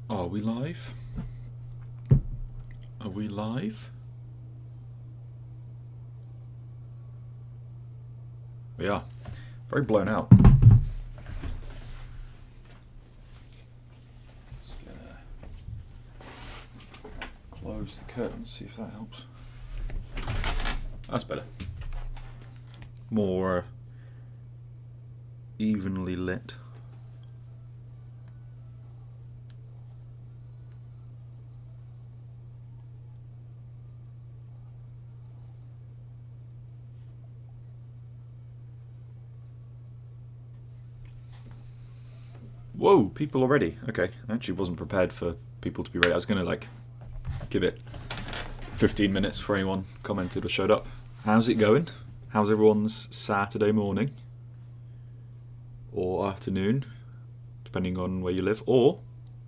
Are we live? Are we live? We are. Very blown out. Just gonna close the curtains, see if that helps. That's better. More evenly lit. Whoa, people already. Okay, I actually wasn't prepared for people to be ready. I was going to give it 15 minutes before anyone commented or showed up. How's it going? How's everyone's Saturday morning? Or afternoon, depending on where you live. Or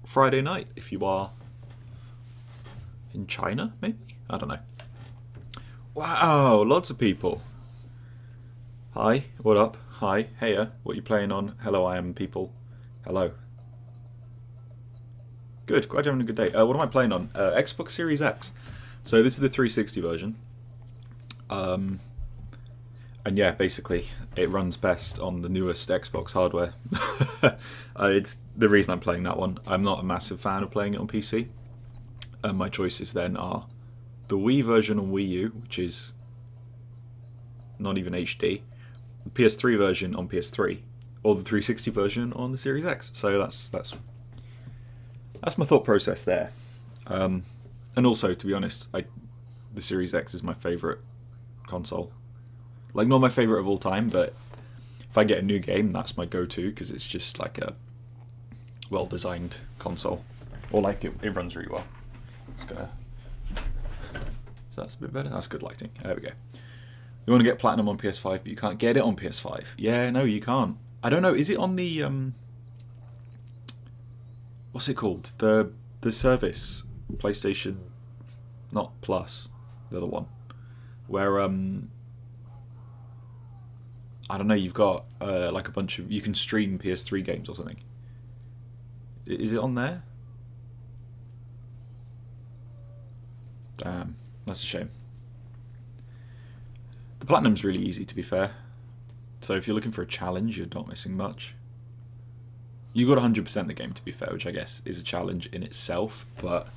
Friday night, if you are in China, maybe? I don't know. Wow, lots of people. Hi, what up? Hi, heya, what you playing on? Hello, I am people. Hello. Good, glad you're having a good day. What am I playing on? Xbox Series X. So this is the 360 version. And yeah, basically, it runs best on the newest Xbox hardware. It's the reason I'm playing that one. I'm not a massive fan of playing it on PC. My choices then are the Wii version on Wii U, which is not even HD, the PS3 version on PS3, or the 360 version on the Series X. So that's my thought process there. And also, to be honest, the Series X is my favourite console. Like, not my favourite of all time, but if I get a new game, that's my go-to, because it's just like a well-designed console. Or like it runs really well. It's gonna... So that's a bit better. That's good lighting. There we go. You want to get Platinum on PS5, but you can't get it on PS5. Yeah, no, you can't. I don't know, is it on the what's it called? The service, PlayStation, not Plus, the other one, where I don't know, you've got like a bunch of, you can stream PS3 games or something. Is it on there? Damn, that's a shame. The Platinum's really easy, to be fair. So if you're looking for a challenge, you're not missing much. You got 100% the game, to be fair, which I guess is a challenge in itself, but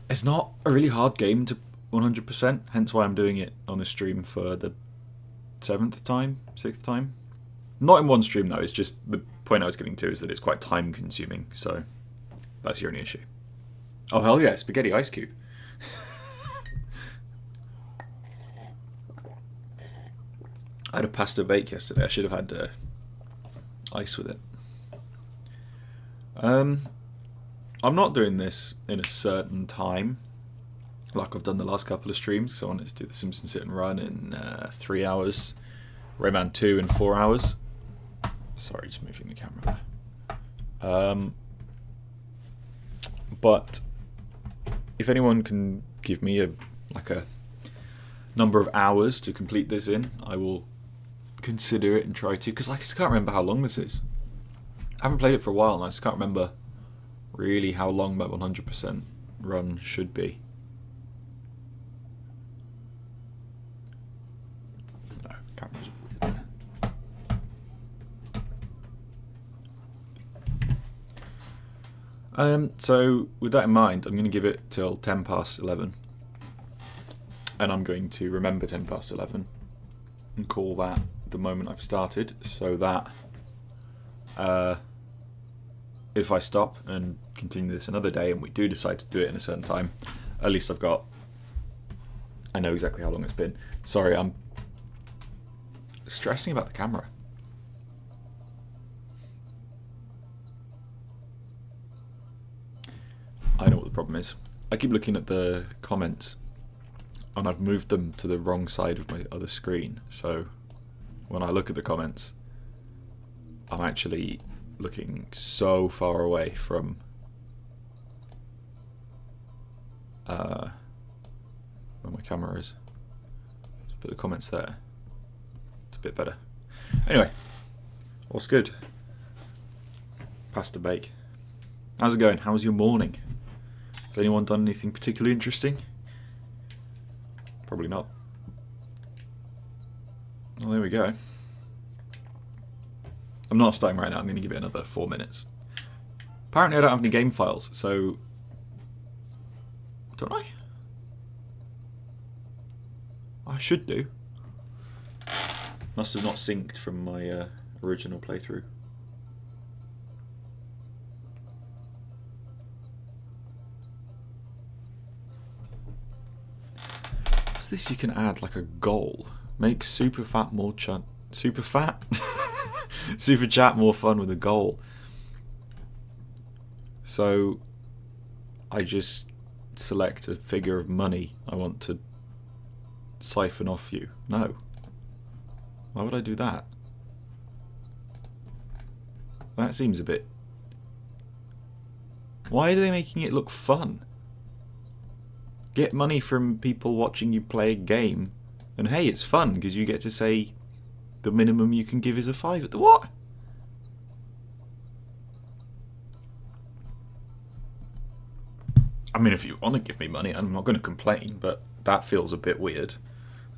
it's not a really hard game to 100%, hence why I'm doing it on a stream for the 6th time. Not in one stream though, it's just the point I was getting to is that it's quite time consuming, so that's your only issue. Oh hell yeah, spaghetti ice cube. I had a pasta bake yesterday. I should have had ice with it. I'm not doing this in a certain time, like I've done the last couple of streams. So I wanted to do the Simpsons Sit and Run in 3 hours, Rayman 2 in 4 hours. Sorry, just moving the camera there. But if anyone can give me a number of hours to complete this in, I will consider it and try to, because I just can't remember how long this is. I haven't played it for a while and I just can't remember really how long my 100% run should be. No, camera's weird there. So with that in mind, I'm going to give it till 10 past 11. And I'm going to remember 10 past 11 and call that the moment I've started, so that if I stop and continue this another day and we do decide to do it in a certain time, at least I know exactly how long it's been. Sorry, I'm stressing about the camera. I know what the problem is. I keep looking at the comments and I've moved them to the wrong side of my other screen, so when I look at the comments I'm actually looking so far away from where my camera is. Let's put the comments there. It's a bit better. Anyway, what's good? Pasta bake. How's it going? How's your morning? Has anyone done anything particularly interesting? Probably not. Well, there we go. I'm not starting right now. I'm going to give it another 4 minutes. Apparently I don't have any game files, so... Don't I? I should do. Must have not synced from my original playthrough. What's this you can add, like a goal? Make super fat more super fat? Super chat more fun with a goal. So I just select a figure of money I want to siphon off you. No. Why would I do that? That seems a bit... Why are they making it look fun? Get money from people watching you play a game, and hey, it's fun because you get to say the minimum you can give is a £5. What? I mean, if you want to give me money, I'm not going to complain, but that feels a bit weird.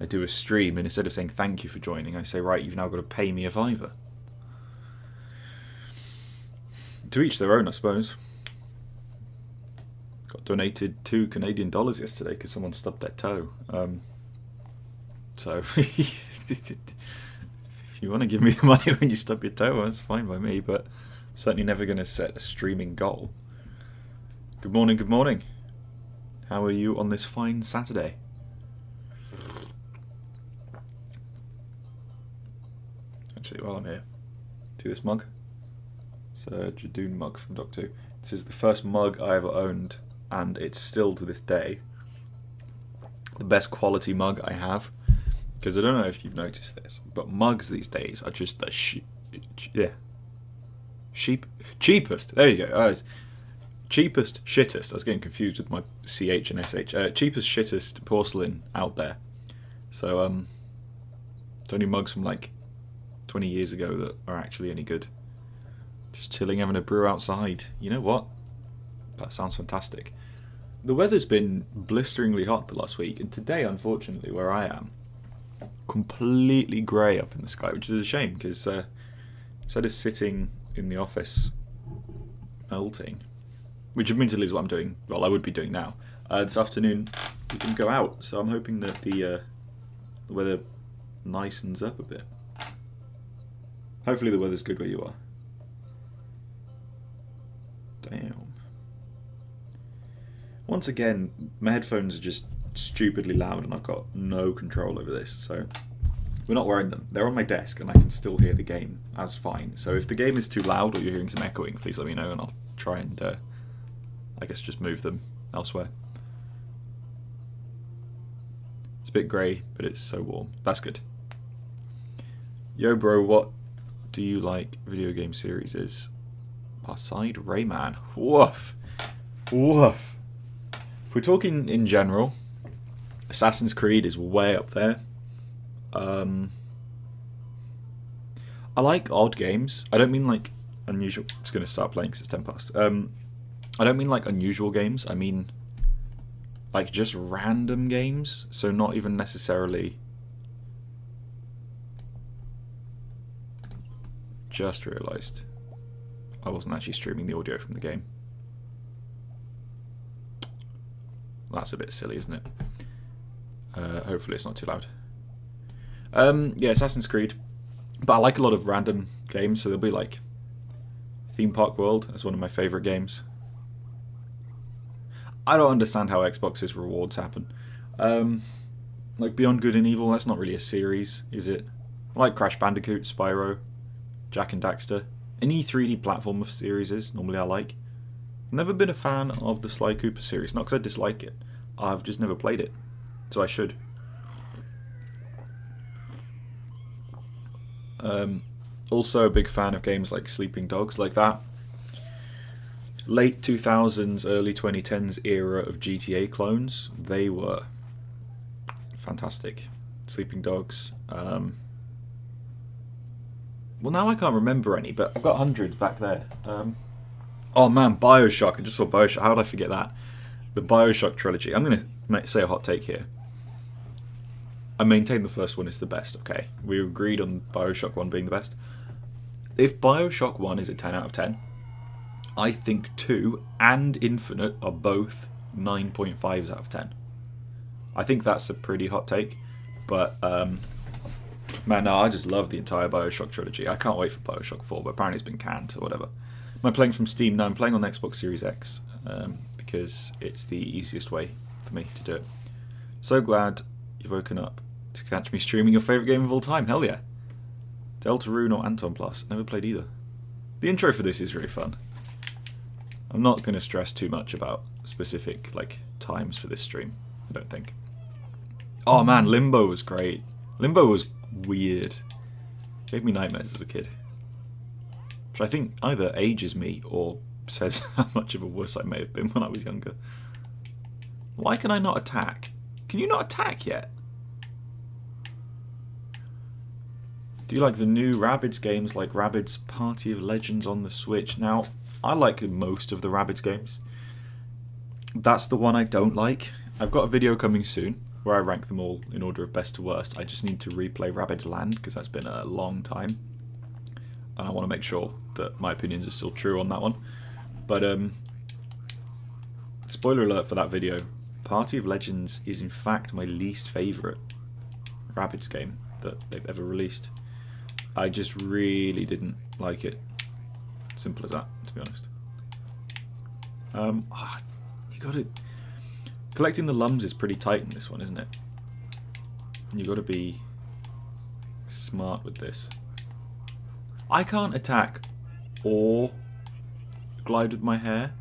I do a stream, and instead of saying thank you for joining, I say, right, you've now got to pay me a £5. To each their own, I suppose. Got donated $2 Canadian yesterday because someone stubbed their toe. So, if you want to give me the money when you stub your toe, that's fine by me, but I'm certainly never going to set a streaming goal. Good morning, good morning. How are you on this fine Saturday? Actually, while I'm here, see this mug? It's a Jadoon mug from Doc 2. This is the first mug I ever owned, and it's still to this day the best quality mug I have. Because I don't know if you've noticed this, but mugs these days are just the cheapest. There you go. Cheapest, shittest. I was getting confused with my CH and SH. Cheapest, shittest porcelain out there. So it's only mugs from like 20 years ago that are actually any good. Just chilling, having a brew outside. You know what? That sounds fantastic. The weather's been blisteringly hot the last week, and today, unfortunately, where I am, completely grey up in the sky, which is a shame because instead of sitting in the office melting, which admittedly is what I'm doing, well, I would be doing now, this afternoon we can go out, so I'm hoping that the weather nicens up a bit. Hopefully the weather's good where you are. Damn. Once again, my headphones are just stupidly loud and I've got no control over this, so we're not wearing them. They're on my desk and I can still hear the game as fine. So if the game is too loud or you're hearing some echoing, please let me know and I'll try and I guess just move them elsewhere. It's a bit grey, but it's so warm. That's good. Yo bro, what do you like video game series is? Aside Rayman. Woof. Woof. If we're talking in general, Assassin's Creed is way up there. I like odd games. I don't mean like unusual. I'm just going to start playing because it's 10 past. I don't mean like unusual games. I mean like just random games. So not even necessarily... Just realised I wasn't actually streaming the audio from the game. That's a bit silly, isn't it? Hopefully it's not too loud. Yeah, Assassin's Creed. But I like a lot of random games, so there'll be like Theme Park World. That's one of my favourite games. I don't understand how Xbox's rewards happen. Like Beyond Good and Evil, that's not really a series, is it? I like Crash Bandicoot, Spyro, Jak and Daxter. Any 3D platformer series normally I like. Never been a fan of the Sly Cooper series, not because I dislike it. I've just never played it, so I should. Also a big fan of games like Sleeping Dogs, like that late 2000s, early 2010s era of GTA clones. They were fantastic. Sleeping Dogs. Well, now I can't remember any, but I've got hundreds back there. Oh man, Bioshock. I just saw Bioshock. How did I forget that? The Bioshock trilogy. I'm going to say a hot take here. I maintain the first one is the best, okay? We agreed on Bioshock 1 being the best. If Bioshock 1 is a 10 out of 10, I think 2 and Infinite are both 9.5s out of 10. I think that's a pretty hot take, but man, no, I just love the entire Bioshock trilogy. I can't wait for Bioshock 4, but apparently it's been canned or whatever. Am I playing from Steam? No, I'm playing on the Xbox Series X because it's the easiest way for me to do it. So glad you've woken up to catch me streaming your favourite game of all time. Hell yeah. Deltarune or Anton Plus. Never played either. The intro for this is really fun. I'm not going to stress too much about specific times for this stream, I don't think. Oh man, Limbo was great. Limbo was weird. Gave me nightmares as a kid. Which I think either ages me or says how much of a wuss I may have been when I was younger. Why can I not attack? Can you not attack yet? Do you like the new Rabbids games like Rabbids Party of Legends on the Switch? Now, I like most of the Rabbids games. That's the one I don't like. I've got a video coming soon where I rank them all in order of best to worst. I just need to replay Rabbids Land because that's been a long time. And I want to make sure that my opinions are still true on that one. But, spoiler alert for that video, Party of Legends is in fact my least favourite Rabbids game that they've ever released. I just really didn't like it. Simple as that, to be honest. You gotta... Collecting the lums is pretty tight in this one, isn't it? And you gotta be smart with this. I can't attack or glide with my hair,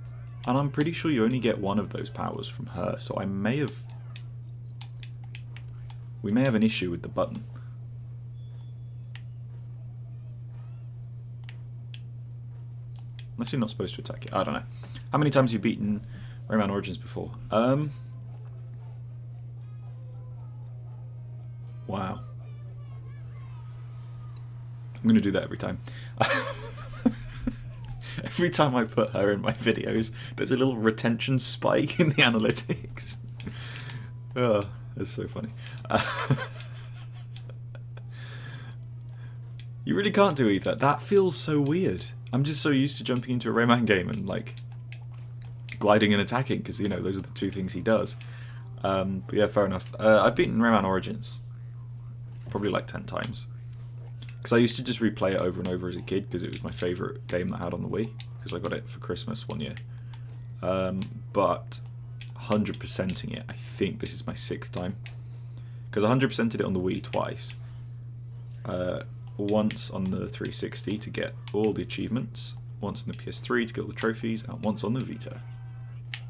and I'm pretty sure you only get one of those powers from her, so we may have an issue with the button. Unless you're not supposed to attack it. I don't know. How many times have you beaten Rayman Origins before? Wow. I'm going to do that every time. Every time I put her in my videos, there's a little retention spike in the analytics. Oh, that's so funny. You really can't do either. That feels so weird. I'm just so used to jumping into a Rayman game and gliding and attacking because those are the two things he does. But yeah, fair enough. I've beaten Rayman Origins probably 10 times because I used to just replay it over and over as a kid because it was my favourite game that I had on the Wii because I got it for Christmas one year. But 100%ing it, I think this is my 6th time because I 100%ed it on the Wii twice. Once on the 360 to get all the achievements, once on the PS3 to get all the trophies, and once on the Vita,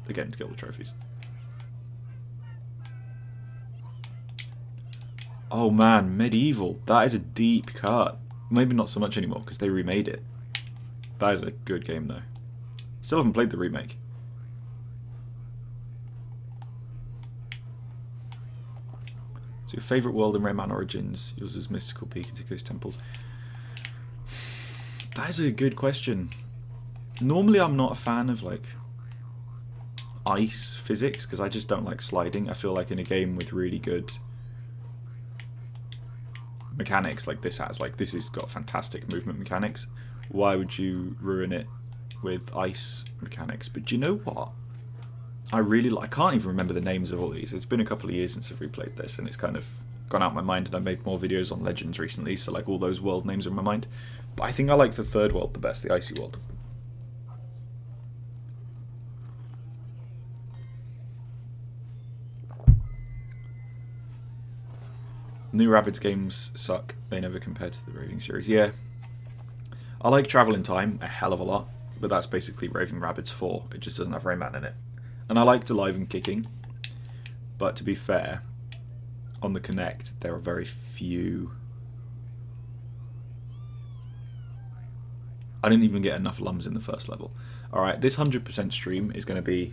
again to get all the trophies. Oh man, Medieval, that is a deep cut. Maybe not so much anymore because they remade it. That is a good game though. Still haven't played the remake. So your favourite world in Rayman Origins? Yours is Mystical Peak and Ticklish Temples. That is a good question. Normally I'm not a fan of ice physics because I just don't like sliding. I feel like in a game with really good mechanics like this this has got fantastic movement mechanics. Why would you ruin it with ice mechanics? But do you know what? I can't even remember the names of all these. It's been a couple of years since I've replayed this and it's kind of gone out of my mind, and I made more videos on Legends recently, so all those world names are in my mind. But I think I like the third world the best, the Icy World. New Rabbids games suck. They never compare to the Raving series. Yeah. I like Travel in Time a hell of a lot, but that's basically Raving Rabbids 4. It just doesn't have Rayman in it. And I liked Alive and Kicking, but to be fair, on the Kinect there are very few. I didn't even get enough lums in the first level. Alright, this 100% stream is going to be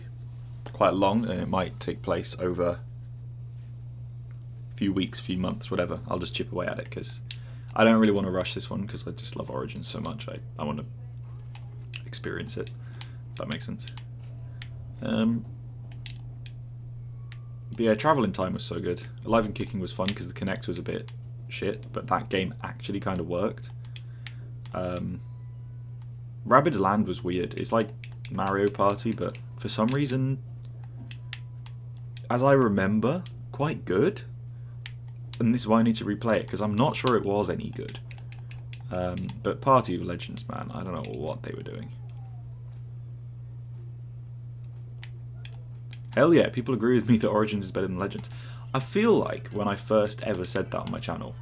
quite long and it might take place over a few weeks, few months, whatever. I'll just chip away at it because I don't really want to rush this one because I just love Origins so much. I want to experience it. that makes sense. But yeah, Travel in Time was so good. Alive and Kicking was fun because the Kinect was a bit shit, but that game actually kind of worked. Rabbids Land was weird. It's like Mario Party, but for some reason, as I remember, quite good. And this is why I need to replay it, because I'm not sure it was any good. But Party of Legends, man, I don't know what they were doing. Hell yeah, people agree with me that Origins is better than Legends. I feel like when I first ever said that on my channel,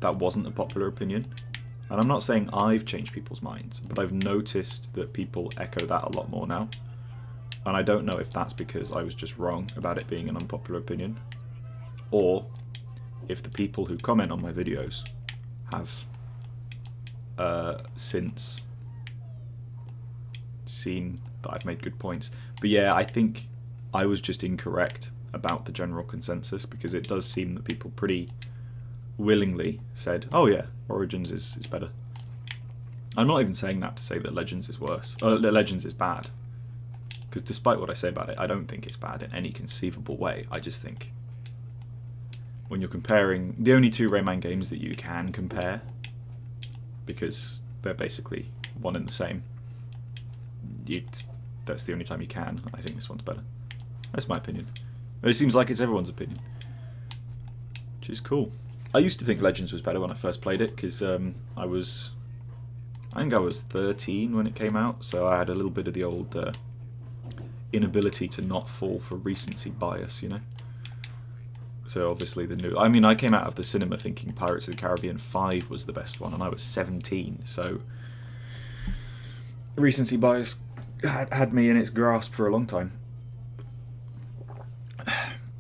that wasn't a popular opinion. And I'm not saying I've changed people's minds, but I've noticed that people echo that a lot more now. And I don't know if that's because I was just wrong about it being an unpopular opinion, or if the people who comment on my videos have since seen that I've made good points. But yeah, I think I was just incorrect about the general consensus, because it does seem that people pretty willingly said, oh yeah, Origins is better. I'm not even saying that to say that Legends is worse, or Legends is bad, because despite what I say about it, I don't think it's bad in any conceivable way. I just think when you're comparing the only two Rayman games that you can compare, because they're basically one and the same, that's the only time you can. I think this one's better. That's my opinion. It seems like it's everyone's opinion, which is cool. I used to think Legends was better when I first played it, because I think I was 13 when it came out, so I had a little bit of the old inability to not fall for recency bias, you know? So obviously the new... I mean, I came out of the cinema thinking Pirates of the Caribbean 5 was the best one, and I was 17, so recency bias had me in its grasp for a long time.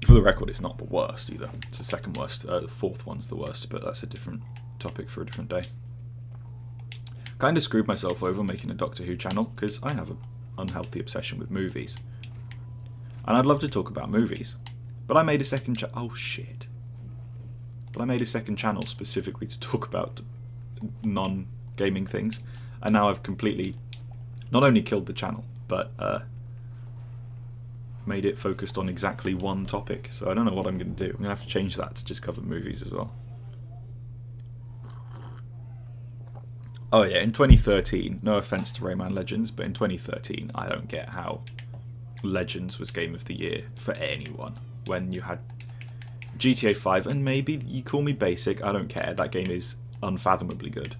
For the record, it's not the worst either. It's the second worst. The fourth one's the worst, but that's a different topic for a different day. Kind of screwed myself over making a Doctor Who channel, because I have an unhealthy obsession with movies. And I'd love to talk about movies. But I made a second oh shit. But I made a second channel specifically to talk about non-gaming things. And now I've completely not only killed the channel, but made it focused on exactly one topic. So I don't know what I'm going to do. I'm going to have to change that to just cover movies as well. Oh yeah, in 2013, no offense to Rayman Legends, but in 2013, I don't get how Legends was Game of the Year for anyone. When you had GTA 5, and maybe you call me basic, I don't care, that game is unfathomably good.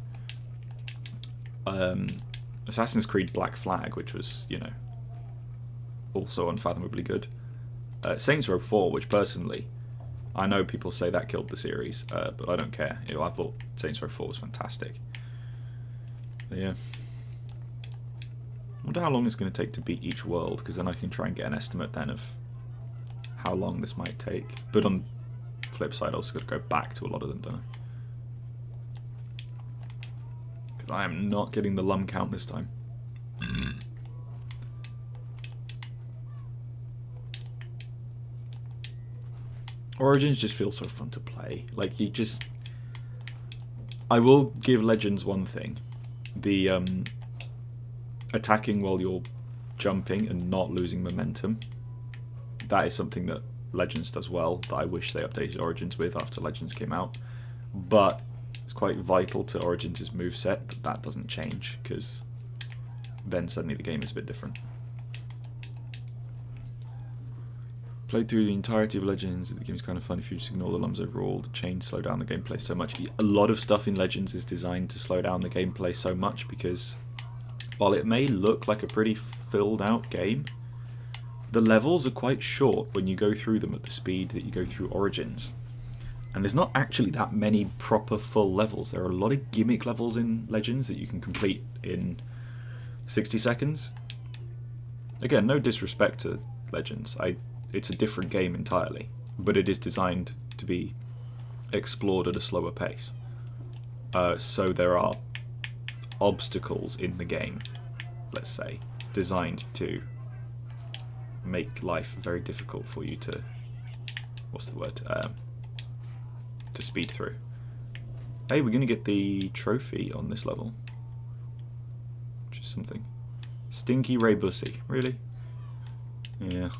Assassin's Creed Black Flag, which was, you know, also unfathomably good. Saints Row 4, which personally, I know people say that killed the series, but I don't care. You know, I thought Saints Row 4 was fantastic. But yeah. I wonder how long it's going to take to beat each world, because then I can try and get an estimate then of how long this might take. But on the flip side, I also got to go back to a lot of them, don't I? Because I am not getting the lum count this time. Origins just feels so fun to play. Like, you just... I will give Legends one thing. The attacking while you're jumping and not losing momentum. That is something that Legends does well, that I wish they updated Origins with after Legends came out. But it's quite vital to Origins' moveset that that doesn't change, because then suddenly the game is a bit different. Played through the entirety of Legends. The game's kind of fun if you just ignore the lums overall. The chains slow down the gameplay so much. A lot of stuff in Legends is designed to slow down the gameplay so much, because while it may look like a pretty filled out game, the levels are quite short when you go through them at the speed that you go through Origins. And there's not actually that many proper full levels. There are a lot of gimmick levels in Legends that you can complete in 60 seconds. Again, no disrespect to Legends. It's a different game entirely, but it is designed to be explored at a slower pace. So there are obstacles in the game, let's say, designed to make life very difficult for you to, what's the word, to speed through. Hey, we're going to get the trophy on this level, which is something. Stinky Ray Bussy. Really? Yeah.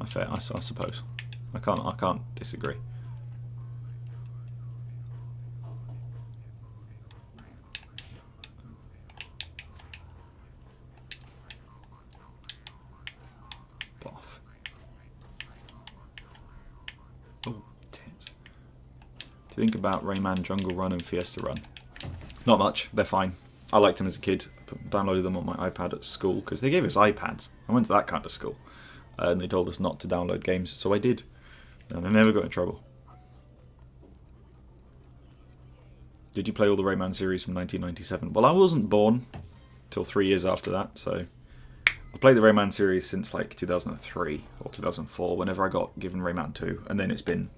I suppose. I can't disagree. Boff. Oh, tits. Do you think about Rayman Jungle Run and Fiesta Run? Not much. They're fine. I liked them as a kid. Downloaded them on my iPad at school because they gave us iPads. I went to that kind of school. And they told us not to download games, so I did. And I never got in trouble. Did you play all the Rayman series from 1997? Well, I wasn't born till 3 years after that, so I've played the Rayman series since like 2003 or 2004, whenever I got given Rayman 2, and then it's been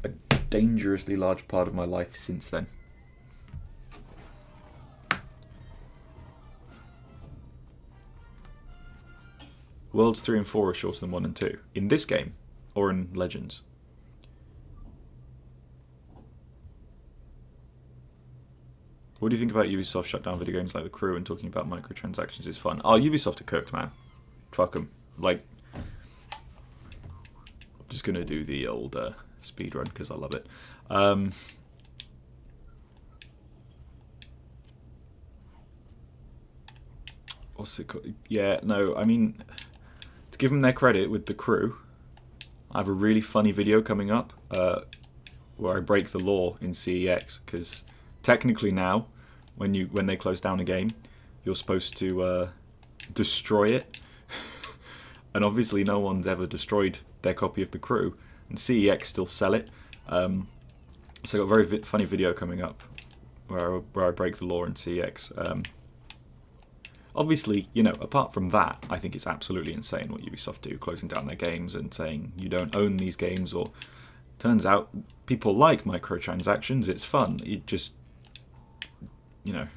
a dangerously large part of my life since then. Worlds 3 and 4 are shorter than 1 and 2. In this game, or in Legends? What do you think about Ubisoft shut down video games like The Crew and talking about microtransactions is fun? Oh, Ubisoft are cooked, man. Fuck them. Like, I'm just going to do the old speedrun because I love it. What's it called? Yeah, no, I mean, to give them their credit with The Crew, I have a really funny video coming up where I break the law in CEX, because technically now, when they close down a game, you're supposed to destroy it, and obviously no one's ever destroyed their copy of The Crew, and CEX still sell it. So I got a very funny video coming up where I break the law in CEX. Obviously, you know, apart from that, I think it's absolutely insane what Ubisoft do, closing down their games and saying you don't own these games, or turns out people like microtransactions, it's fun. You just, you know,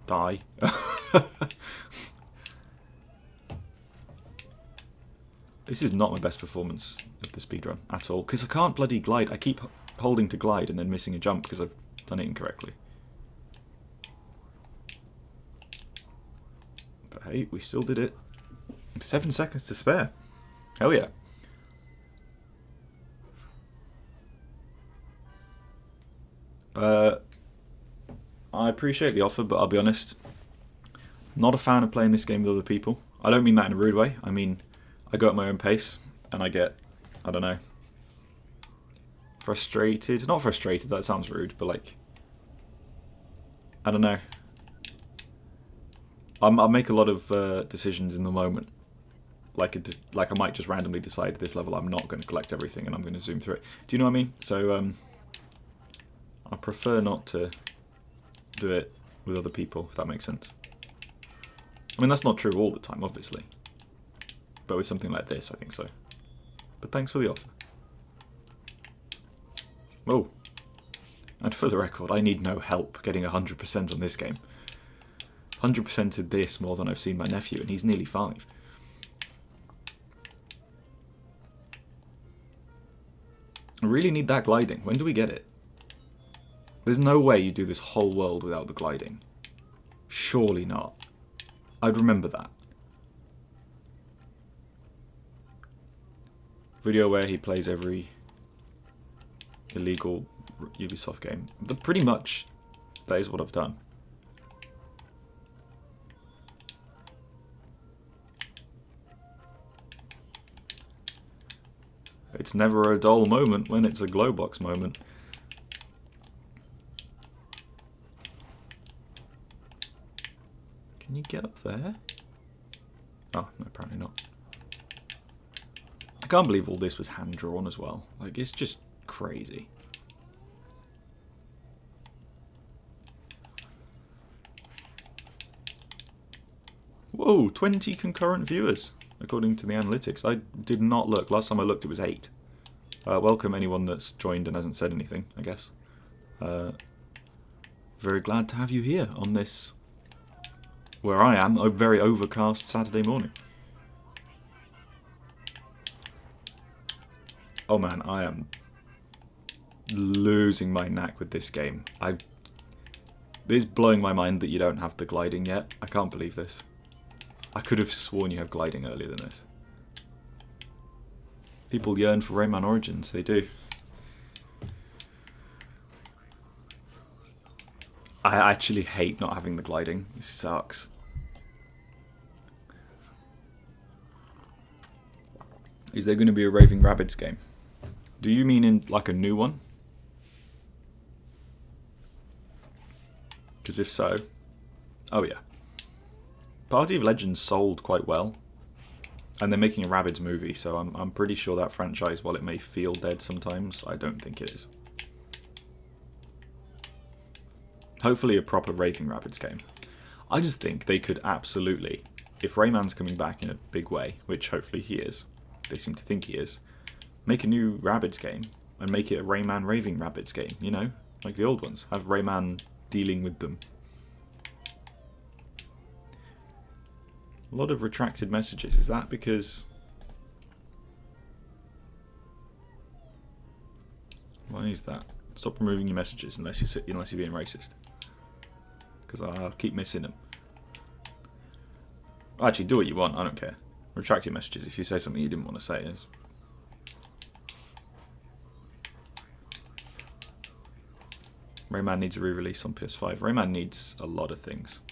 die. This is not my best performance of the speedrun at all, because I can't bloody glide. I keep holding to glide and then missing a jump because I've done it incorrectly. Hey, we still did it. 7 seconds to spare. Hell yeah. I appreciate the offer, but I'll be honest, not a fan of playing this game with other people. I don't mean that in a rude way. I mean, I go at my own pace, and I get, I don't know, frustrated. Not frustrated, that sounds rude, but like, I don't know. I make a lot of decisions in the moment. Like I might just randomly decide at this level I'm not going to collect everything and I'm going to zoom through it. Do you know what I mean? So I prefer not to do it with other people, if that makes sense. I mean, that's not true all the time, obviously. But with something like this, I think so. But thanks for the offer. Oh. And for the record, I need no help getting 100% on this game. 100%ed this more than I've seen my nephew, and he's nearly 5. I really need that gliding. When do we get it? There's no way you do this whole world without the gliding. Surely not. I'd remember that. Video where he plays every illegal Ubisoft game. Pretty much, that is what I've done. It's never a dull moment when it's a Glowbox moment. Can you get up there? Oh, no, apparently not. I can't believe all this was hand-drawn as well. Like, it's just crazy. Whoa, 20 concurrent viewers, according to the analytics. I did not look. Last time I looked, it was 8. Welcome anyone that's joined and hasn't said anything, I guess. Very glad to have you here on this, where I am, a very overcast Saturday morning. Oh man, I am losing my knack with this game. This is blowing my mind that you don't have the gliding yet. I can't believe this. I could have sworn you have gliding earlier than this. People yearn for Rayman Origins. They do. I actually hate not having the gliding. It sucks. Is there going to be a Raving Rabbids game? Do you mean in like a new one? Because if so... Oh yeah. Party of Legends sold quite well. And they're making a Rabbids movie, so I'm pretty sure that franchise, while it may feel dead sometimes, I don't think it is. Hopefully a proper Raving Rabbids game. I just think they could absolutely, if Rayman's coming back in a big way, which hopefully he is, they seem to think he is, make a new Rabbids game and make it a Rayman Raving Rabbids game, you know? Like the old ones. Have Rayman dealing with them. A lot of retracted messages. Is that because... Why is that? Stop removing your messages unless you're being racist. Because I'll keep missing them. Actually, do what you want. I don't care. Retract your messages if you say something you didn't want to say. Rayman needs a re-release on PS5. Rayman needs a lot of things.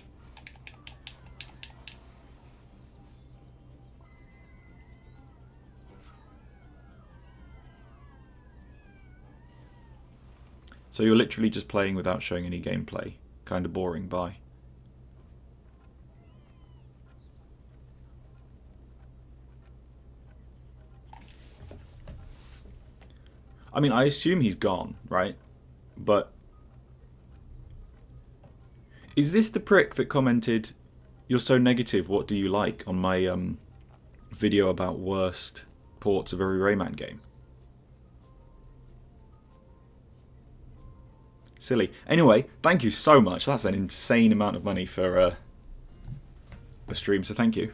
So you're literally just playing without showing any gameplay. Kind of boring, bye. I mean, I assume he's gone, right? But... Is this the prick that commented, "You're so negative, what do you like?" on my video about worst ports of every Rayman game? Silly. Anyway, thank you so much. That's an insane amount of money for a stream, so thank you.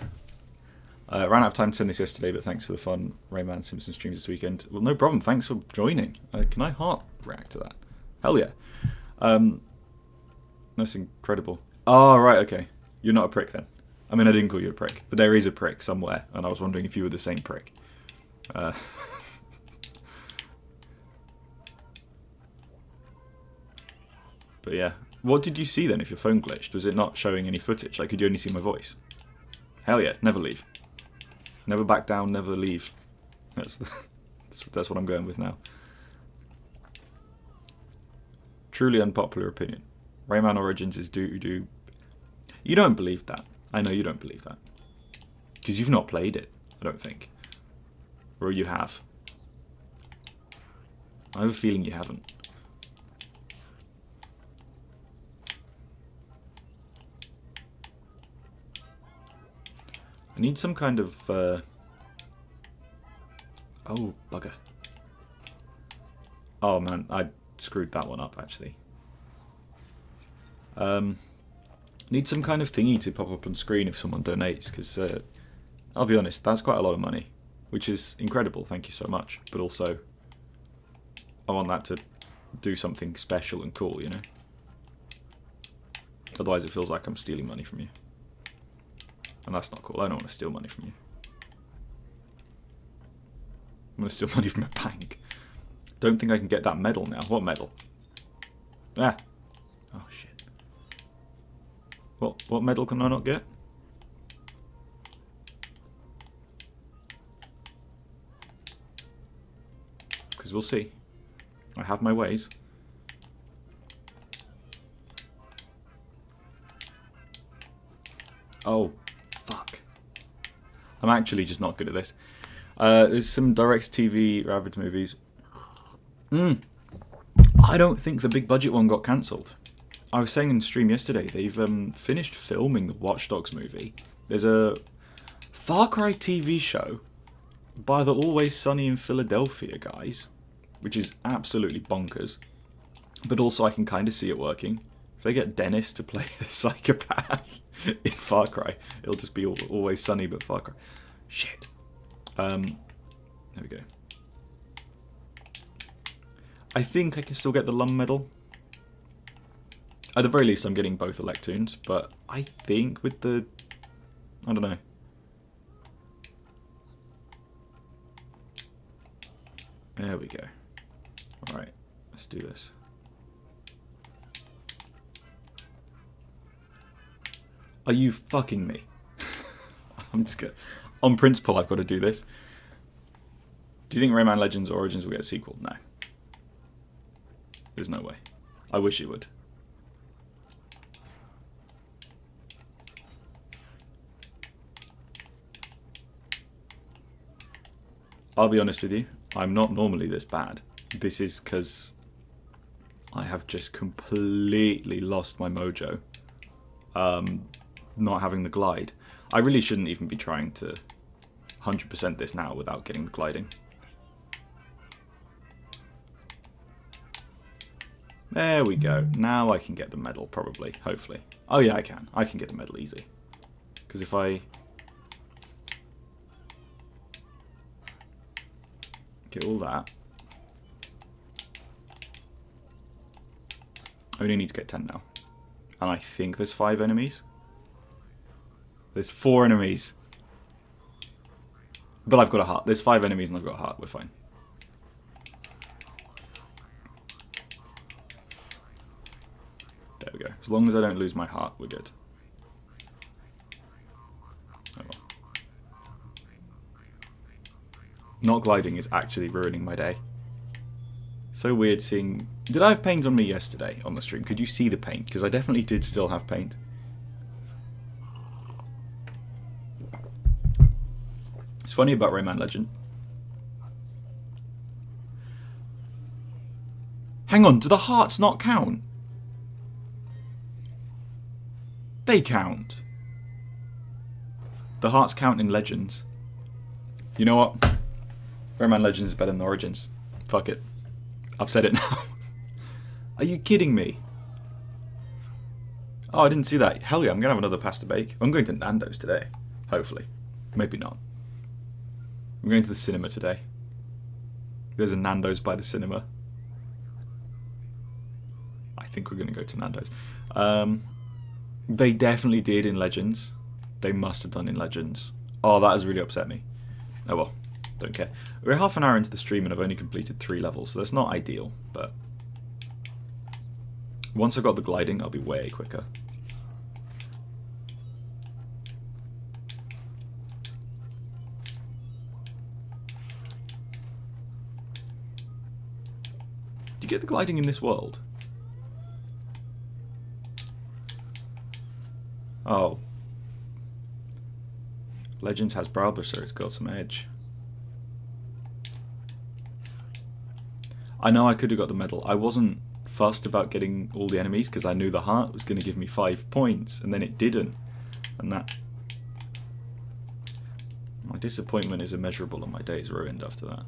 Ran out of time to send this yesterday, but thanks for the fun Rayman Simpson streams this weekend. Well, no problem. Thanks for joining. Can I heart react to that? Hell yeah. That's incredible. Oh, right, okay. You're not a prick then. I mean, I didn't call you a prick, but there is a prick somewhere, and I was wondering if you were the same prick. But yeah. What did you see then if your phone glitched? Was it not showing any footage? Like, could you only see my voice? Hell yeah, never leave. Never back down, never leave. That's what I'm going with now. Truly unpopular opinion. Rayman Origins is doo-doo. You don't believe that. I know you don't believe that. Because you've not played it, I don't think. Or you have. I have a feeling you haven't. I need some kind of... Oh, bugger. Oh man, I screwed that one up actually. Need some kind of thingy to pop up on screen if someone donates, because I'll be honest, that's quite a lot of money, which is incredible, thank you so much, but also I want that to do something special and cool, you know? Otherwise it feels like I'm stealing money from you. And that's not cool. I don't want to steal money from you. I'm going to steal money from a bank. Don't think I can get that medal now. What medal? Ah. Oh, shit. What medal can I not get? Because we'll see. I have my ways. Oh. Fuck. I'm actually just not good at this. There's some direct-to-TV Rabbids movies. I don't think the big budget one got cancelled. I was saying in the stream yesterday, they've finished filming the Watch Dogs movie. There's a Far Cry TV show by the Always Sunny in Philadelphia guys, which is absolutely bonkers. But also I can kind of see it working. If they get Dennis to play a psychopath in Far Cry, it'll just be Always Sunny but Far Cry. Shit. There we go. I think I can still get the Lum medal. At the very least, I'm getting both Electoons, but I think with the... I don't know. There we go. Alright, let's do this. Are you fucking me? I'm just gonna... On principle, I've got to do this. Do you think Rayman Legends Origins will get a sequel? No. There's no way. I wish it would. I'll be honest with you, I'm not normally this bad. This is because I have just completely lost my mojo. Not having the glide. I really shouldn't even be trying to 100% this now without getting the gliding. There we go. Now I can get the medal, probably. Hopefully. Oh yeah, I can. I can get the medal easy. Because if I... get all that... I only need to get 10 now. And I think there's 5 enemies. There's 4 enemies. But I've got a heart. There's 5 enemies and I've got a heart. We're fine. There we go. As long as I don't lose my heart, we're good. Oh well. Not gliding is actually ruining my day. So weird seeing... Did I have paint on me yesterday on the stream? Could you see the paint? Because I definitely did still have paint. It's funny about Rayman Legend. Hang on, do the hearts not count? They count. The hearts count in Legends. You know what? Rayman Legends is better than Origins. Fuck it. I've said it now. Are you kidding me? Oh, I didn't see that. Hell yeah, I'm going to have another pasta bake. I'm going to Nando's today. Hopefully. Maybe not. I'm going to the cinema today. There's a Nando's by the cinema. I think we're going to go to Nando's. They definitely did in Legends. They must have done in Legends. Oh, that has really upset me. Oh well, don't care. We're half an hour into the stream and I've only completed 3 levels, so that's not ideal, but... once I've got the gliding, I'll be way quicker. Do you get the gliding in this world? Oh. Legends has Browser, it's got some edge. I know I could have got the medal. I wasn't fussed about getting all the enemies because I knew the heart was going to give me 5 points, and then it didn't. And that... my disappointment is immeasurable and my day is ruined after that.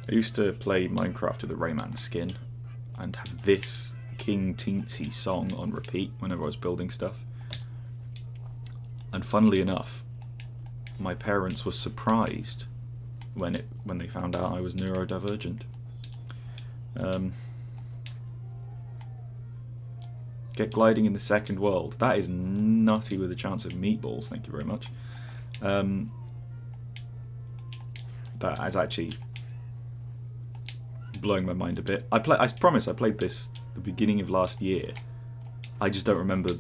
I used to play Minecraft with a Rayman skin and have this King Teensy song on repeat whenever I was building stuff. And funnily enough, my parents were surprised when they found out I was neurodivergent. Get gliding in the second world. That is nutty with a chance of meatballs, thank you very much. That is actually blowing my mind a bit. I promise I played this the beginning of last year. I just don't remember.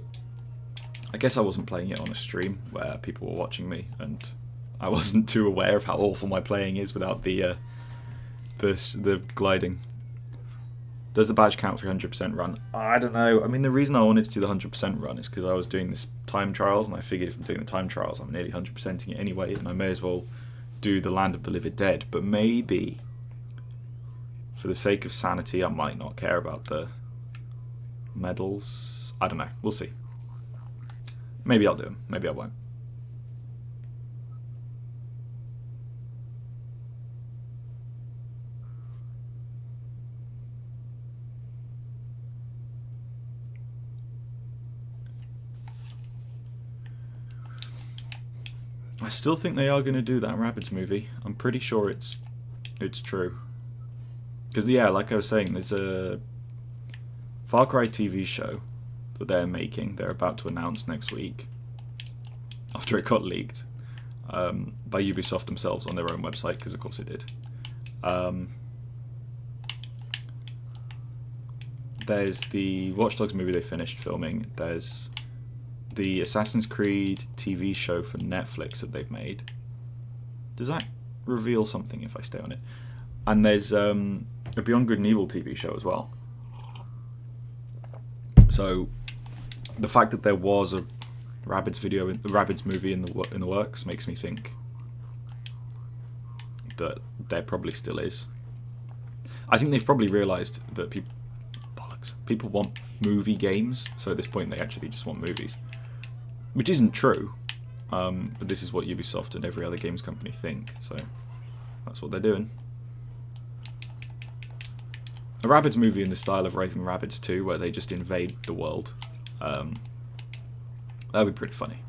I guess I wasn't playing it on a stream where people were watching me, and I wasn't too aware of how awful my playing is without the gliding. Does the badge count for 100% run? I don't know. I mean, the reason I wanted to do the 100% run is because I was doing this time trials, and I figured if I'm doing the time trials, I'm nearly 100%ing it anyway, and I may as well do the Land of the Living Dead. But maybe, for the sake of sanity, I might not care about the medals. I don't know. We'll see. Maybe I'll do them. Maybe I won't. I still think they are going to do that Rabbids movie. I'm pretty sure it's true. Because, yeah, like I was saying, there's a Far Cry TV show that they're making. They're about to announce next week, after it got leaked, by Ubisoft themselves on their own website, because of course it did. There's the Watch Dogs movie they finished filming. There's the Assassin's Creed TV show for Netflix that they've made. Does that reveal something if I stay on it? And there's a Beyond Good and Evil TV show as well. So the fact that there was a Rabbids movie in the works makes me think that there probably still is. I think they've probably realised that people want movie games, so at this point they actually just want movies, which isn't true, but this is what Ubisoft and every other games company think, so that's what they're doing. A Rabbids movie in the style of Raving Rabbids 2, where they just invade the world, that would be pretty funny.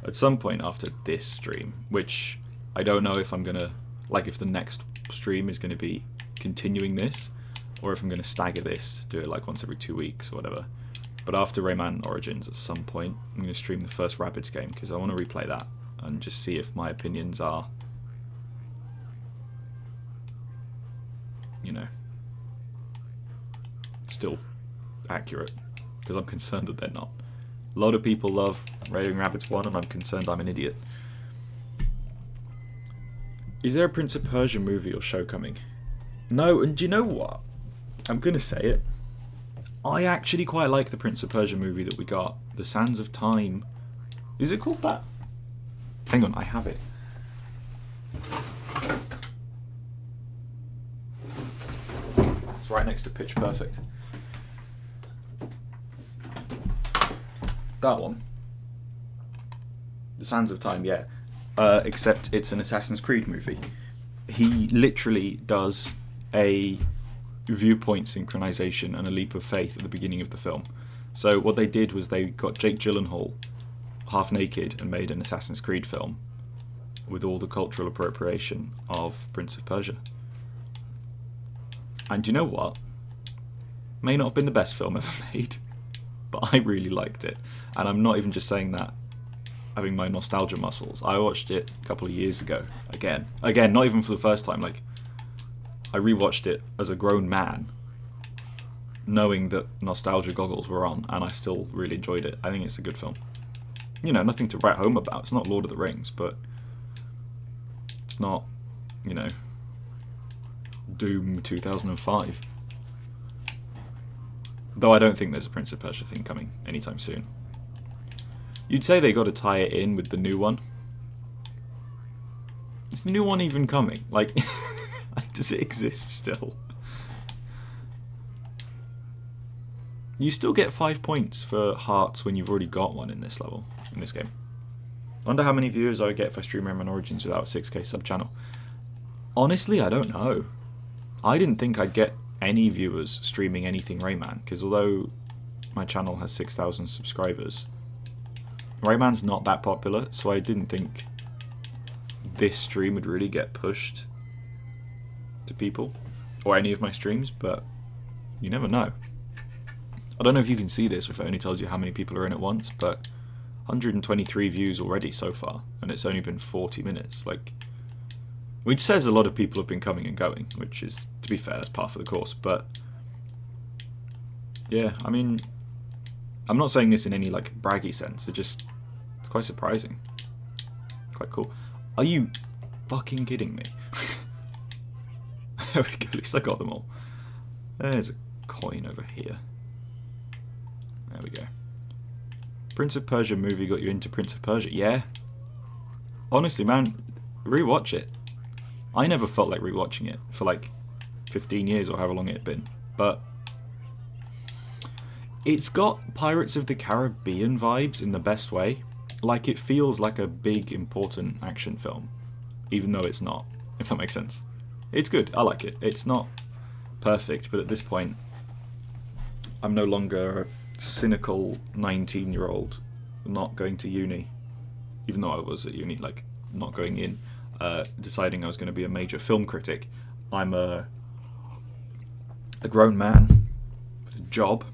At some point after this stream, which I don't know if I'm gonna, like, if the next stream is going to be continuing this, or if I'm going to stagger this, do it like once every 2 weeks or whatever. But after Rayman Origins, at some point, I'm going to stream the first Rabbids game, because I want to replay that and just see if my opinions are, you know, still accurate, because I'm concerned that they're not. A lot of people love Raving Rabbids 1, and I'm concerned I'm an idiot. Is there a Prince of Persia movie or show coming? No, and do you know what? I'm going to say it. I actually quite like the Prince of Persia movie that we got. The Sands of Time. Is it called that? Hang on, I have it. It's right next to Pitch Perfect. That one. The Sands of Time, yeah. Except it's an Assassin's Creed movie. He literally does a viewpoint synchronization and a leap of faith at the beginning of the film. So what they did was they got Jake Gyllenhaal half naked and made an Assassin's Creed film with all the cultural appropriation of Prince of Persia. And you know what? May not have been the best film ever made, but I really liked it. And I'm not even just saying that having my nostalgia muscles. I watched it a couple of years ago again, not even for the first time. Like, I rewatched it as a grown man, knowing that nostalgia goggles were on, and I still really enjoyed it. I think it's a good film. You know, nothing to write home about. It's not Lord of the Rings, but it's not, you know, Doom 2005. Though I don't think there's a Prince of Persia thing coming anytime soon. You'd say they got to tie it in with the new one. Is the new one even coming? Like, does it exist still? You still get 5 points for hearts when you've already got one in this level, in this game. I wonder how many viewers I would get if I stream Rayman Origins without a 6K sub channel. Honestly, I don't know. I didn't think I'd get any viewers streaming anything Rayman, because although my channel has 6,000 subscribers, Rayman's not that popular, so I didn't think this stream would really get pushed to people, or any of my streams, but you never know. I don't know if you can see this, or if it only tells you how many people are in at once, but 123 views already so far, and it's only been 40 minutes, like, which says a lot of people have been coming and going, which is, to be fair, that's par for the course, but yeah, I mean, I'm not saying this in any, like, braggy sense, it's quite surprising. Quite cool. Are you fucking kidding me? There we go, at least I got them all. There's a coin over here. There we go. Prince of Persia movie got you into Prince of Persia? Yeah. Honestly, man, rewatch it. I never felt like rewatching it for like 15 years or however long it had been, but it's got Pirates of the Caribbean vibes in the best way. Like, it feels like a big, important action film, even though it's not, if that makes sense. It's good, I like it. It's not perfect, but at this point, I'm no longer cynical 19-year-old not going to uni, even though I was at uni, like not going in, deciding I was going to be a major film critic. I'm a grown man with a job,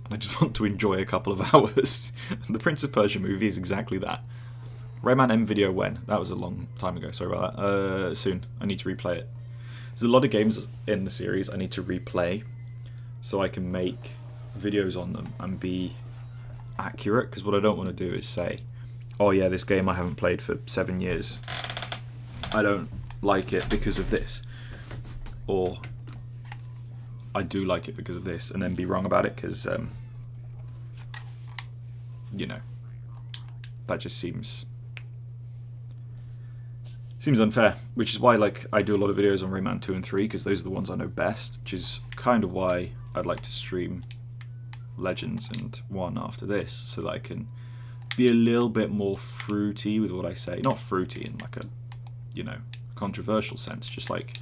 and I just want to enjoy a couple of hours. And the Prince of Persia movie is exactly that. Rayman M video when? That was a long time ago, sorry about that. Soon. I need to replay it. There's a lot of games in the series I need to replay so I can make videos on them and be accurate, because what I don't want to do is say, oh yeah, this game I haven't played for 7 years, I don't like it because of this, or I do like it because of this, and then be wrong about it, because you know, that just seems unfair, which is why like I do a lot of videos on Rayman 2 and 3, because those are the ones I know best, which is kind of why I'd like to stream Legends and 1 after this, so that I can be a little bit more fruity with what I say. Not fruity in like a, you know, controversial sense, just like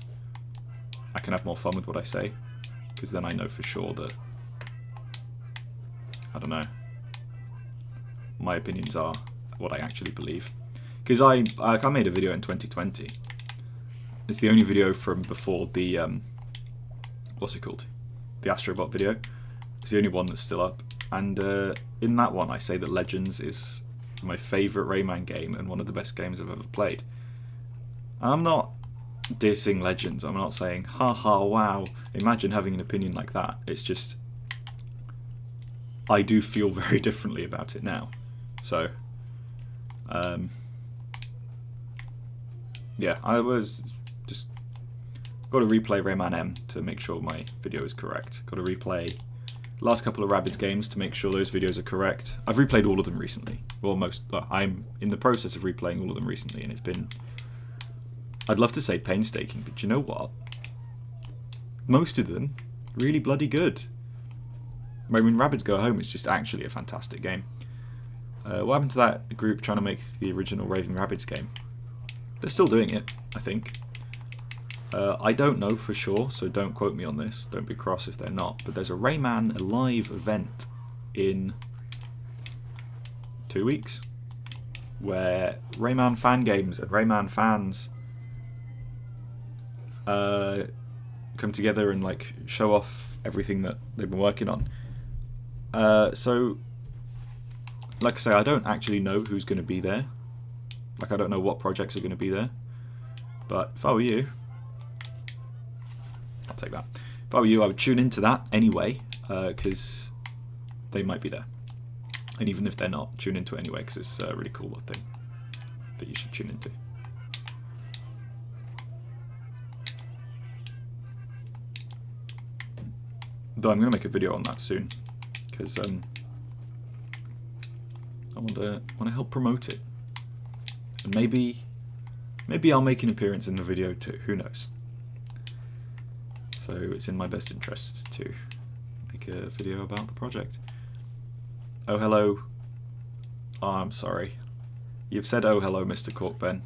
I can have more fun with what I say, because then I know for sure that, I don't know, my opinions are what I actually believe. Because I made a video in 2020. It's the only video from before the what's it called? The Astrobot video. It's the only one that's still up. And in that one, I say that Legends is my favourite Rayman game and one of the best games I've ever played. And I'm not dissing Legends. I'm not saying, haha, wow, imagine having an opinion like that. It's just, I do feel very differently about it now. So, yeah, I was just got to replay Rayman M to make sure my video is correct. Got to replay the last couple of Rabbids games to make sure those videos are correct. I've replayed all of them recently. Well, I'm in the process of replaying all of them recently, and it's been, I'd love to say painstaking, but you know what? Most of them really bloody good. I mean, Rabbids Go Home is just actually a fantastic game. What happened to that group trying to make the original Raving Rabbids game? They're still doing it, I think. I don't know for sure, so don't quote me on this. Don't be cross if they're not. But there's a Rayman live event in 2 weeks where Rayman fan games and Rayman fans come together and like show off everything that they've been working on. So, like I say, I don't actually know who's going to be there. Like, I don't know what projects are going to be there. But if I were you, I'll take that. If I were you, I would tune into that anyway, because they might be there. And even if they're not, tune into it anyway, because it's a really cool thing that you should tune into. Though I'm going to make a video on that soon, because I want to help promote it. And maybe I'll make an appearance in the video too, who knows. So it's in my best interests to make a video about the project. Oh hello. Oh, I'm sorry. You've said oh hello, Mr. Corkben.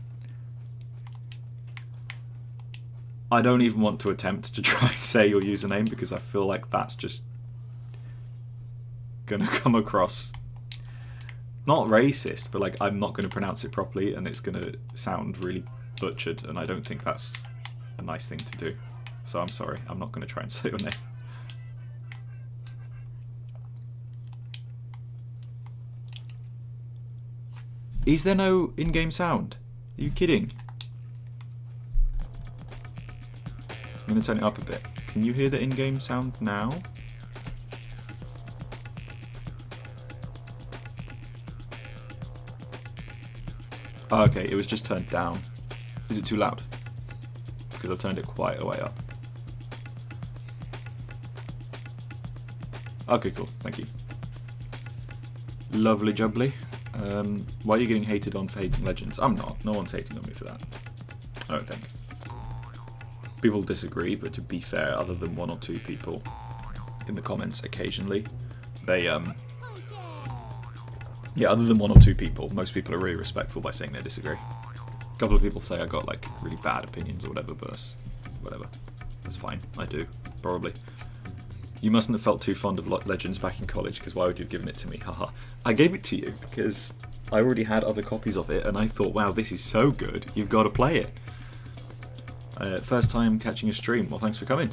I don't even want to attempt to try and say your username, because I feel like that's just gonna come across not racist, but like I'm not going to pronounce it properly and it's going to sound really butchered, and I don't think that's a nice thing to do. So I'm sorry, I'm not going to try and say your name. Is there no in-game sound? Are you kidding? I'm going to turn it up a bit. Can you hear the in-game sound now? Oh, okay, it was just turned down. Is it too loud? Because I've turned it quite a way up. Okay, cool. Thank you. Lovely jubbly. Why are you getting hated on for hating Legends? I'm not. No one's hating on me for that. I don't think. People disagree, but to be fair, other than 1 or 2 people in the comments occasionally, they yeah, other than 1 or 2 people, most people are really respectful by saying they disagree. A couple of people say I got like really bad opinions or whatever, but whatever. That's fine. I do, probably. You mustn't have felt too fond of Legends back in college, because why would you have given it to me? Haha. I gave it to you because I already had other copies of it, and I thought, wow, this is so good, you've got to play it. First time catching a stream. Well, thanks for coming.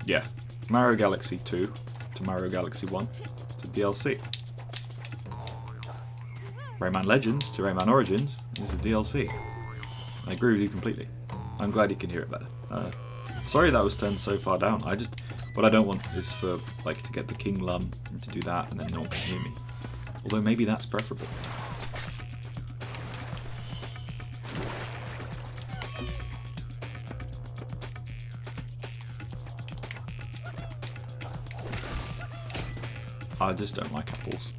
Yeah. Mario Galaxy 2 to Mario Galaxy 1 to DLC. Rayman Legends to Rayman Origins is a DLC. I agree with you completely. I'm glad you can hear it better. Sorry that was turned so far down. What I don't want is for like to get the King Lum and to do that and then no one can hear me. Although maybe that's preferable. I just don't like apples.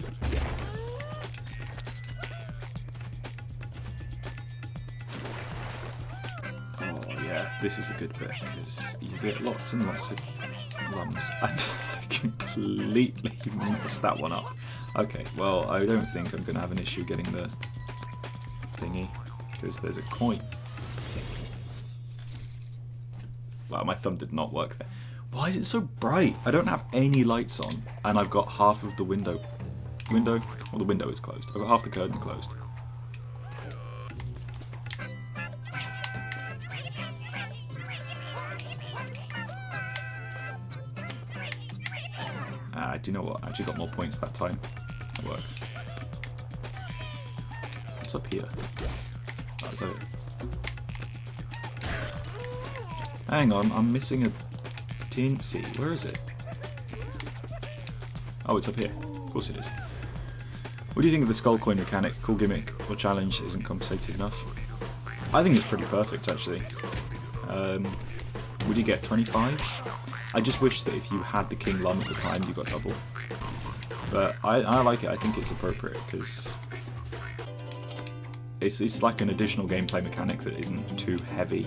Oh yeah, this is a good bit because you get lots and lots of lums, and I completely messed that one up. Okay, well I don't think I'm going to have an issue getting the thingy because there's a coin. Wow, my thumb did not work there. Why is it so bright? I don't have any lights on, and I've got half of the window. Well, the window is closed. I've got half the curtain closed. Do you know what? I actually got more points that time. It worked. What's up here? Oh, is that it? Hang on, I'm missing a teensy. Where is it? Oh, it's up here. Of course it is. What do you think of the skull coin mechanic? Cool gimmick or challenge isn't compensated enough? I think it's pretty perfect, actually. Would you get 25? I just wish that if you had the King Lum at the time, you got double. But I like it. I think it's appropriate because it's like an additional gameplay mechanic that isn't too heavy.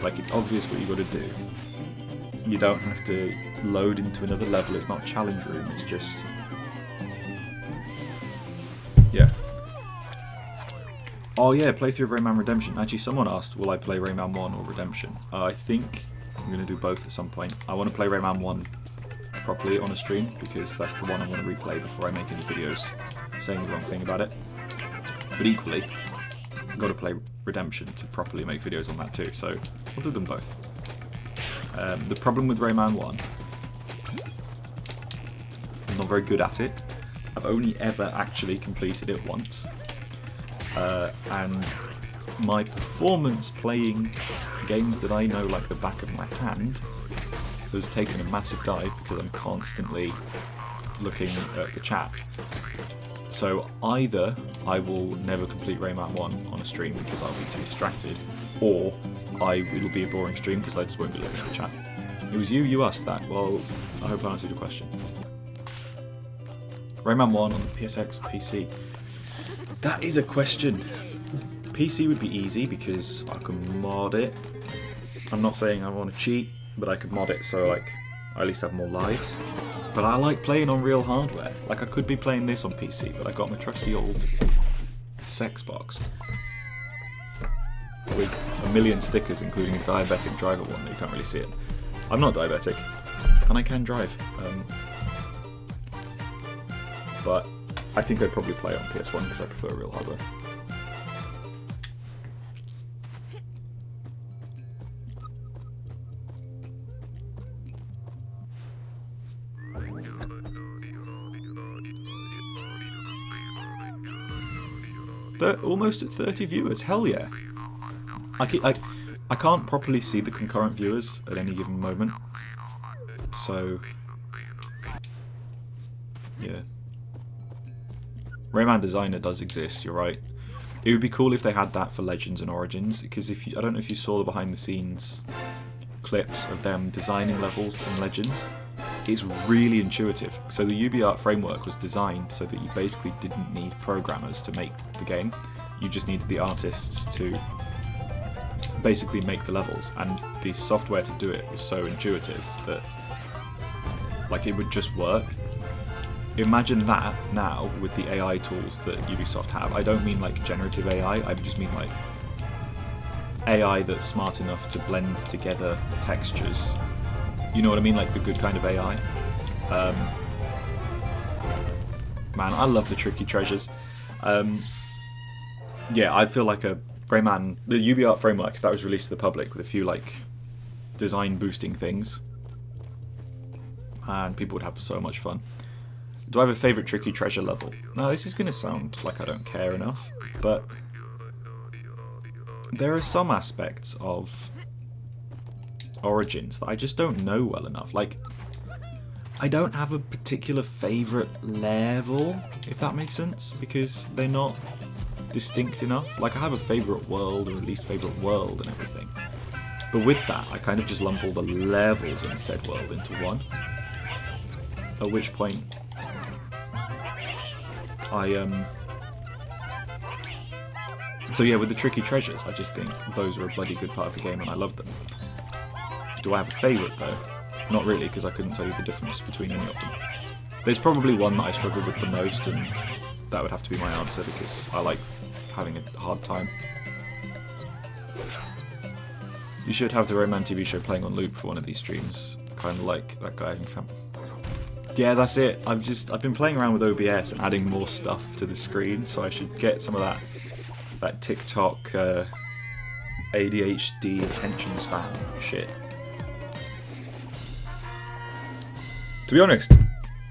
Like, it's obvious what you got to do. You don't have to load into another level. It's not challenge room. It's just, yeah. Oh yeah, playthrough of Rayman Redemption. Actually, someone asked, will I play Rayman 1 or Redemption? I think I'm going to do both at some point. I want to play Rayman 1 properly on a stream, because that's the one I want to replay before I make any videos saying the wrong thing about it. But equally, I've got to play Redemption to properly make videos on that too, so I'll do them both. The problem with Rayman 1, I'm not very good at it. I've only ever actually completed it once. And my performance playing games that I know like the back of my hand has taken a massive dive because I'm constantly looking at the chat. So either I will never complete Rayman 1 on a stream because I'll be too distracted, or it'll be a boring stream because I just won't be looking at the chat. It was you asked that. Well, I hope I answered your question. Rayman 1 on the PSX or PC? That is a question. PC would be easy because I can mod it. I'm not saying I want to cheat, but I could mod it so like I at least have more lives. But I like playing on real hardware. Like, I could be playing this on PC, but I got my trusty old sex box with a million stickers, including a diabetic driver one that you can't really see it. I'm not diabetic, and I can drive. But I think I'd probably play it on PS1 because I prefer real hardware. Almost at 30 viewers, hell yeah! I can't properly see the concurrent viewers at any given moment, so yeah. Rayman Designer does exist, you're right. It would be cool if they had that for Legends and Origins, because I don't know if you saw the behind the scenes clips of them designing levels in Legends. It's really intuitive. So the UbiArt framework was designed so that you basically didn't need programmers to make the game. You just needed the artists to basically make the levels, and the software to do it was so intuitive that like it would just work. Imagine that now with the AI tools that Ubisoft have. I don't mean like generative AI, I just mean like AI that's smart enough to blend together textures You know what I mean? Like the good kind of AI. Man, I love the tricky treasures. Yeah, I feel like a Rayman, the UbiArt framework, if that was released to the public with a few like design boosting things, and people would have so much fun. Do I have a favourite tricky treasure level? Now this is going to sound like I don't care enough, but there are some aspects of Origins that I just don't know well enough. Like, I don't have a particular favourite level, if that makes sense, because they're not distinct enough. Like, I have a favourite world, or at least favourite world and everything. But with that, I kind of just lump all the levels in said world into one. At which point, So yeah, with the tricky treasures, I just think those are a bloody good part of the game and I love them. Do I have a favourite though? Not really, because I couldn't tell you the difference between any of them. There's probably one that I struggle with the most, and that would have to be my answer because I like having a hard time. You should have the Rayman TV show playing on loop for one of these streams, kind of like that guy. Yeah, that's it. I've been playing around with OBS and adding more stuff to the screen, so I should get some of that TikTok ADHD attention span shit. To be honest,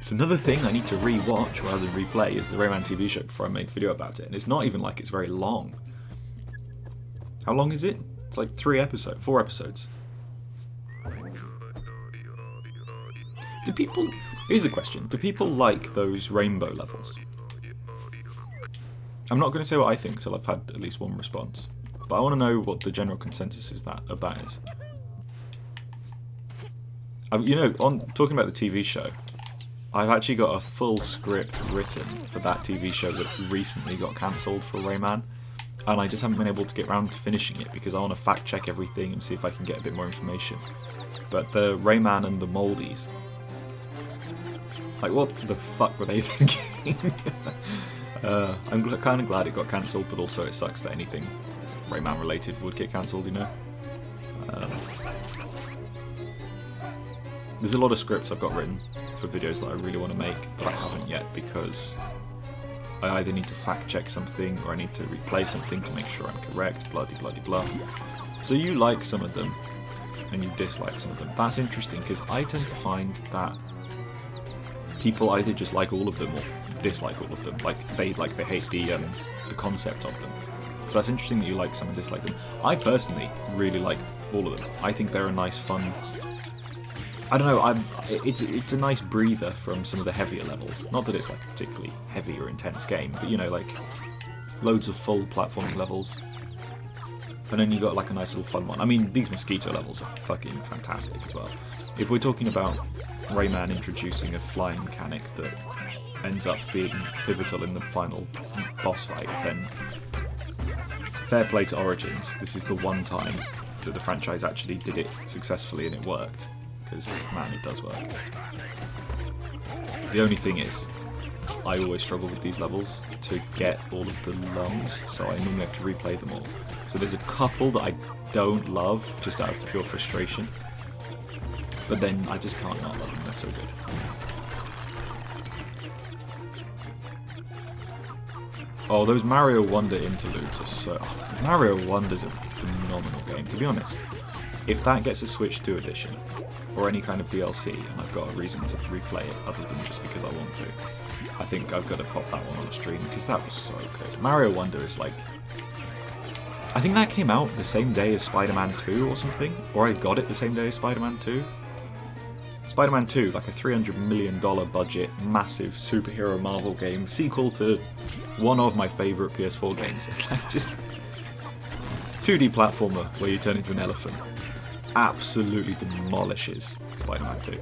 it's another thing I need to re-watch rather than replay is the Rayman TV show before I make a video about it, and it's not even like it's very long. How long is it? It's like 4 episodes. Here's a question, do people like those rainbow levels? I'm not going to say what I think till I've had at least one response, but I want to know what the general consensus is of that is. You know, on talking about the TV show, I've actually got a full script written for that TV show that recently got cancelled for Rayman, and I just haven't been able to get around to finishing it because I want to fact check everything and see if I can get a bit more information. But the Rayman and the Moldies, like what the fuck were they thinking? I'm kind of glad it got cancelled, but also it sucks that anything Rayman related would get cancelled, you know? There's a lot of scripts I've got written for videos that I really want to make, but I haven't yet because I either need to fact check something or I need to replay something to make sure I'm correct, blah. So you like some of them and you dislike some of them. That's interesting because I tend to find that people either just like all of them or dislike all of them. Like they hate the concept of them. So that's interesting that you like some and dislike them. I personally really like all of them. I think they're a nice, fun. I don't know. It's a nice breather from some of the heavier levels. Not that it's like a particularly heavy or intense game, but you know, like loads of full platforming levels. And then you got like a nice little fun one. I mean, these mosquito levels are fucking fantastic as well. If we're talking about Rayman introducing a flying mechanic that ends up being pivotal in the final boss fight, then fair play to Origins. This is the one time that the franchise actually did it successfully and it worked. Because, man, it does work. The only thing is, I always struggle with these levels to get all of the lums, so I normally have to replay them all. So there's a couple that I don't love, just out of pure frustration. But then I just can't not love them, they're so good. Oh, those Mario Wonder interludes are so... Oh, Mario Wonder's a phenomenal game, to be honest. If that gets a Switch 2 edition, or any kind of DLC, and I've got a reason to replay it other than just because I want to, I think I've got to pop that one on the stream, because that was so good. Mario Wonder is like... I think that came out the same day as Spider-Man 2 or something, or I got it the same day as Spider-Man 2. Spider-Man 2, like a $300 million budget, massive superhero Marvel game, sequel to one of my favourite PS4 games. Like just 2D platformer where you turn into an elephant. Absolutely demolishes Spider-Man 2.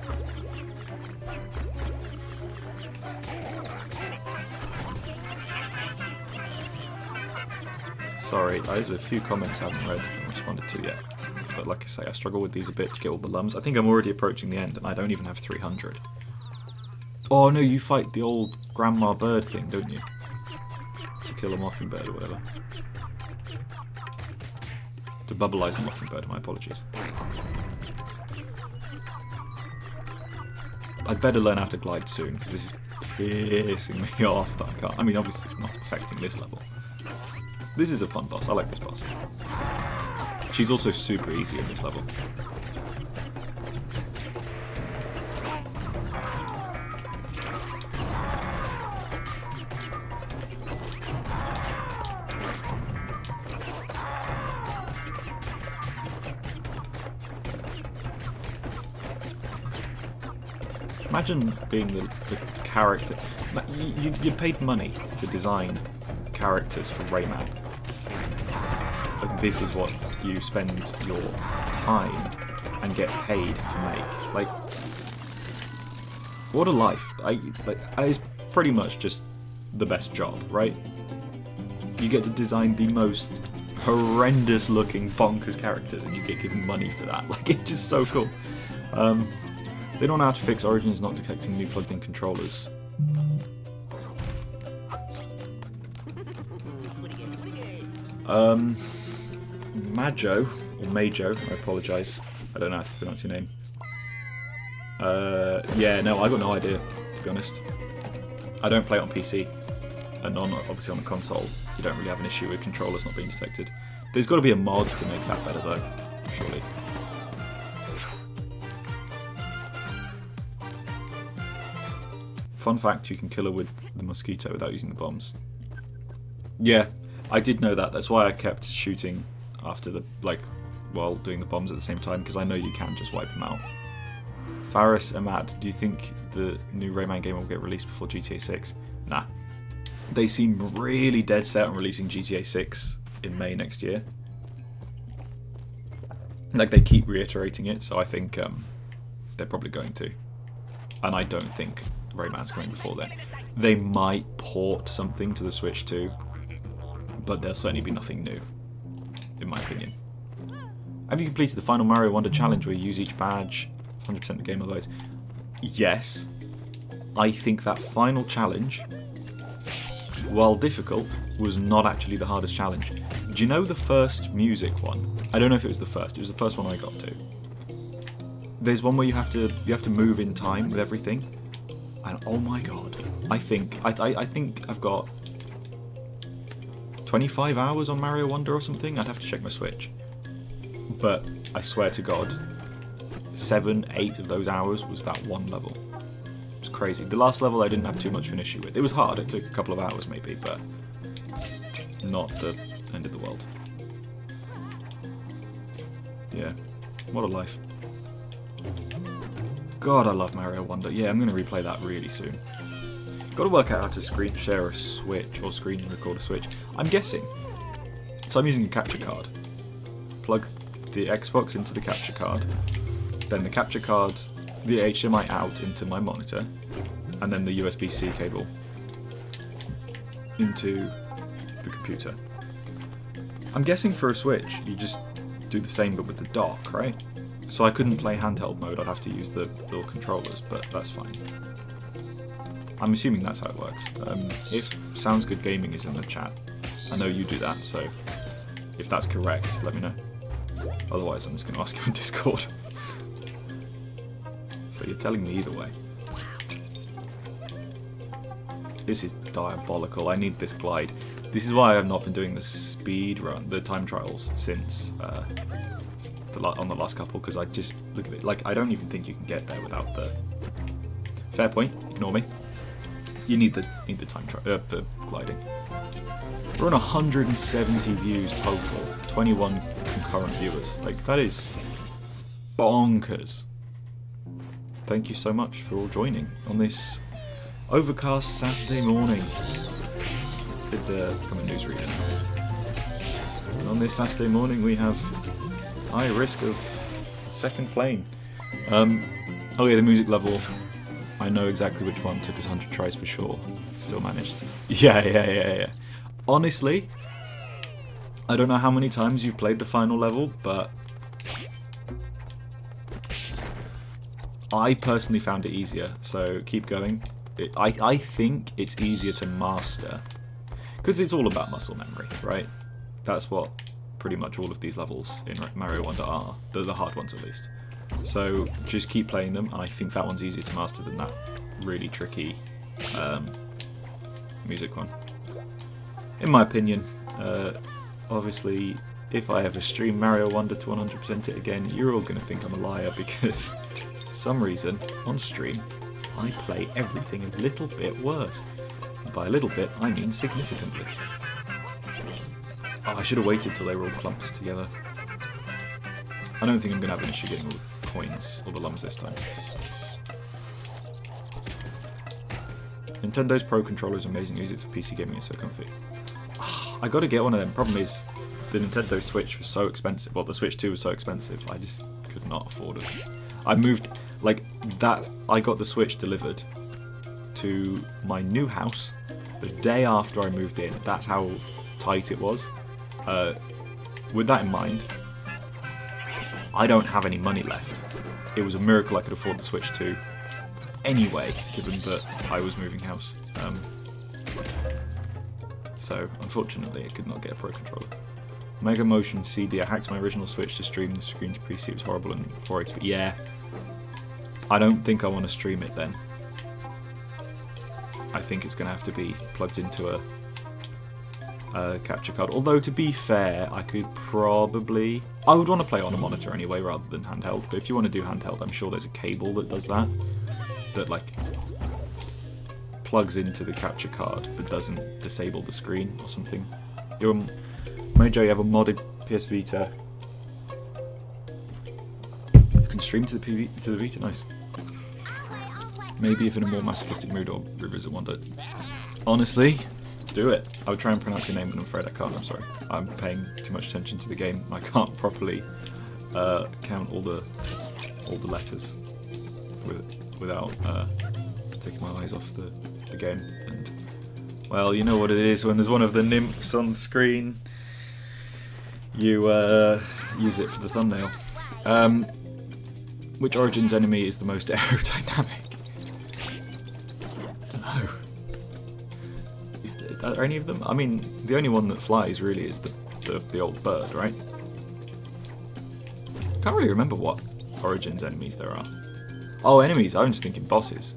Sorry, there's a few comments I haven't read and responded to yet. But like I say, I struggle with these a bit to get all the lums. I think I'm already approaching the end and I don't even have 300. Oh no, you fight the old grandma bird thing, don't you? To kill a mockingbird or whatever. To bubblize a mockingbird, my apologies. I'd better learn how to glide soon, because this is pissing me off that I can't. I mean, obviously it's not affecting this level. This is a fun boss. I like this boss. She's also super easy in this level. Imagine being the character. You paid money to design characters for Rayman. Like, this is what you spend your time and get paid to make. Like, what a life! It's pretty much just the best job, right? You get to design the most horrendous-looking, bonkers characters, and you get given money for that. Like, it's just so cool. They don't know how to fix Origins not detecting new plugged-in controllers. Majo, or Majo, I apologise. I don't know how to pronounce your name. Yeah, no, I got no idea, to be honest. I don't play it on PC, and obviously on a console, you don't really have an issue with controllers not being detected. There's got to be a mod to make that better, though, surely. Fun fact, you can kill her with the mosquito without using the bombs. Yeah, I did know that. That's why I kept shooting after while doing the bombs at the same time, because I know you can just wipe them out. Faris Ahmad, do you think the new Rayman game will get released before GTA 6? Nah. They seem really dead set on releasing GTA 6 in May next year. Like, they keep reiterating it, so I think they're probably going to. And I don't think Rayman's coming before then. They might port something to the Switch too, but there'll certainly be nothing new, in my opinion. Have you completed the final Mario Wonder challenge where you use each badge 100% of the game otherwise? Yes. I think that final challenge, while difficult, was not actually the hardest challenge. Do you know the first music one? I don't know if it was the first one I got to. There's one where you have to move in time with everything. And oh my god, I think I've got 25 hours on Mario Wonder or something. I'd have to check my Switch. But I swear to god, 7, 8 of those hours was that one level. It was crazy. The last level I didn't have too much of an issue with. It was hard, it took a couple of hours maybe, but not the end of the world. Yeah, what a life. God, I love Mario Wonder. Yeah, I'm going to replay that really soon. Got to work out how to screen share a Switch or screen record a Switch. I'm guessing. So I'm using a capture card. Plug the Xbox into the capture card. Then the capture card, the HDMI out into my monitor. And then the USB-C cable into the computer. I'm guessing for a Switch, you just do the same but with the dock, right? So I couldn't play handheld mode, I'd have to use the little controllers, but that's fine. I'm assuming that's how it works. If Sounds Good Gaming is in the chat, I know you do that, so if that's correct, let me know. Otherwise, I'm just going to ask you on Discord. So you're telling me either way. This is diabolical, I need this glide. This is why I have not been doing the speed run, the time trials, since on the last couple, because I just look at it like I don't even think you can get there without the. Fair point. Ignore me. You need the time the gliding. We're on 170 views total, 21 concurrent viewers. Like, that is bonkers. Thank you so much for all joining on this overcast Saturday morning. Could become a newsreader now. And on this Saturday morning we have high risk of second plane. Oh yeah, the music level. I know exactly which one. Took us 100 tries for sure. Still managed. Yeah. Honestly, I don't know how many times you've played the final level, but I personally found it easier. So keep going. I think it's easier to master because it's all about muscle memory, right? That's what pretty much all of these levels in Mario Wonder are. The hard ones, at least. So just keep playing them, and I think that one's easier to master than that really tricky music one. In my opinion, obviously, if I ever stream Mario Wonder to 100% it again, you're all going to think I'm a liar because for some reason, on stream, I play everything a little bit worse. And by a little bit, I mean significantly. Oh, I should have waited till they were all clumped together. I don't think I'm going to have an issue getting all the coins or the lums this time. Nintendo's Pro Controller is amazing. Use it for PC gaming, it's so comfy. I got to get one of them. Problem is, the Nintendo Switch was so expensive. Well, the Switch 2 was so expensive. I just could not afford it. I moved like that. I got the Switch delivered to my new house the day after I moved in. That's how tight it was. With that in mind, I don't have any money left. It was a miracle I could afford the Switch 2 anyway, given that I was moving house. So, unfortunately, I could not get a Pro Controller. Mega Motion CD. I hacked my original Switch to stream the screen to PC. It was horrible and 480p. Yeah. I don't think I want to stream it then. I think it's going to have to be plugged into a capture card. Although, to be fair, I could probably... I would want to play on a monitor anyway rather than handheld. But if you want to do handheld, I'm sure there's a cable that does that. That, like, plugs into the capture card but doesn't disable the screen or something. Mojo, you have a modded PS Vita. You can stream to the Vita, nice. Maybe if in a more masochistic mood or revisit Wonder. Honestly, do it. I would try and pronounce your name, but I'm afraid I can't. I'm sorry. I'm paying too much attention to the game. I can't properly count all the letters without taking my eyes off the game. And well, you know what it is when there's one of the nymphs on the screen. You use it for the thumbnail. Which Origins enemy is the most aerodynamic? I don't know. Are any of them? I mean, the only one that flies really is the old bird, right? Can't really remember what Origins enemies there are. Oh, enemies. I was thinking bosses.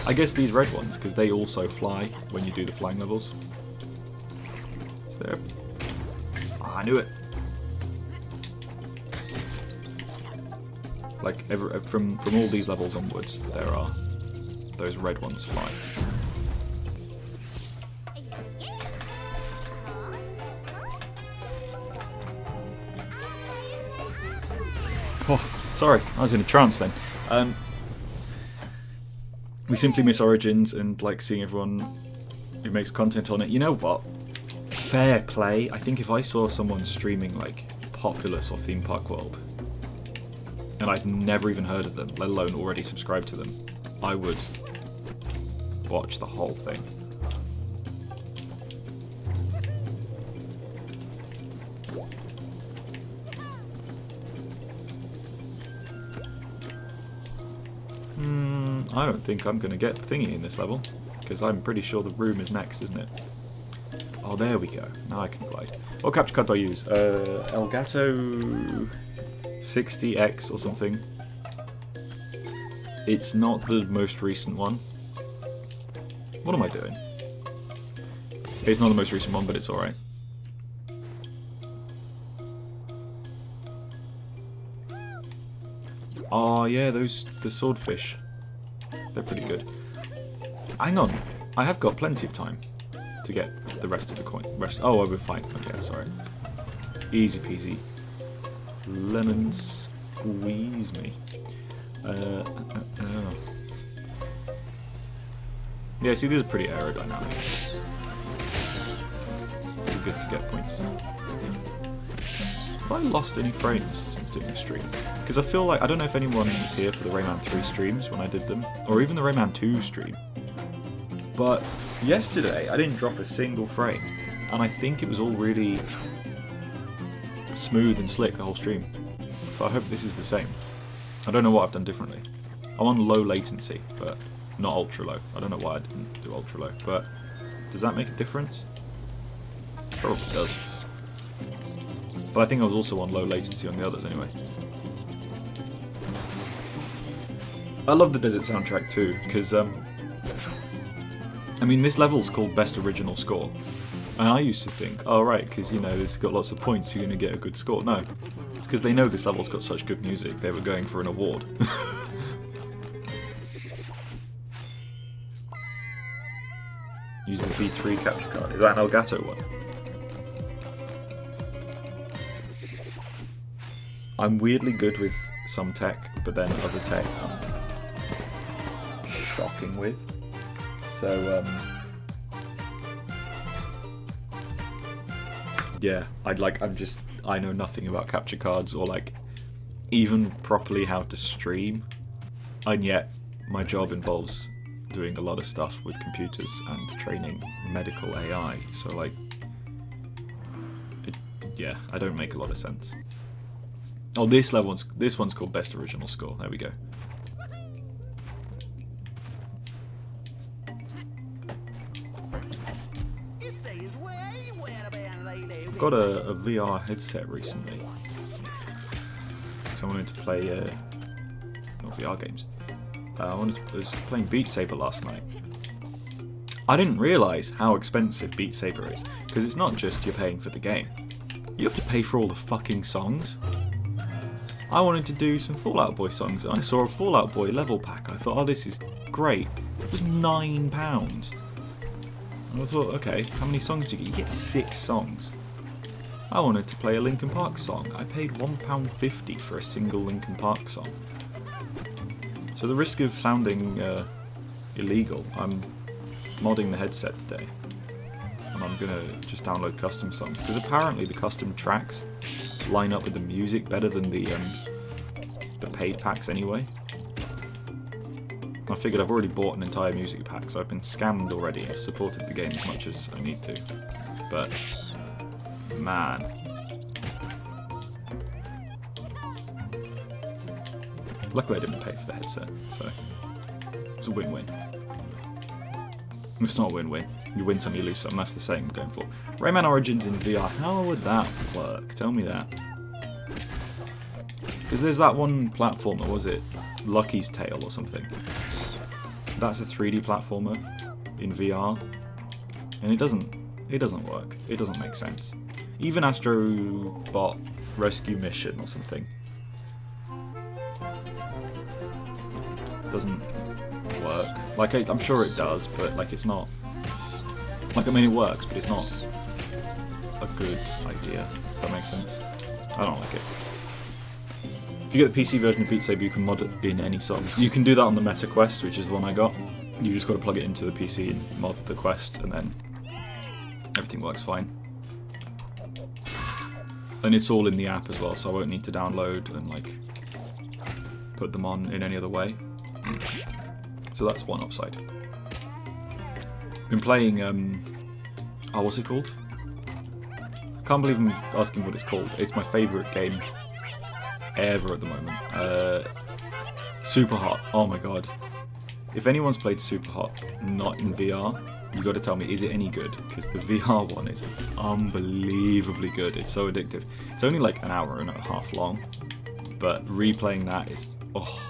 I guess these red ones, because they also fly when you do the flying levels. Is there... Oh, I knew it! Like, from all these levels onwards, there are those red ones fly. Oh, sorry, I was in a trance then. We simply miss Origins and like seeing everyone who makes content on it. You know what? Fair play. I think if I saw someone streaming like Populous or Theme Park World, and I'd never even heard of them, let alone already subscribed to them, I would watch the whole thing. I don't think I'm going to get the thingy in this level, because I'm pretty sure the room is next, isn't it? Oh, there we go. Now I can glide. What capture card do I use? Elgato 60X or something. It's not the most recent one. What am I doing? It's not the most recent one, but it's alright. Oh yeah, the swordfish. They're pretty good. Hang on, I have got plenty of time to get the rest of the coin. Oh, we're fine. Okay, sorry. Easy peasy. Lemon squeeze me. Yeah, see, these are pretty aerodynamic. Pretty good to get points. Have I lost any frames since doing the stream? Because I feel like, I don't know if anyone is here for the Rayman 3 streams when I did them, or even the Rayman 2 stream, but yesterday I didn't drop a single frame, and I think it was all really smooth and slick the whole stream, so I hope this is the same. I don't know what I've done differently. I'm on low latency, but not ultra low. I don't know why I didn't do ultra low, but does that make a difference? Probably does. But I think I was also on low latency on the others anyway. I love the Desert soundtrack too, because, I mean, this level's called Best Original Score. And I used to think, oh right, because, you know, it's got lots of points, you're going to get a good score. No, it's because they know this level's got such good music, they were going for an award. Use the V3 capture card. Is that an Elgato one? I'm weirdly good with some tech, but then other tech I'm shocking with. So, yeah, I know nothing about capture cards or like even properly how to stream, and yet my job involves doing a lot of stuff with computers and training medical AI. So like, yeah, I don't make a lot of sense. Oh, this one's called Best Original Score. There we go. I've got a VR headset recently, because I wanted to play not VR games. I was playing Beat Saber last night. I didn't realise how expensive Beat Saber is, because it's not just you're paying for the game. You have to pay for all the fucking songs. I wanted to do some Fall Out Boy songs, and I saw a Fall Out Boy level pack. I thought, oh, this is great. It was £9. And I thought, okay, how many songs do you get? You get 6 songs. I wanted to play a Linkin Park song. I paid £1.50 for a single Linkin Park song. So the risk of sounding illegal, I'm modding the headset today. And I'm going to just download custom songs, because apparently the custom tracks line up with the music better than the paid packs anyway. I figured I've already bought an entire music pack, so I've been scammed already. I've supported the game as much as I need to. But, man. Luckily I didn't pay for the headset, so it's a win-win. It's not a win-win. You win some, you lose some. That's the same I'm going for. Rayman Origins in VR. How would that work? Tell me that. Because there's that one platformer, was it? Lucky's Tale or something. That's a 3D platformer in VR. And it doesn't work. It doesn't make sense. Even Astrobot Rescue Mission or something doesn't work. Like, I'm sure it does, but like it's not. Like, I mean, it works, but it's not a good idea. If that makes sense. I don't like it. If you get the PC version of Beat Saber, you can mod it in any songs. You can do that on the Meta Quest, which is the one I got. You just got to plug it into the PC and mod the Quest, and then everything works fine. And it's all in the app as well, so I won't need to download and like put them on in any other way. So that's one upside. Been playing, what's it called? I can't believe I'm asking what it's called. It's my favourite game ever at the moment. Super Hot. Oh my god. If anyone's played Super Hot not in VR, you got to tell me, is it any good? Because the VR one is unbelievably good. It's so addictive. It's only like an hour and a half long, but replaying that is, oh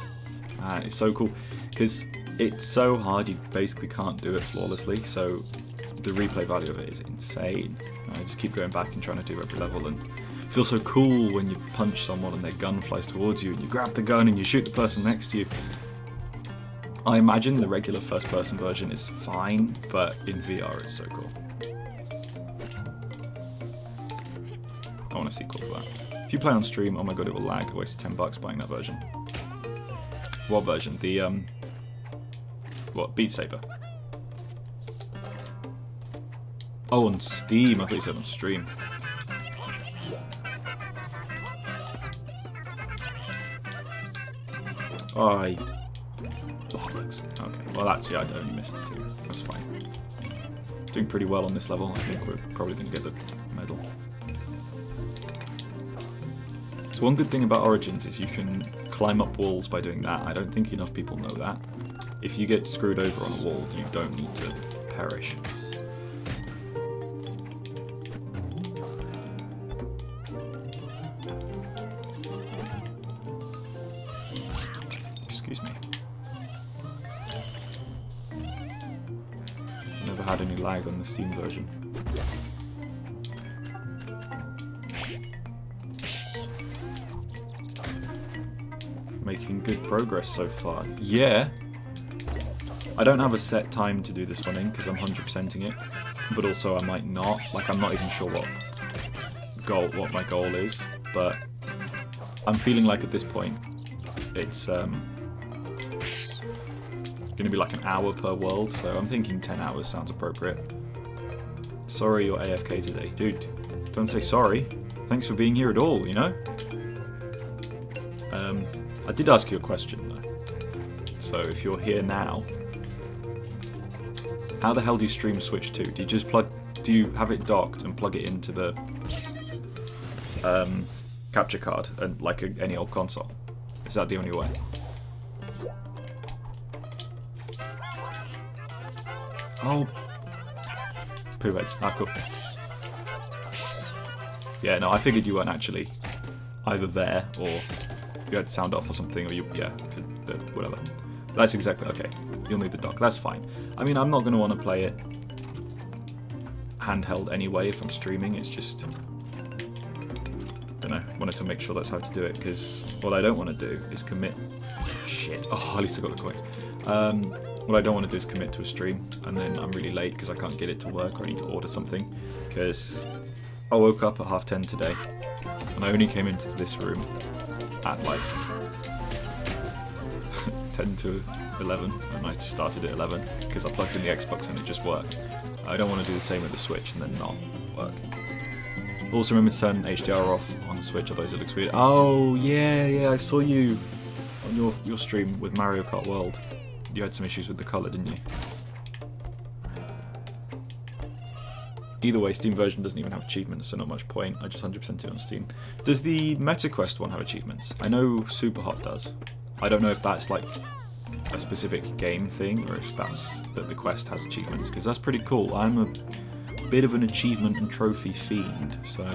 man, it's so cool. Because it's so hard, you basically can't do it flawlessly, so the replay value of it is insane. I just keep going back and trying to do every level, and it feels so cool when you punch someone and their gun flies towards you, and you grab the gun and you shoot the person next to you. I imagine the regular first-person version is fine, but in VR it's so cool. I want a sequel to that. If you play on stream, oh my god, it will lag. I wasted $10 buying that version. What version? The, what, Beat Saber? Oh, on Steam. I thought you said on stream. Oh, bollocks. Okay, well actually I only missed 2. That's fine. Doing pretty well on this level. I think we're probably going to get the medal. So one good thing about Origins is you can climb up walls by doing that. I don't think enough people know that. If you get screwed over on a wall, you don't need to perish. never had any lag on the Steam version. Making good progress so far. Yeah. I don't have a set time to do this one in because I'm 100%ing it, but also I might not. Like, I'm not even sure what my goal is, but I'm feeling like at this point it's going to be like an hour per world, so I'm thinking 10 hours sounds appropriate. Sorry you're AFK today. Dude, don't say sorry. Thanks for being here at all, you know? I did ask you a question though. So if you're here now, how the hell do you stream Switch 2? Do you have it docked and plug it into the capture card and like any old console? Is that the only way? Oh, poo heads. Ah, cool. Yeah, no, I figured you weren't actually either there or you had sound off or something, or whatever. That's exactly okay. You'll need the dock. That's fine. I mean, I'm not going to want to play it handheld anyway if I'm streaming. It's just, I don't know. Wanted to make sure that's how to do it because what I don't want to do is commit. Shit. Oh, at least I got the coins. What I don't want to do is commit to a stream and then I'm really late because I can't get it to work or I need to order something. Because I woke up at 10:30 today and I only came into this room at like 10 to 11 and I just started at 11 because I plugged in the Xbox and it just worked. I don't want to do the same with the Switch and then not work. Also remember to turn HDR off on the Switch, otherwise it looks weird. Oh yeah, I saw you on your stream with Mario Kart World. You had some issues with the colour, didn't you? Either way, Steam version doesn't even have achievements, so not much point. I just 100%ed it on Steam. Does the MetaQuest one have achievements? I know Superhot does. I don't know if that's like a specific game thing, or if that's that the Quest has achievements, because that's pretty cool. I'm a bit of an achievement and trophy fiend, so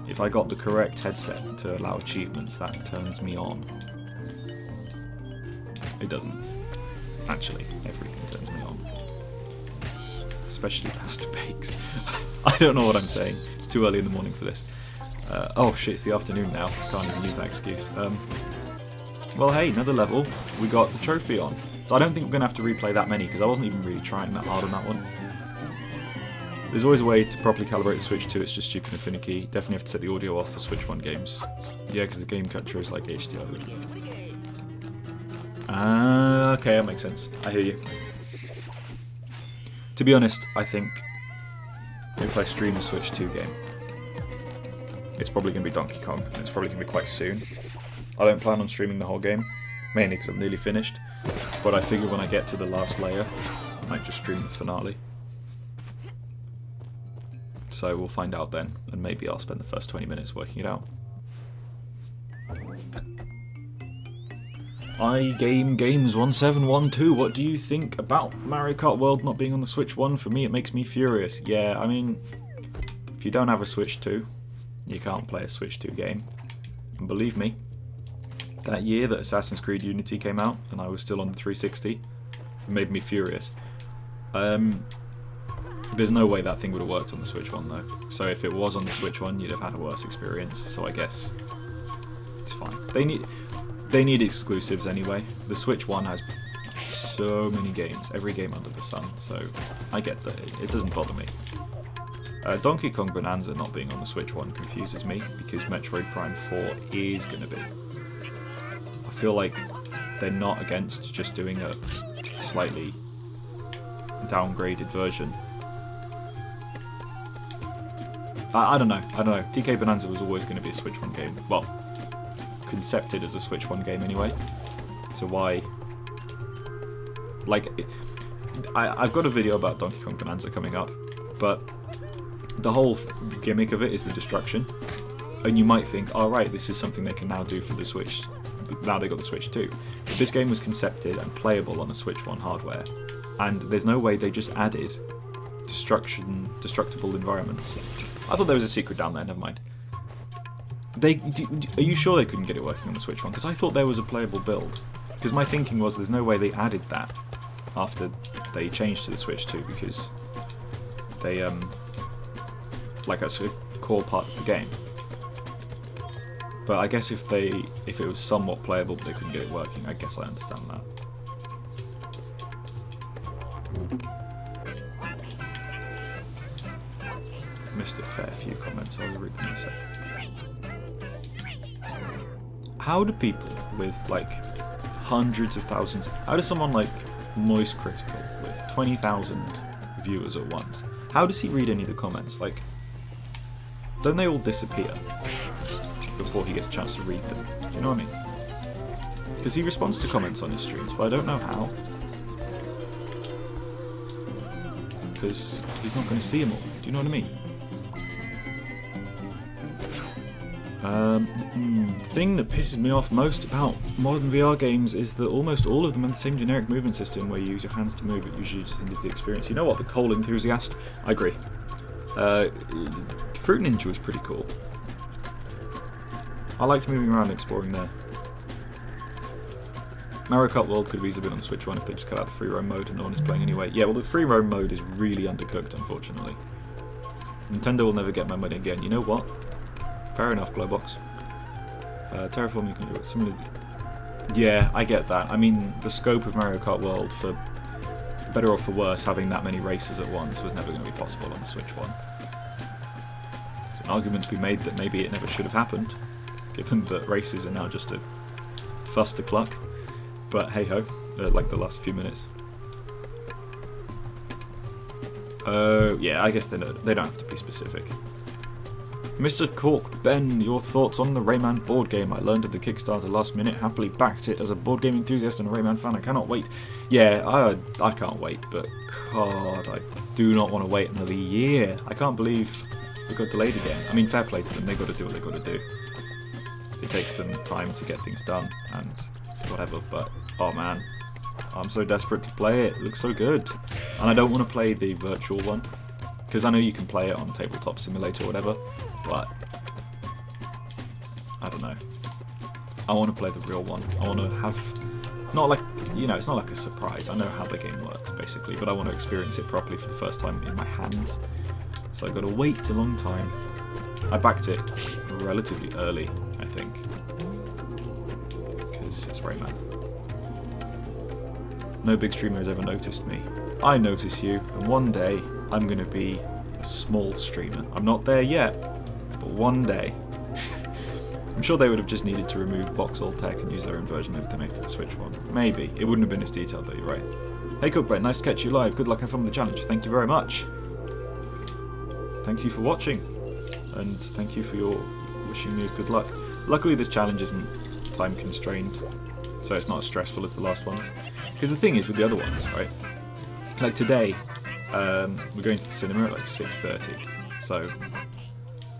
if I got the correct headset to allow achievements, that turns me on. It doesn't. Actually, everything turns me on. Especially pasta bakes. I don't know what I'm saying. It's too early in the morning for this. Oh shit, it's the afternoon now. Can't even use that excuse. Well, hey, another level. We got the trophy on. So I don't think we're going to have to replay that many, because I wasn't even really trying that hard on that one. There's always a way to properly calibrate the Switch 2, it's just stupid and finicky. Definitely have to set the audio off for Switch 1 games. Yeah, because the game capture is like HDR. Okay, that makes sense. I hear you. To be honest, I think if I stream a Switch 2 game, it's probably going to be Donkey Kong, and it's probably going to be quite soon. I don't plan on streaming the whole game, mainly because I'm nearly finished, but I figure when I get to the last layer, I might just stream the finale. So we'll find out then, and maybe I'll spend the first 20 minutes working it out. iGameGames1712, what do you think about Mario Kart World not being on the Switch 1? For me, it makes me furious. Yeah, I mean, if you don't have a Switch 2, you can't play a Switch 2 game. And believe me, that year that Assassin's Creed Unity came out, and I was still on the 360, it made me furious. There's no way that thing would have worked on the Switch 1, though. So if it was on the Switch 1, you'd have had a worse experience, so I guess it's fine. They need exclusives anyway. The Switch 1 has so many games, every game under the sun, so I get that. It doesn't bother me. Donkey Kong Bonanza not being on the Switch 1 confuses me, because Metroid Prime 4 is going to be. I feel like they're not against just doing a slightly downgraded version. I don't know. TK Bonanza was always going to be a Switch 1 game. Well, concepted as a Switch 1 game anyway. So why? Like, I've got a video about Donkey Kong Bonanza coming up, but the whole gimmick of it is the destruction. And you might think, oh right, this is something they can now do for the Switch. Now they got the Switch 2. But this game was concepted and playable on a Switch 1 hardware, and there's no way they just added destructible environments. I thought there was a secret down there, never mind. Are you sure they couldn't get it working on the Switch 1? Because I thought there was a playable build. Because my thinking was there's no way they added that after they changed to the Switch too, because they like that's a core part of the game. But I guess if it was somewhat playable but they couldn't get it working, I guess I understand that. Missed a fair few comments, I'll read them in a sec. How do people with like hundreds of thousands, how does someone like Moist Critical with 20,000 viewers at once, how does he read any of the comments? Like, don't they all disappear before he gets a chance to read them? Do you know what I mean? Because he responds to comments on his streams, but I don't know how. Because he's not going to see them all. Do you know what I mean? The thing that pisses me off most about modern VR games is that almost all of them have the same generic movement system where you use your hands to move. It usually just hinders the experience. You know what? The Coal Enthusiast? I agree. Fruit Ninja was pretty cool. I liked moving around and exploring there. Mario Kart World could have easily been on Switch 1 if they just cut out the free roam mode and no one is playing anyway. Yeah, well the free roam mode is really undercooked, unfortunately. Nintendo will never get my money again. You know what? Fair enough, Glowbox. Terraforming can do it. Similar. Yeah, I get that. I mean, the scope of Mario Kart World, for better or for worse, having that many races at once was never going to be possible on the Switch 1. There's an argument to be made that maybe it never should have happened, given that races are now just a fuss to cluck. But hey ho, like the last few minutes. Yeah, I guess they don't have to be specific. Mr. Cork, Ben, your thoughts on the Rayman board game? I learned of the Kickstarter last minute, happily backed it as a board game enthusiast and a Rayman fan. I cannot wait. Yeah, I can't wait, but God, I do not want to wait another year. I can't believe it got delayed again. I mean, fair play to them, they got to do what they got to do. It takes them time to get things done and whatever, but oh man, I'm so desperate to play it. It looks so good. And I don't want to play the virtual one, because I know you can play it on Tabletop Simulator or whatever, but I don't know. I want to play the real one. I want to have, not like, you know, it's not like a surprise. I know how the game works, basically, but I want to experience it properly for the first time in my hands. So I've got to wait a long time. I backed it relatively early, I think, because it's Rayman. No big streamer has ever noticed me. I notice you, and one day I'm going to be a small streamer. I'm not there yet, but one day. I'm sure they would have just needed to remove Vauxhall Tech and use their own version of it to make the Switch one. Maybe. It wouldn't have been as detailed though, you're right. Hey Cookbread, nice to catch you live. Good luck, have fun with the challenge. Thank you very much. Thank you for watching, and thank you for your wishing me good luck. Luckily this challenge isn't time constrained, so it's not as stressful as the last ones. Because the thing is with the other ones, right? Like today, we're going to the cinema at like 6:30, so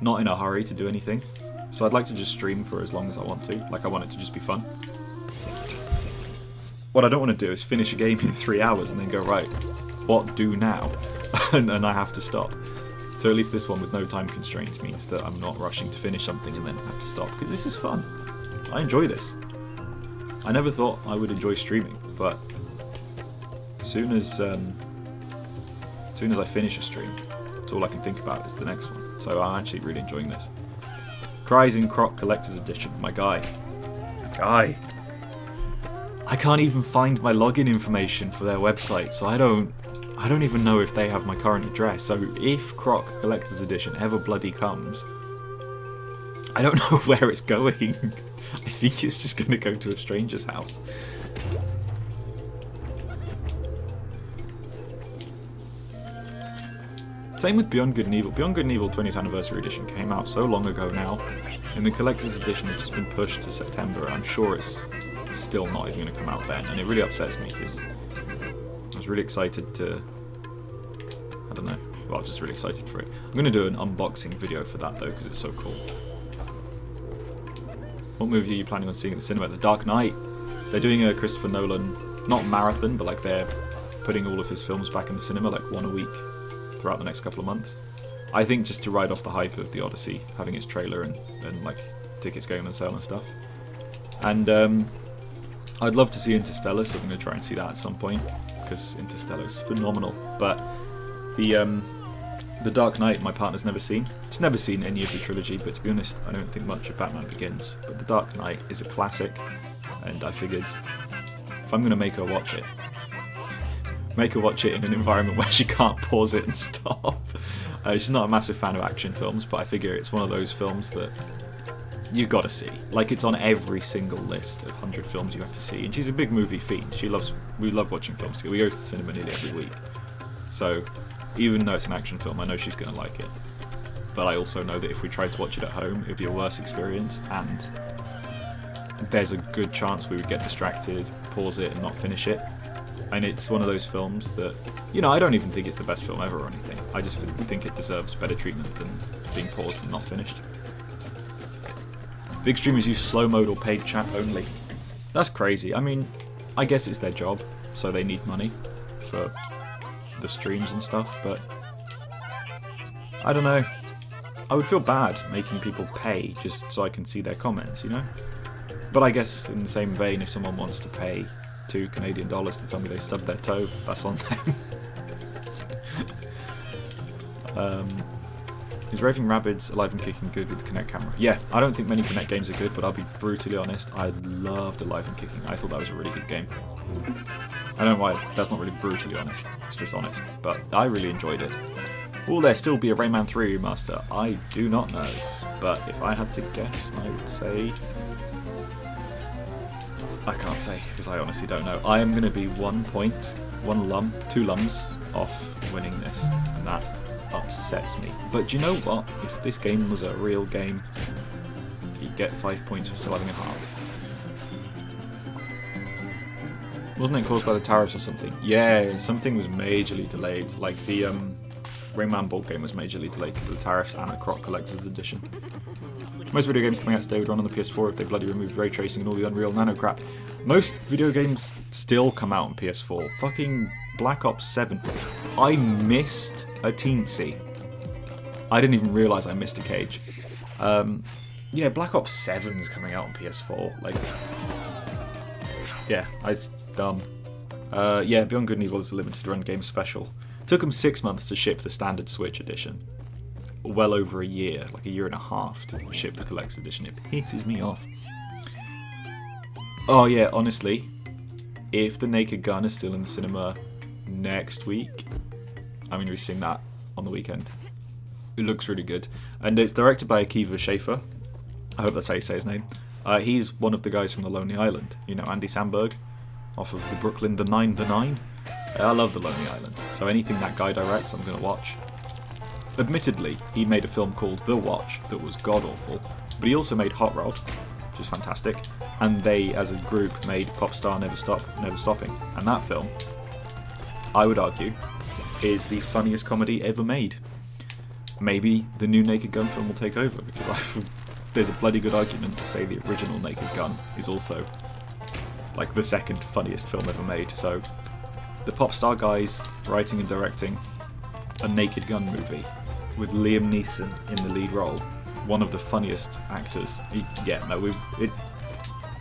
not in a hurry to do anything. So I'd like to just stream for as long as I want to. Like, I want it to just be fun. What I don't want to do is finish a game in 3 hours and then go, right, what do now? and I have to stop. So at least this one with no time constraints means that I'm not rushing to finish something and then have to stop, because this is fun. I enjoy this. I never thought I would enjoy streaming, but as soon as I finish a stream, it's all I can think about is the next one. So I'm actually really enjoying this. Cries in Croc Collector's Edition, my guy. I can't even find my login information for their website, so I don't even know if they have my current address. So if Croc Collector's Edition ever bloody comes, I don't know where it's going. I think it's just going to go to a stranger's house. Same with Beyond Good and Evil. Beyond Good and Evil 20th Anniversary Edition came out so long ago now, and the Collector's Edition has just been pushed to September. I'm sure it's still not even going to come out then, and it really upsets me because I was really excited to, I don't know, well, just really excited for it. I'm going to do an unboxing video for that though, because it's so cool. What movie are you planning on seeing at the cinema? The Dark Knight. They're doing a Christopher Nolan, not marathon, but like they're putting all of his films back in the cinema, like one a week throughout the next couple of months. I think just to ride off the hype of the Odyssey, having its trailer and like tickets going on sale and stuff. And I'd love to see Interstellar, so I'm going to try and see that at some point. because Interstellar's phenomenal. But the Dark Knight, my partner's never seen. She's never seen any of the trilogy, but to be honest, I don't think much of Batman Begins. But The Dark Knight is a classic, and I figured if I'm going to make her watch it in an environment where she can't pause it and stop. She's not a massive fan of action films, but I figure it's one of those films that you got to see. Like, it's on every single list of 100 films you have to see, and she's a big movie fiend. We love watching films together. We go to the cinema nearly every week. So even though it's an action film, I know she's going to like it. But I also know that if we tried to watch it at home, it would be a worse experience, and there's a good chance we would get distracted, pause it, and not finish it. And it's one of those films that, I don't even think it's the best film ever or anything. I just think it deserves better treatment than being paused and not finished. Big streamers use slow mode or paid chat only. That's crazy. I mean, I guess it's their job, so they need money for the streams and stuff, but I don't know. I would feel bad making people pay just so I can see their comments, But I guess in the same vein, if someone wants to pay $2 Canadian to tell me they stubbed their toe, that's on them. Is Raving Rabbids Alive and Kicking good with the Kinect camera? Yeah, I don't think many Kinect games are good, but I'll be brutally honest, I loved Alive and Kicking. I thought that was a really good game. I don't know why, that's not really brutally honest, it's just honest, but I really enjoyed it. Will there still be a Rayman 3 remaster? I do not know, but if I had to guess, I would say... I can't say, because I honestly don't know. I am going to be 1 point, 2 lums off winning this, and that upsets me. But do you know what? If this game was a real game, you'd get 5 points for still having a heart. Wasn't it caused by the tariffs or something? Yeah, something was majorly delayed. Like the Rayman board game was majorly delayed because of the tariffs and a Croc Collector's Edition. Most video games coming out today would run on the PS4 if they bloody removed ray tracing and all the Unreal Nano crap. Most video games still come out on PS4. Fucking Black Ops 7. I missed a teensy. I didn't even realise I missed a cage. Yeah, Black Ops 7's coming out on PS4. Like, yeah, it's dumb. Yeah, Beyond Good and Evil is a limited run game special. Took them 6 months to ship the standard Switch edition. Well over a year, like a year and a half to ship the collector's edition. It pisses me off. Oh yeah, honestly, if The Naked Gun is still in the cinema next week, I'm going to be seeing that on the weekend. It looks really good. And it's directed by Akiva Schaffer. I hope that's how you say his name. He's one of the guys from The Lonely Island. Andy Samberg, off of the Brooklyn The Nine. I love The Lonely Island. So anything that guy directs, I'm going to watch. Admittedly, he made a film called The Watch that was god-awful, but he also made Hot Rod, which is fantastic, and they, as a group, made Popstar Never Stopping, and that film, I would argue, is the funniest comedy ever made. Maybe the new Naked Gun film will take over, because there's a bloody good argument to say the original Naked Gun is also, like, the second funniest film ever made, so the Popstar guys writing and directing a Naked Gun movie with Liam Neeson in the lead role, one of the funniest actors.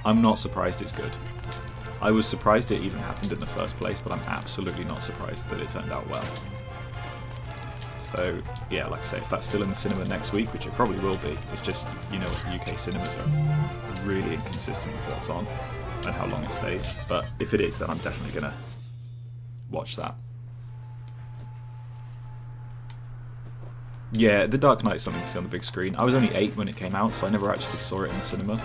I'm not surprised it's good. I was surprised it even happened in the first place, but I'm absolutely not surprised that it turned out well. So yeah, like I say, if that's still in the cinema next week, which it probably will be, it's just, UK cinemas are really inconsistent with what's on and how long it stays. But if it is, then I'm definitely going to watch that. Yeah, The Dark Knight is something to see on the big screen. I was only 8 when it came out, so I never actually saw it in the cinema.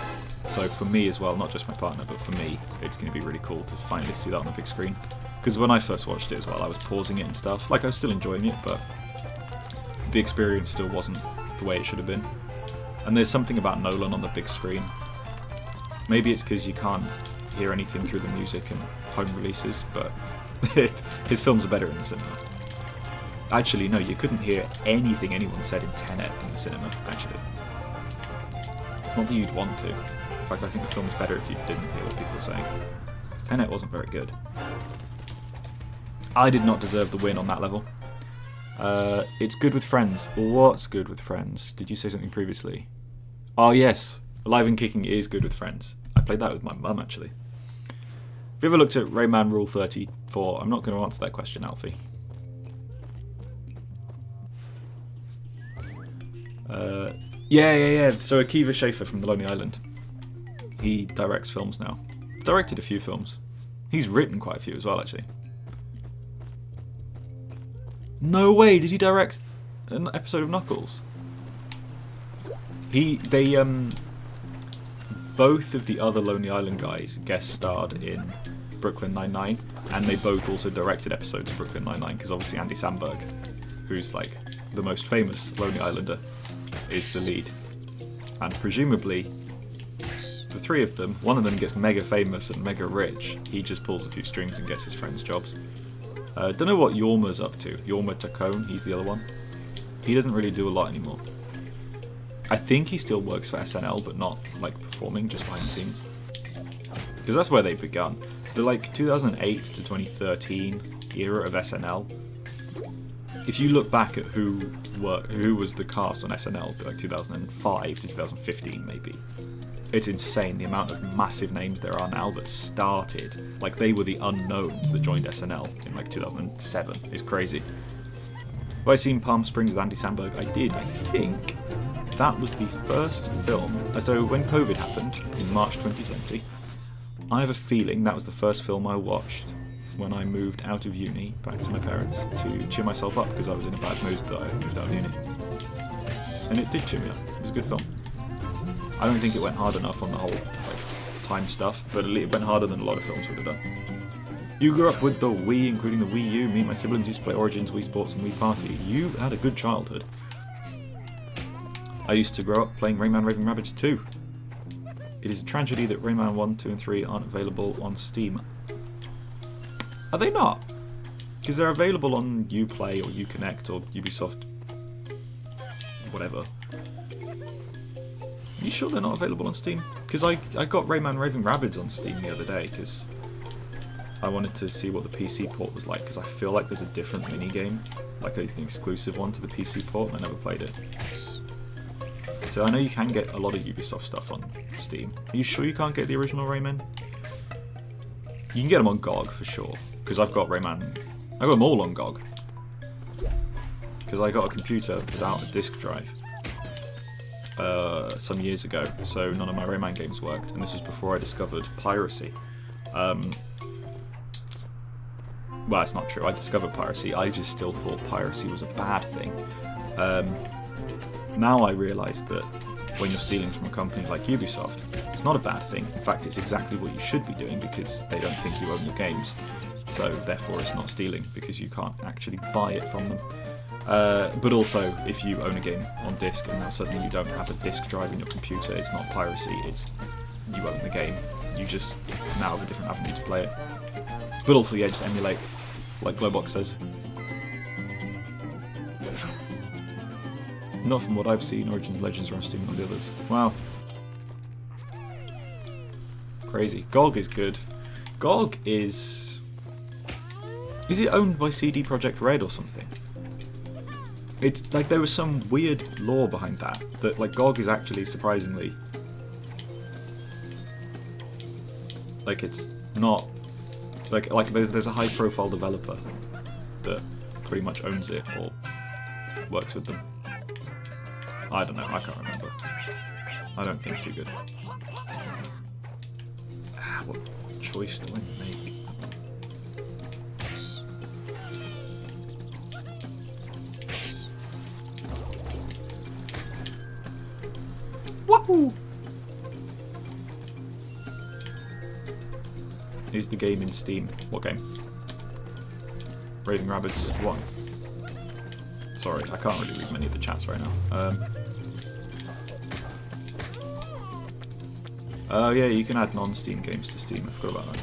So for me as well, not just my partner, but for me, it's going to be really cool to finally see that on the big screen. Because when I first watched it as well, I was pausing it and stuff. Like, I was still enjoying it, but the experience still wasn't the way it should have been. And there's something about Nolan on the big screen. Maybe it's because you can't hear anything through the music and home releases, but his films are better in the cinema. Actually, no, you couldn't hear anything anyone said in Tenet in the cinema, actually. Not that you'd want to. In fact, I think the film's better if you didn't hear what people were saying. Tenet wasn't very good. I did not deserve the win on that level. It's good with friends. What's good with friends? Did you say something previously? Oh yes, Alive and Kicking is good with friends. I played that with my mum, actually. Have you ever looked at Rayman Rule 34 for I'm not going to answer that question, Alfie. Yeah. So Akiva Schaffer from The Lonely Island. He directs films now. He's directed a few films. He's written quite a few as well, actually. No way! Did he direct an episode of Knuckles? Both of the other Lonely Island guys guest starred in Brooklyn Nine-Nine, and they both also directed episodes of Brooklyn Nine-Nine, because obviously Andy Samberg, who's like the most famous Lonely Islander, is the lead. And presumably, the three of them, one of them gets mega famous and mega rich. He just pulls a few strings and gets his friends jobs. Don't know what Yorma's up to. Yorma Taccone, he's the other one. He doesn't really do a lot anymore. I think he still works for SNL, but not like performing, just behind the scenes. Because that's where they begun. The like 2008 to 2013 era of SNL. If you look back at who was the cast on SNL, like 2005 to 2015 maybe, it's insane the amount of massive names there are now that started. Like they were the unknowns that joined SNL in like 2007. It's crazy. Have I seen Palm Springs with Andy Samberg? I did. I think that was the first film. So when COVID happened in March 2020, I have a feeling that was the first film I watched when I moved out of uni back to my parents to cheer myself up because I was in a bad mood that I moved out of uni. And it did cheer me up. It was a good film. I don't think it went hard enough on the whole like time stuff, but it went harder than a lot of films would have done. You grew up with the Wii, including the Wii U. Me and my siblings used to play Origins, Wii Sports, and Wii Party. You had a good childhood. I used to grow up playing Rayman Raving Rabbids 2. It is a tragedy that Rayman 1, 2, and 3 aren't available on Steam. Are they not? Because they're available on Uplay or Uconnect or Ubisoft... whatever. Are you sure they're not available on Steam? Because I got Rayman Raving Rabbids on Steam the other day, because I wanted to see what the PC port was like, because I feel like there's a different minigame, like an exclusive one to the PC port, and I never played it. So I know you can get a lot of Ubisoft stuff on Steam. Are you sure you can't get the original Rayman? You can get them on GOG for sure, because I've got Rayman. I got them all on GOG. Because I got a computer without a disk drive some years ago, so none of my Rayman games worked, and this was before I discovered piracy. Well, it's not true. I discovered piracy. I just still thought piracy was a bad thing. Now I realise that when you're stealing from a company like Ubisoft, it's not a bad thing. In fact, it's exactly what you should be doing because they don't think you own the games. So therefore it's not stealing because you can't actually buy it from them. But also, if you own a game on disc and now suddenly you don't have a disc drive in your computer, it's not piracy, it's you own the game. You just now have a different avenue to play it. But also, yeah, just emulate, like Glowbox says. Not from what I've seen, Origins Legends are on Steam and all the others. Wow. Crazy. GOG is good. GOG is... Is it owned by CD Projekt Red or something? It's like there was some weird lore behind that like GOG is actually surprisingly... Like it's not... Like there's a high profile developer that pretty much owns it or works with them. I don't know, I can't remember. I don't think too good. What choice do I make? Woohoo! Is the game in Steam? What game? Raving Rabbids 1. Sorry, I can't really read many of the chats right now. Yeah, you can add non-Steam games to Steam. I forgot about that.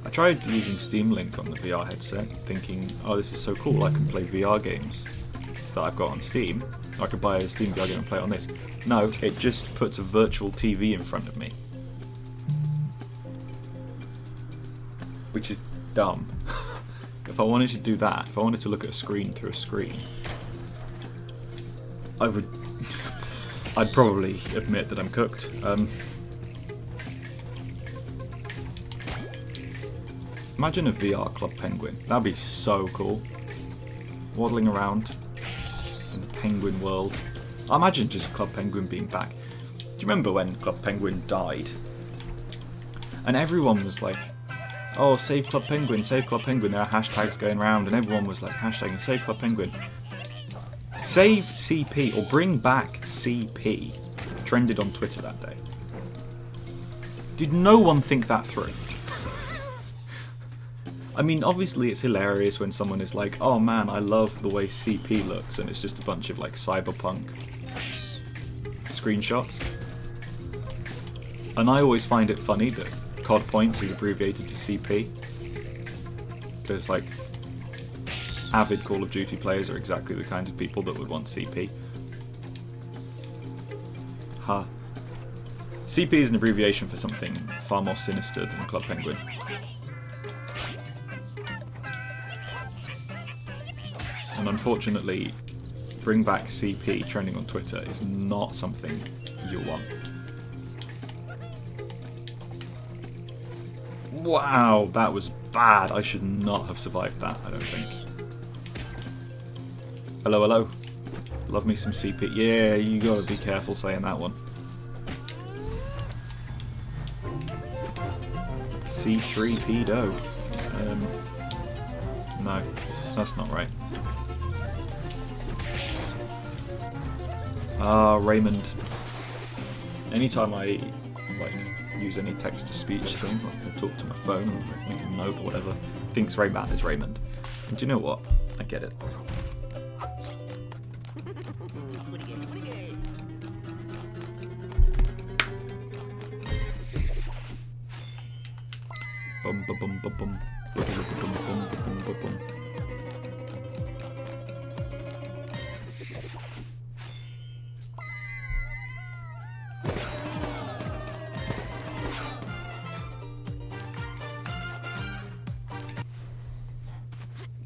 I tried using Steam Link on the VR headset, thinking, oh, this is so cool, I can play VR games that I've got on Steam. I could buy a Steam VR game and play it on this. No, it just puts a virtual TV in front of me. Which is dumb. If I wanted to do that, if I wanted to look at a screen through a screen, I'd probably admit that I'm cooked. Imagine a VR Club Penguin. That'd be so cool. Waddling around in the penguin world. I imagine just Club Penguin being back. Do you remember when Club Penguin died? And everyone was like, oh, save Club Penguin, save Club Penguin. There are hashtags going around and everyone was like, hashtagging save Club Penguin. Save CP or bring back CP trended on Twitter that day. Did no one think that through? I mean, obviously it's hilarious when someone is like, oh man, I love the way CP looks, and it's just a bunch of like cyberpunk screenshots. And I always find it funny that COD points is abbreviated to CP. Because like, avid Call of Duty players are exactly the kind of people that would want CP. Ha. CP is an abbreviation for something far more sinister than Club Penguin. And unfortunately, bring back CP trending on Twitter is not something you want. Wow, that was bad. I should not have survived that, I don't think. Hello, hello. Love me some CP. Yeah, you gotta be careful saying that one. C3 pedo. No, that's not right. Raymond. Anytime I like use any text-to-speech thing, like I talk to my phone or like, make a note or whatever, thinks Rayman is Raymond. And do you know what? I get it. Bum bum bum bum bum bum bum bum bum bum.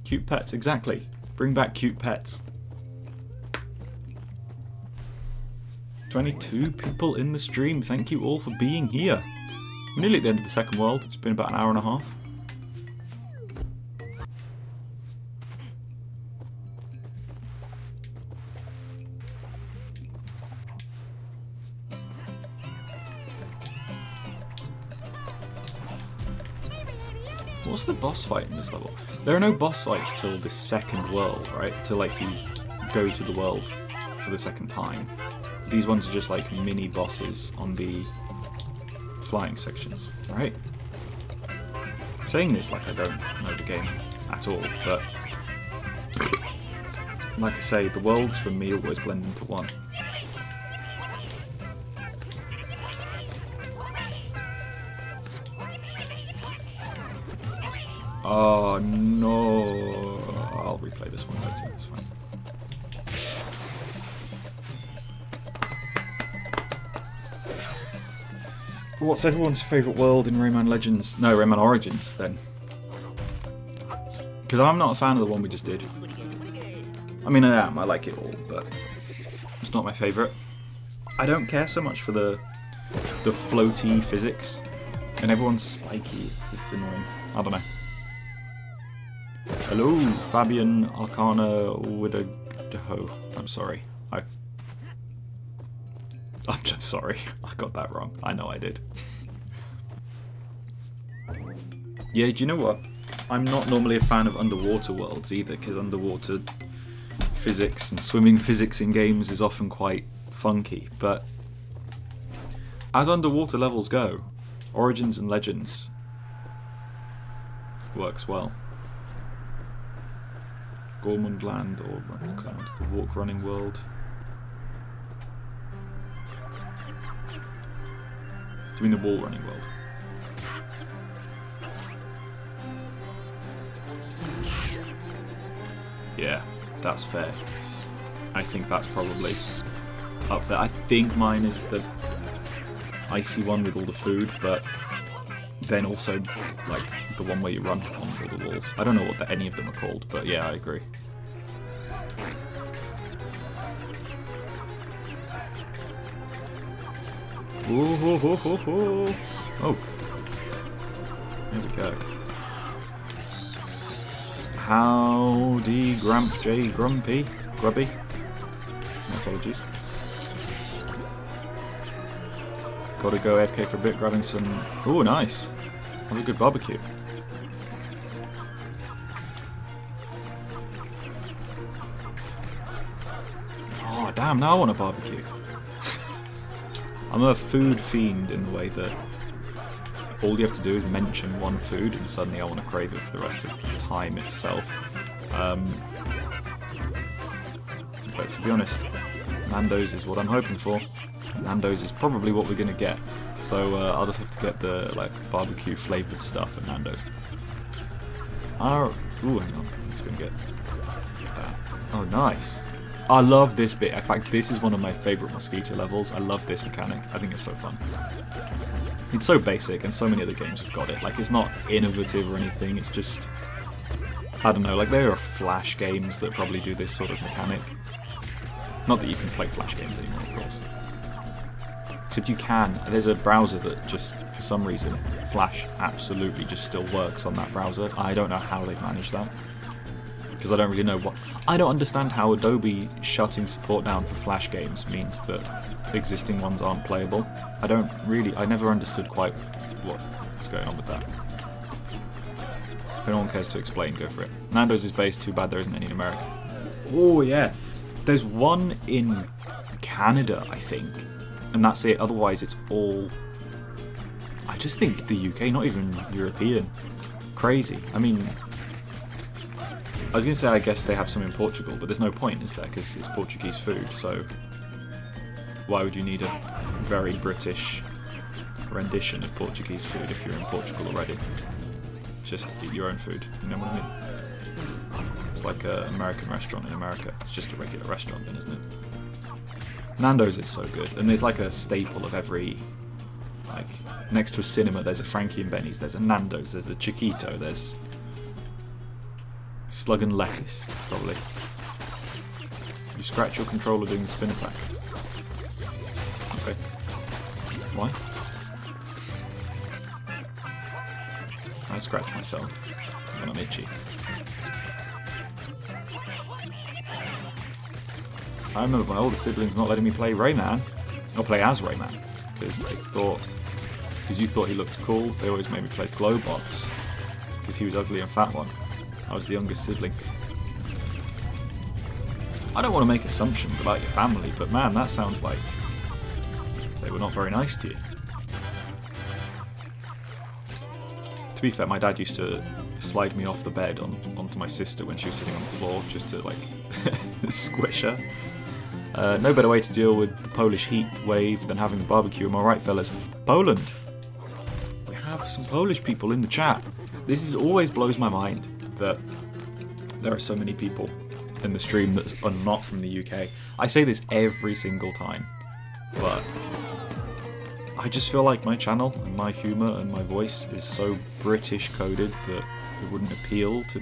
Cute pets, exactly. Bring back cute pets. 22 people in the stream. Thank you all for being here. We're nearly at the end of the second world. It's been about an hour and a half. What's the boss fight in this level? There are no boss fights till the second world, right? Till like you go to the world for the second time. These ones are just like mini bosses on the flying sections, right? I'm saying this like I don't know the game at all, but like I say, the worlds for me always blend into one. Oh no! I'll replay this one later, it's fine. What's everyone's favourite world in Rayman Legends? No, Rayman Origins, then. Because I'm not a fan of the one we just did. I mean, I am, I like it all, but it's not my favourite. I don't care so much for the floaty physics, and everyone's spiky, it's just annoying. I don't know. Hello, Fabian Arcana Widoho. I'm sorry. I'm just sorry. I got that wrong. I know I did. Yeah, do you know what? I'm not normally a fan of underwater worlds either, because underwater physics and swimming physics in games is often quite funky, but as underwater levels go, Origins and Legends works well. Gormund Land or Running Cloud, the Walk Running World. Do you mean the Wall Running World? Yeah, that's fair. I think that's probably up there. I think mine is the icy one with all the food, but then also like the one where you run on all the walls. I don't know what any of them are called, but yeah, I agree. Oh, there we go. Howdy, Gramp J. Grumpy. Grubby. My apologies. Gotta go AFK for a bit, grabbing some... Ooh, nice. Have a good barbecue. Oh, damn, now I want a barbecue. I'm a food fiend in the way that all you have to do is mention one food and suddenly I want to crave it for the rest of the time itself. But to be honest, Nando's is what I'm hoping for. Nando's is probably what we're going to get. So I'll just have to get the barbecue flavoured stuff at Nando's. Ooh, hang on. I'm just going to get that. Oh, nice. I love this bit. In fact, this is one of my favourite mosquito levels. I love this mechanic. I think it's so fun. It's so basic, and so many other games have got it. Like, it's not innovative or anything. It's just... I don't know. Like, there are Flash games that probably do this sort of mechanic. Not that you can play Flash games anymore, of course. Except you can. There's a browser that just, for some reason, Flash absolutely just still works on that browser. I don't know how they've managed that. Because I don't really know what... I don't understand how Adobe shutting support down for Flash games means that existing ones aren't playable. I never understood quite what's going on with that. If anyone cares to explain, go for it. Nando's is based, too bad there isn't any in America. Oh yeah, there's one in Canada, I think. And that's it, otherwise it's all... I just think the UK, not even European. Crazy. I mean... I was going to say I guess they have some in Portugal, but there's no point, is there? Because it's Portuguese food, so why would you need a very British rendition of Portuguese food if you're in Portugal already? Just eat your own food, you know what I mean? It's like an American restaurant in America. It's just a regular restaurant then, isn't it? Nando's is so good, and there's like a staple of every... Like, next to a cinema there's a Frankie and Benny's, there's a Nando's, there's a Chiquito, there's... Slug and lettuce, probably. You scratch your controller doing the spin attack. Okay. Why? I scratch myself when I'm itchy. I remember my older siblings not letting me play Rayman, or play as Rayman, because you thought he looked cool. They always made me play as Glowbox, because he was ugly and fat one. I was the youngest sibling. I don't want to make assumptions about your family, but man, that sounds like they were not very nice to you. To be fair, my dad used to slide me off the bed onto my sister when she was sitting on the floor, just to like squish her. No better way to deal with the Polish heat wave than having a barbecue, am I right, fellas? Poland! We have some Polish people in the chat. This always blows my mind that there are so many people in the stream that are not from the UK. I say this every single time, but I just feel like my channel and my humour and my voice is so British coded that it wouldn't appeal to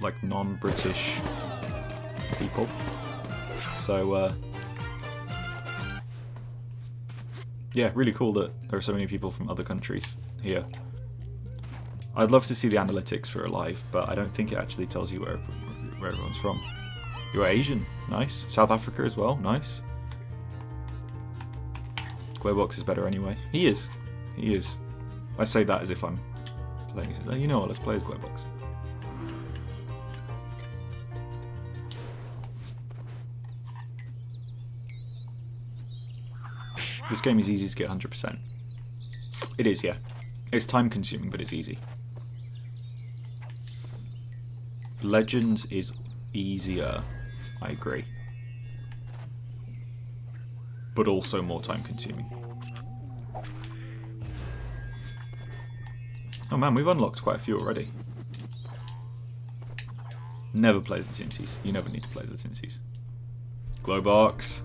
like non-British people. So yeah, really cool that there are so many people from other countries here. I'd love to see the analytics for Alive, but I don't think it actually tells you where everyone's from. You're Asian, nice. South Africa as well, nice. Glowbox is better anyway. He is. He is. I say that as if I'm playing. Oh, you know what, let's play as Glowbox. This game is easy to get 100%. It is, yeah. It's time consuming, but it's easy. Legends is easier, I agree. But also more time consuming. Oh man, we've unlocked quite a few already. Never plays the Tinsies. You never need to play the Tinsies. Glowbox.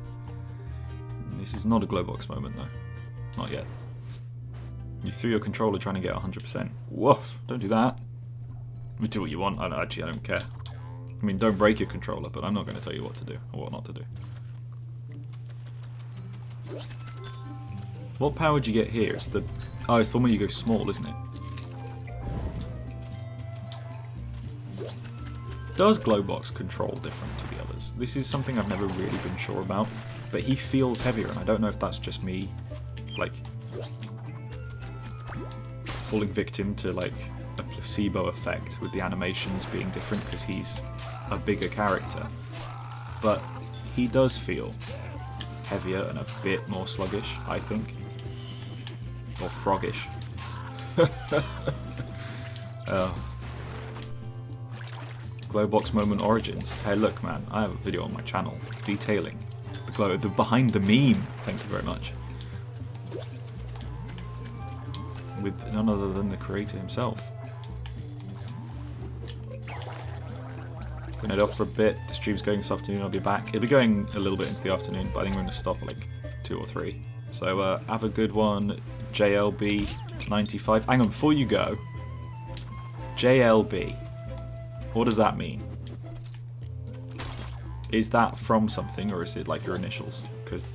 This is not a Glowbox moment though. Not yet. You threw your controller trying to get 100%. Woof! Don't do that. You do what you want. I don't care. I mean, don't break your controller, but I'm not going to tell you what to do or what not to do. What power would you get here? It's the... Oh, it's the one where you go small, isn't it? Does Glowbox control different to the others? This is something I've never really been sure about, but he feels heavier, and I don't know if that's just me, like, falling victim to, like, a placebo effect with the animations being different because he's a bigger character. But he does feel heavier and a bit more sluggish, I think. Or froggish. Glowbox moment origins. Hey look man, I have a video on my channel detailing the behind the meme, thank you very much. With none other than the creator himself. Gonna head off for a bit, the stream's going this afternoon, I'll be back. It'll be going a little bit into the afternoon, but I think we're gonna stop at like 2 or 3. So have a good one, JLB95. Hang on, before you go, JLB. What does that mean? Is that from something, or is it like your initials? Because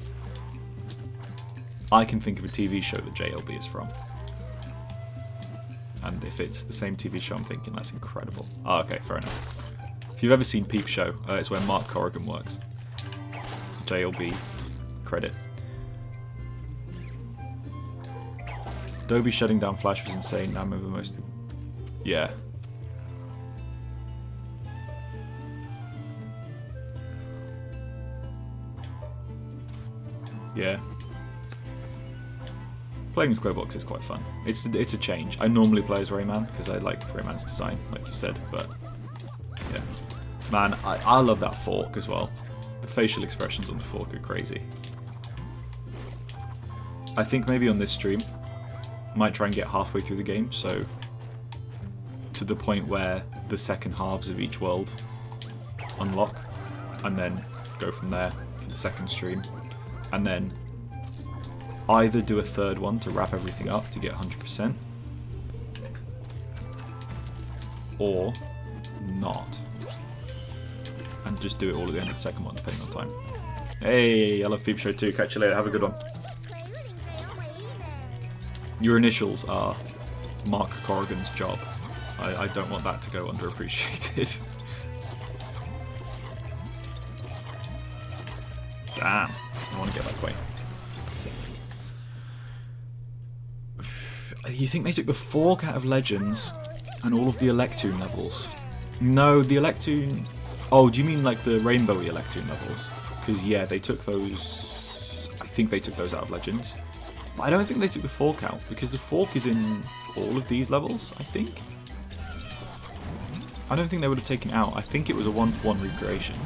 I can think of a TV show that JLB is from. And if it's the same TV show I'm thinking, that's incredible. Oh, okay, fair enough. If you've ever seen Peep Show, it's where Mark Corrigan works. JLB credit. Adobe shutting down Flash was insane. I remember most of... Yeah. Yeah. Playing as Glowbox is quite fun. It's a change. I normally play as Rayman because I like Rayman's design, like you said, but yeah. Man, I love that fork as well. The facial expressions on the fork are crazy. I think maybe on this stream, I might try and get halfway through the game, so to the point where the second halves of each world unlock, and then go from there for the second stream. And then either do a third one to wrap everything up to get 100%, or not. And just do it all at the end of the second one, depending on time. Hey, I love Peep Show too. Catch you later. Have a good one. Your initials are Mark Corrigan's job. I don't want that to go underappreciated. Damn. I want to get that way. You think they took the fork out of Legends and all of the Electoon levels? No, the Electoon... Oh, do you mean like the rainbowy Electoon levels? Because yeah, they took those... I think they took those out of Legends. But I don't think they took the fork out, because the fork is in all of these levels, I think? I don't think they would have taken it out. I think it was a 1-for-1 recreation.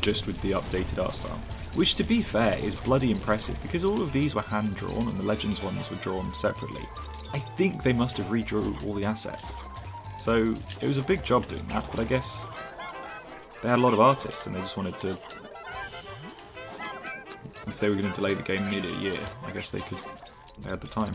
Just with the updated art style. Which, to be fair, is bloody impressive, because all of these were hand-drawn and the Legends ones were drawn separately. I think they must have redrew all the assets. So, it was a big job doing that, but I guess they had a lot of artists and they just wanted to... If they were going to delay the game nearly a year, I guess they had the time.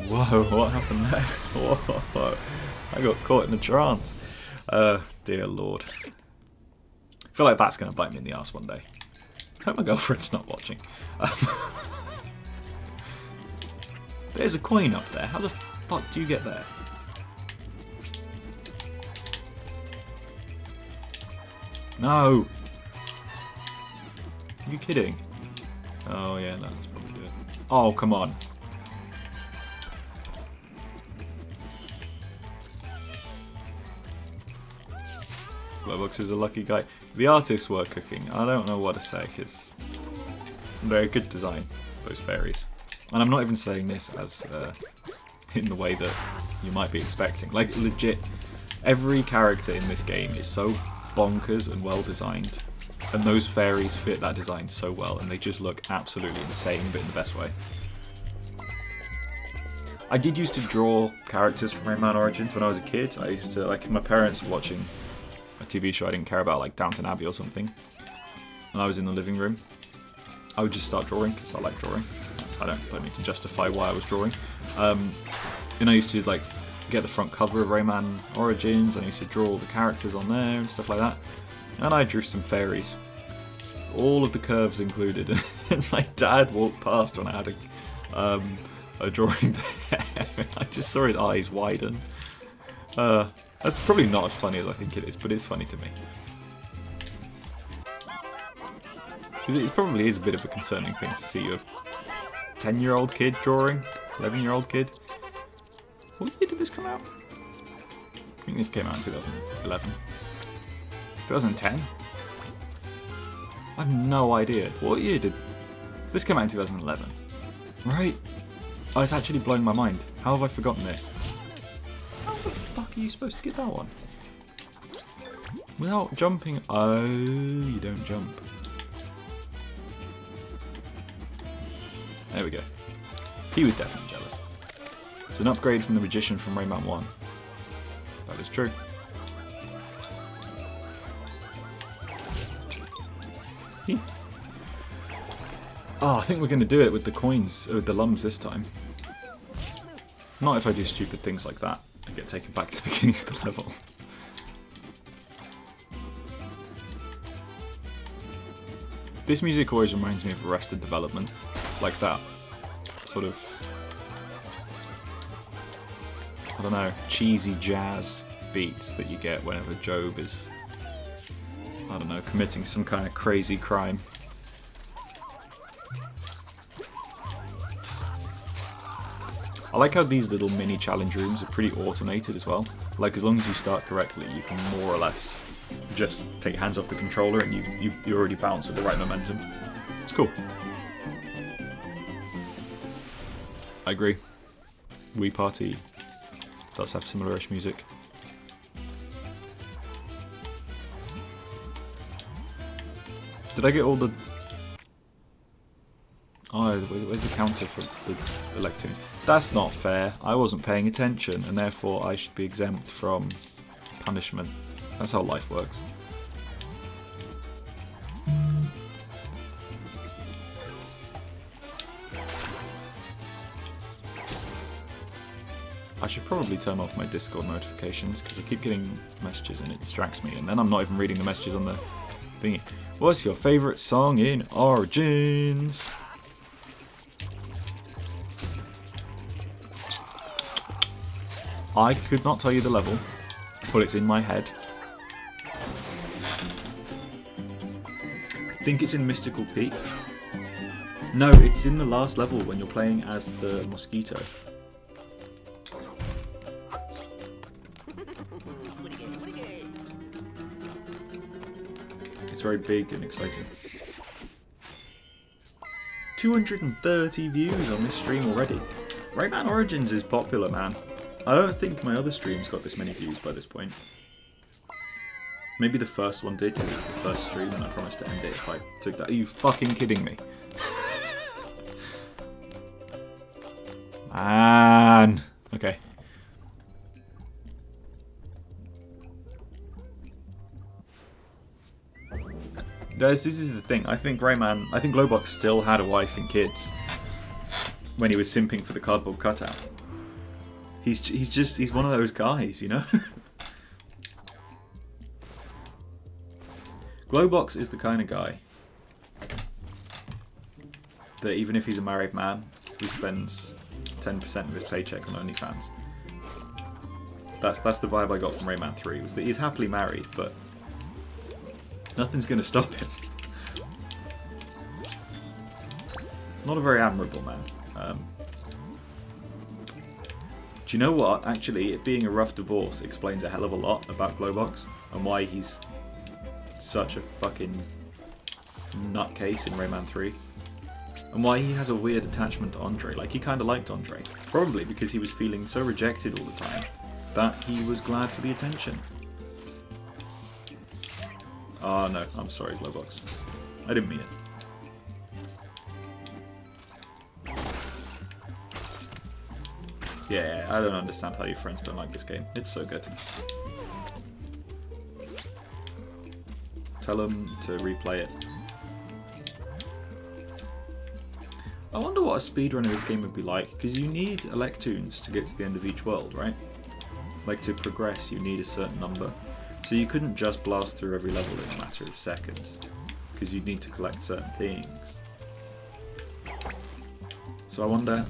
Whoa, what happened there? Whoa, I got caught in a trance. Dear Lord. I feel like that's going to bite me in the ass one day. I hope my girlfriend's not watching. There's a coin up there. How the fuck do you get there? No! Are you kidding? Oh yeah, no, that's probably good. Oh, come on. Glowbox is a lucky guy. The artists were cooking. I don't know what to say, because very good design, those fairies. And I'm not even saying this as in the way that you might be expecting. Like, legit, every character in this game is so bonkers and well designed, and those fairies fit that design so well, and they just look absolutely insane, but in the best way. I did used to draw characters from Rayman Origins when I was a kid. I used to, like, my parents were watching a TV show I didn't care about, like Downton Abbey or something, and I was in the living room. I would just start drawing because I like drawing. I don't need to justify why I was drawing. And I used to like get the front cover of Rayman Origins, and I used to draw all the characters on there and stuff like that. And I drew some fairies. All of the curves included. And my dad walked past when I had a drawing there. I just saw his eyes widen. That's probably not as funny as I think it is, but it's funny to me. Because it probably is a bit of a concerning thing to see your 10-year-old kid drawing, 11-year-old kid. What year did this come out? I think this came out in 2011. 2010? I have no idea. What year did... This came out in 2011. Right? Oh, it's actually blowing my mind. How have I forgotten this? How the fuck are you supposed to get that one? Without jumping... Oh, you don't jump. There we go. He was definitely jealous. It's an upgrade from the Magician from Rayman 1. That is true. Oh, I think we're going to do it with the coins, with the lums this time. Not if I do stupid things like that and get taken back to the beginning of the level. This music always reminds me of Arrested Development. Like that. Sort of... I don't know, cheesy jazz beats that you get whenever Job is... I don't know, committing some kind of crazy crime. I like how these little mini challenge rooms are pretty automated as well. Like, as long as you start correctly, you can more or less just take your hands off the controller and you already bounce with the right momentum. It's cool. I agree. Wii Party does have similar-ish music. Did I get all the... Oh, where's the counter for the Electoons? That's not fair. I wasn't paying attention, and therefore I should be exempt from punishment. That's how life works. I should probably turn off my Discord notifications because I keep getting messages and it distracts me, and then I'm not even reading the messages on the thingy. What's your favourite song in Origins? I could not tell you the level, but it's in my head. I think it's in Mystical Peak. No, it's in the last level when you're playing as the mosquito. It's very big and exciting. 230 views on this stream already. Rayman Origins is popular, man. I don't think my other streams got this many views by this point. Maybe the first one did because it was the first stream and I promised to end it if I took that. Are you fucking kidding me? Man. Okay. This is the thing. I think Glowbox still had a wife and kids when he was simping for the cardboard cutout. He's one of those guys, you know? Glowbox is the kind of guy that even if he's a married man, he spends 10% of his paycheck on OnlyFans. That's the vibe I got from Rayman 3, was that he's happily married, but nothing's going to stop him. Not a very admirable man. Do you know what? Actually, it being a rough divorce explains a hell of a lot about Glowbox and why he's such a fucking nutcase in Rayman 3. And why he has a weird attachment to Andre. Like, he kind of liked Andre. Probably because he was feeling so rejected all the time that he was glad for the attention. Oh no, I'm sorry, Glowbox. I didn't mean it. Yeah, I don't understand how your friends don't like this game. It's so good. Tell them to replay it. I wonder what a speedrun of this game would be like, because you need Electoons to get to the end of each world, right? Like, to progress, you need a certain number. So you couldn't just blast through every level in a matter of seconds, because you'd need to collect certain things. So I wonder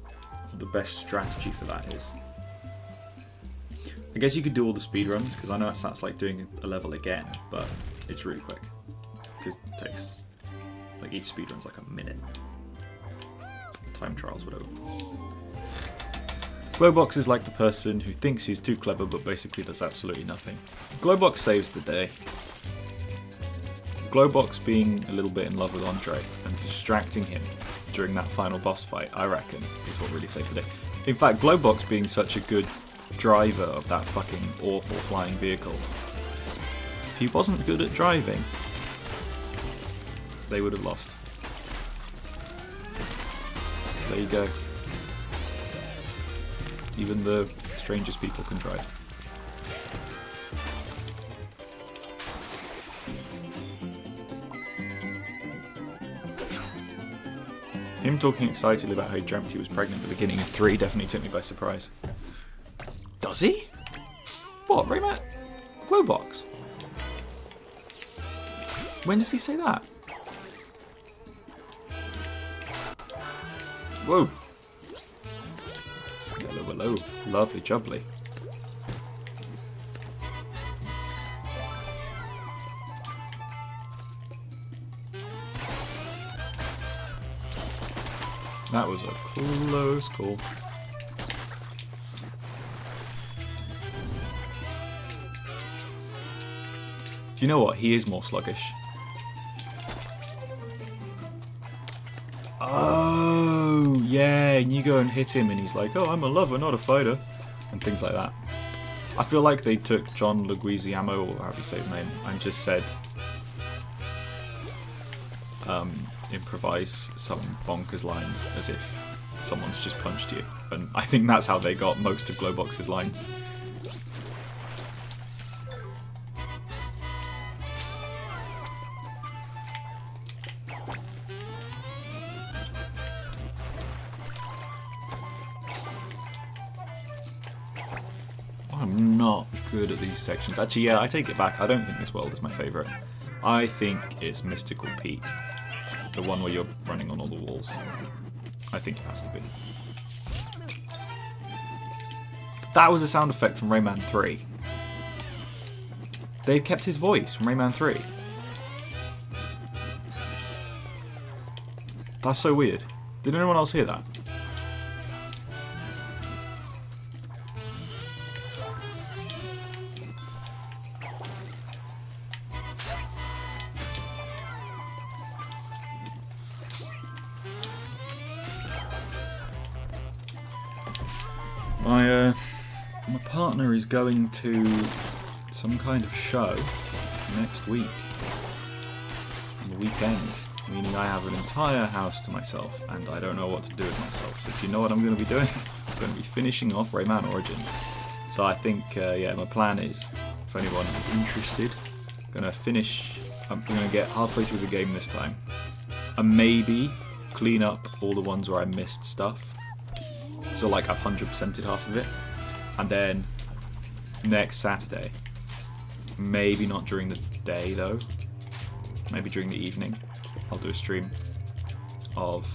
what the best strategy for that is. I guess you could do all the speedruns, because I know that's like doing a level again, but it's really quick. Because it takes, like, each speedrun's like a minute. Time trials, whatever. Glowbox is like the person who thinks he's too clever but basically does absolutely nothing. Glowbox saves the day. Glowbox being a little bit in love with Andre and distracting him during that final boss fight, I reckon, is what really saved the day. In fact, Glowbox being such a good driver of that fucking awful flying vehicle, if he wasn't good at driving, they would have lost. There you go. Even the strangest people can drive. Him talking excitedly about how he dreamt he was pregnant at the beginning of 3 definitely took me by surprise. Does he? What, Rayman? Glowbox? When does he say that? Whoa. Hello, hello. Lovely jubbly. That was a close call. Do you know what? He is more sluggish. Oh, yeah, and you go and hit him and he's like, oh, I'm a lover, not a fighter, and things like that. I feel like they took John Leguizamo, or however you say his name, and just said, improvise some bonkers lines as if someone's just punched you. And I think that's how they got most of Glowbox's lines. I'm not good at these sections. Actually, yeah, I take it back. I don't think this world is my favourite. I think it's Mystical Peak. The one where you're running on all the walls. I think it has to be. That was a sound effect from Rayman 3. They've kept his voice from Rayman 3. That's so weird. Did anyone else hear that? My partner is going to some kind of show next week, on the weekend, meaning I have an entire house to myself and I don't know what to do with myself. So do you know what I'm going to be doing? I'm going to be finishing off Rayman Origins. So I think, yeah, my plan is, if anyone is interested, I'm going to get halfway through the game this time, and maybe clean up all the ones where I missed stuff. So like I've 100%ed half of it, and then next Saturday, maybe not during the day though, maybe during the evening, I'll do a stream of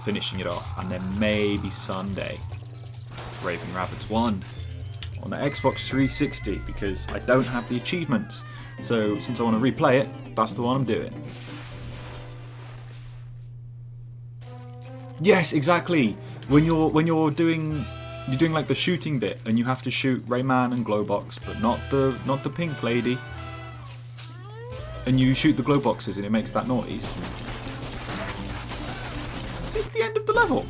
finishing it off, and then maybe Sunday, Raving Rabbids 1 on the Xbox 360, because I don't have the achievements, so since I want to replay it, that's the one I'm doing. Yes, exactly. When you're doing like the shooting bit, and you have to shoot Rayman and Glowbox, but not the pink lady, and you shoot the Glowboxes and it makes that noise. It's the end of the level.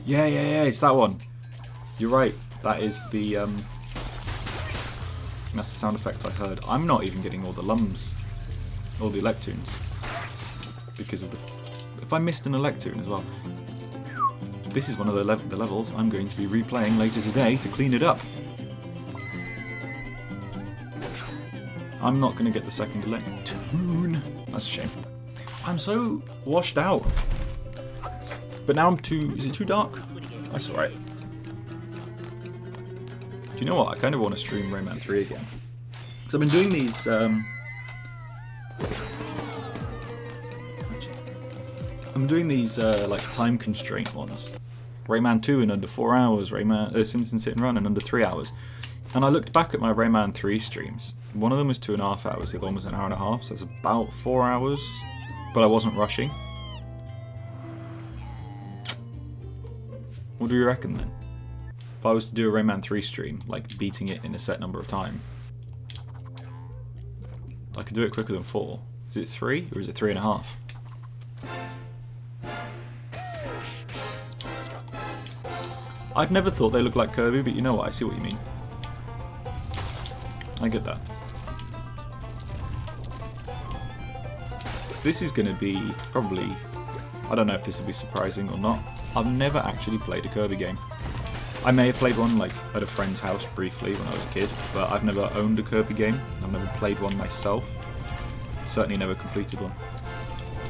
Yeah, it's that one. You're right. That is the that's the sound effect I heard. I'm not even getting all the lums, all the Electoons. Because of if I missed an Electoon as well. This is one of the levels I'm going to be replaying later today to clean it up. I'm not going to get the second Electoon. That's a shame. I'm so washed out. But now I'm too... Is it too dark? That's alright. Do you know what? I kind of want to stream Rayman 3 again. Because I've been doing these... I'm doing these like time constraint ones. Rayman 2 in under 4 hours, Rayman Simpsons Hit and Run in under 3 hours. And I looked back at my Rayman 3 streams. One of them was 2.5 hours, the other one was 1.5 hours, so that's about 4 hours. But I wasn't rushing. What do you reckon then? If I was to do a Rayman 3 stream, like beating it in a set number of time, I could do it quicker than 4. Is it 3 or is it 3.5? I'd never thought they looked like Kirby, but you know what, I see what you mean. I get that. This is going to be probably... I don't know if this will be surprising or not. I've never actually played a Kirby game. I may have played one like at a friend's house briefly when I was a kid, but I've never owned a Kirby game. I've never played one myself. Certainly never completed one.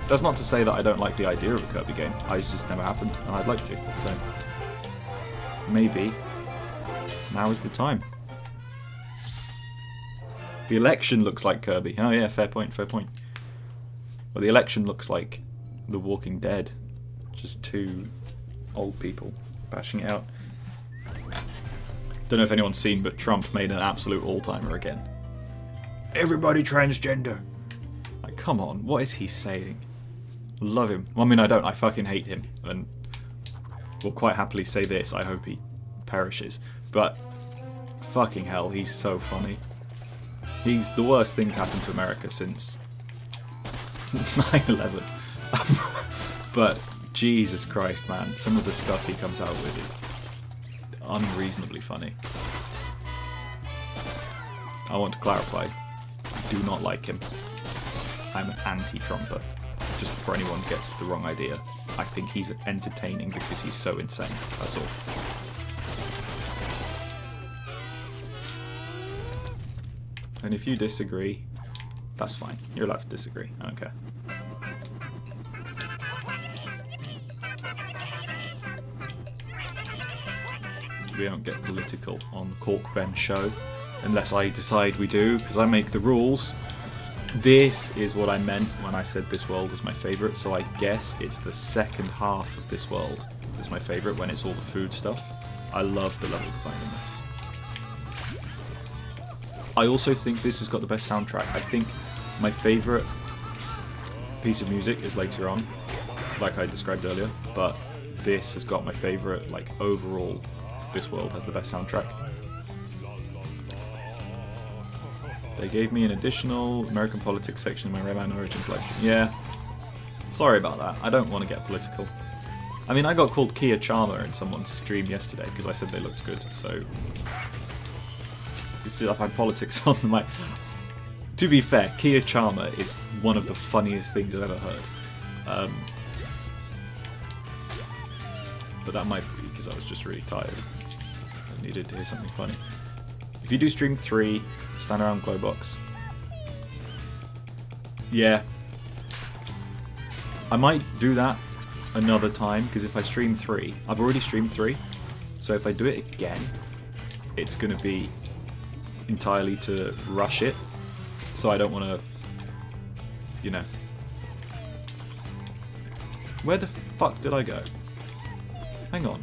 That's not to say that I don't like the idea of a Kirby game. It's just never happened, and I'd like to. So maybe now is the time. The election looks like Kirby. Oh yeah, fair point, fair point. Well, the election looks like The Walking Dead. Just two old people bashing it out. Don't know if anyone's seen, but Trump made an absolute all-timer again. Everybody transgender. Like, come on, what is he saying? Love him. Well, I mean, I don't. I fucking hate him. And will quite happily say this. I hope he perishes. But fucking hell, he's so funny. He's the worst thing to happen to America since 9/11. But Jesus Christ, man, some of the stuff he comes out with is unreasonably funny. I want to clarify, I do not like him. I'm an anti-Trumper. Just before anyone gets the wrong idea. I think he's entertaining because he's so insane, that's all. And if you disagree, that's fine. You're allowed to disagree, I don't care. We don't get political on the Cork Ben show, unless I decide we do, because I make the rules. This is what I meant when I said this world was my favourite, so I guess it's the second half of this world that's my favourite, when it's all the food stuff. I love the level design in this. I also think this has got the best soundtrack. I think my favourite piece of music is later on, like I described earlier, but this has got my favourite, like, overall, this world has the best soundtrack. They gave me an additional American politics section in my Rayman Origins collection. Yeah, sorry about that. I don't want to get political. I mean, I got called Kia Charmer in someone's stream yesterday because I said they looked good, so... It's just, I've had politics on my... To be fair, Kia Charmer is one of the funniest things I've ever heard. But that might be because I was just really tired. I needed to hear something funny. If you do stream 3, stand around Glowbox. Yeah. I might do that another time, because if I stream 3, I've already streamed 3, so if I do it again, it's going to be entirely to rush it, so I don't want to, you know. Where the fuck did I go? Hang on.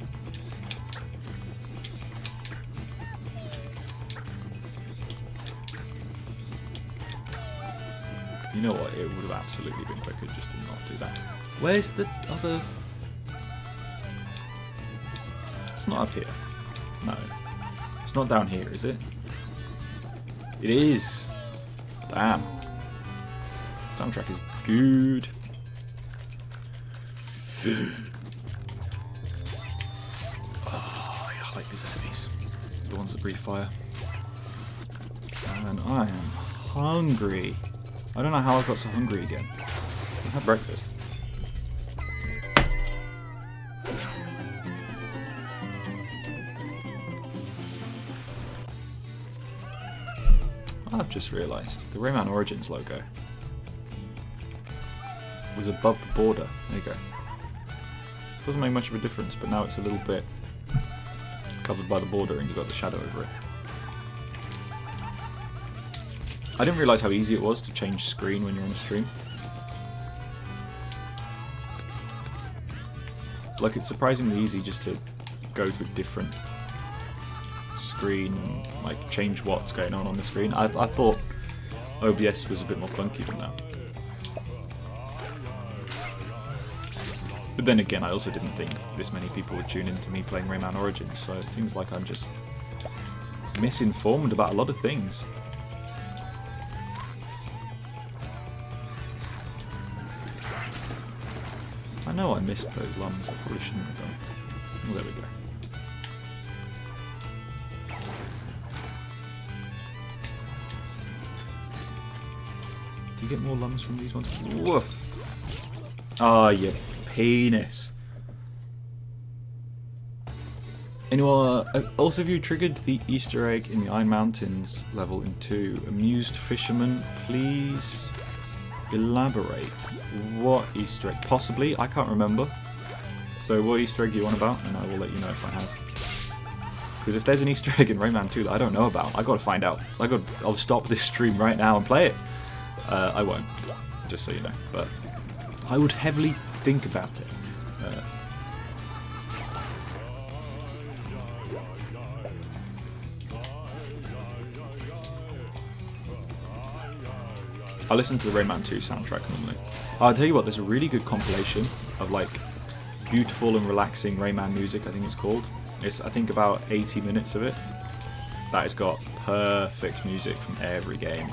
You know what, it would have absolutely been quicker just to not do that. Where's the other... It's not up here. No. It's not down here, is it? It is! Damn. Soundtrack is good. Oh, yeah, I like these enemies. The ones that breathe fire. And I am hungry. I don't know how I got so hungry again. I had breakfast. I've just realised the Rayman Origins logo was above the border. There you go. Doesn't make much of a difference, but now it's a little bit covered by the border and you've got the shadow over it. I didn't realise how easy it was to change screen when you're on a stream. Like, it's surprisingly easy just to go to a different screen and like change what's going on the screen. I thought OBS was a bit more clunky than that. But then again, I also didn't think this many people would tune into me playing Rayman Origins, so it seems like I'm just misinformed about a lot of things. I know I missed those lums, I probably shouldn't have done. Oh, there we go. Do you get more lums from these ones? Woof! Ah, you penis. Anyone also, have you triggered the Easter egg in the Iron Mountains level in 2? Amused fisherman, please elaborate. What Easter egg? Possibly, I can't remember. So what Easter egg do you want about? And I will let you know if I have. Because if there's an Easter egg in Rayman 2 that I don't know about, I gotta find out. I'll stop this stream right now and play it. I won't, just so you know. But I would heavily think about it. I listen to the Rayman 2 soundtrack normally. I'll tell you what, there's a really good compilation of like beautiful and relaxing Rayman music, I think it's called. It's, I think, about 80 minutes of it. That has got perfect music from every game.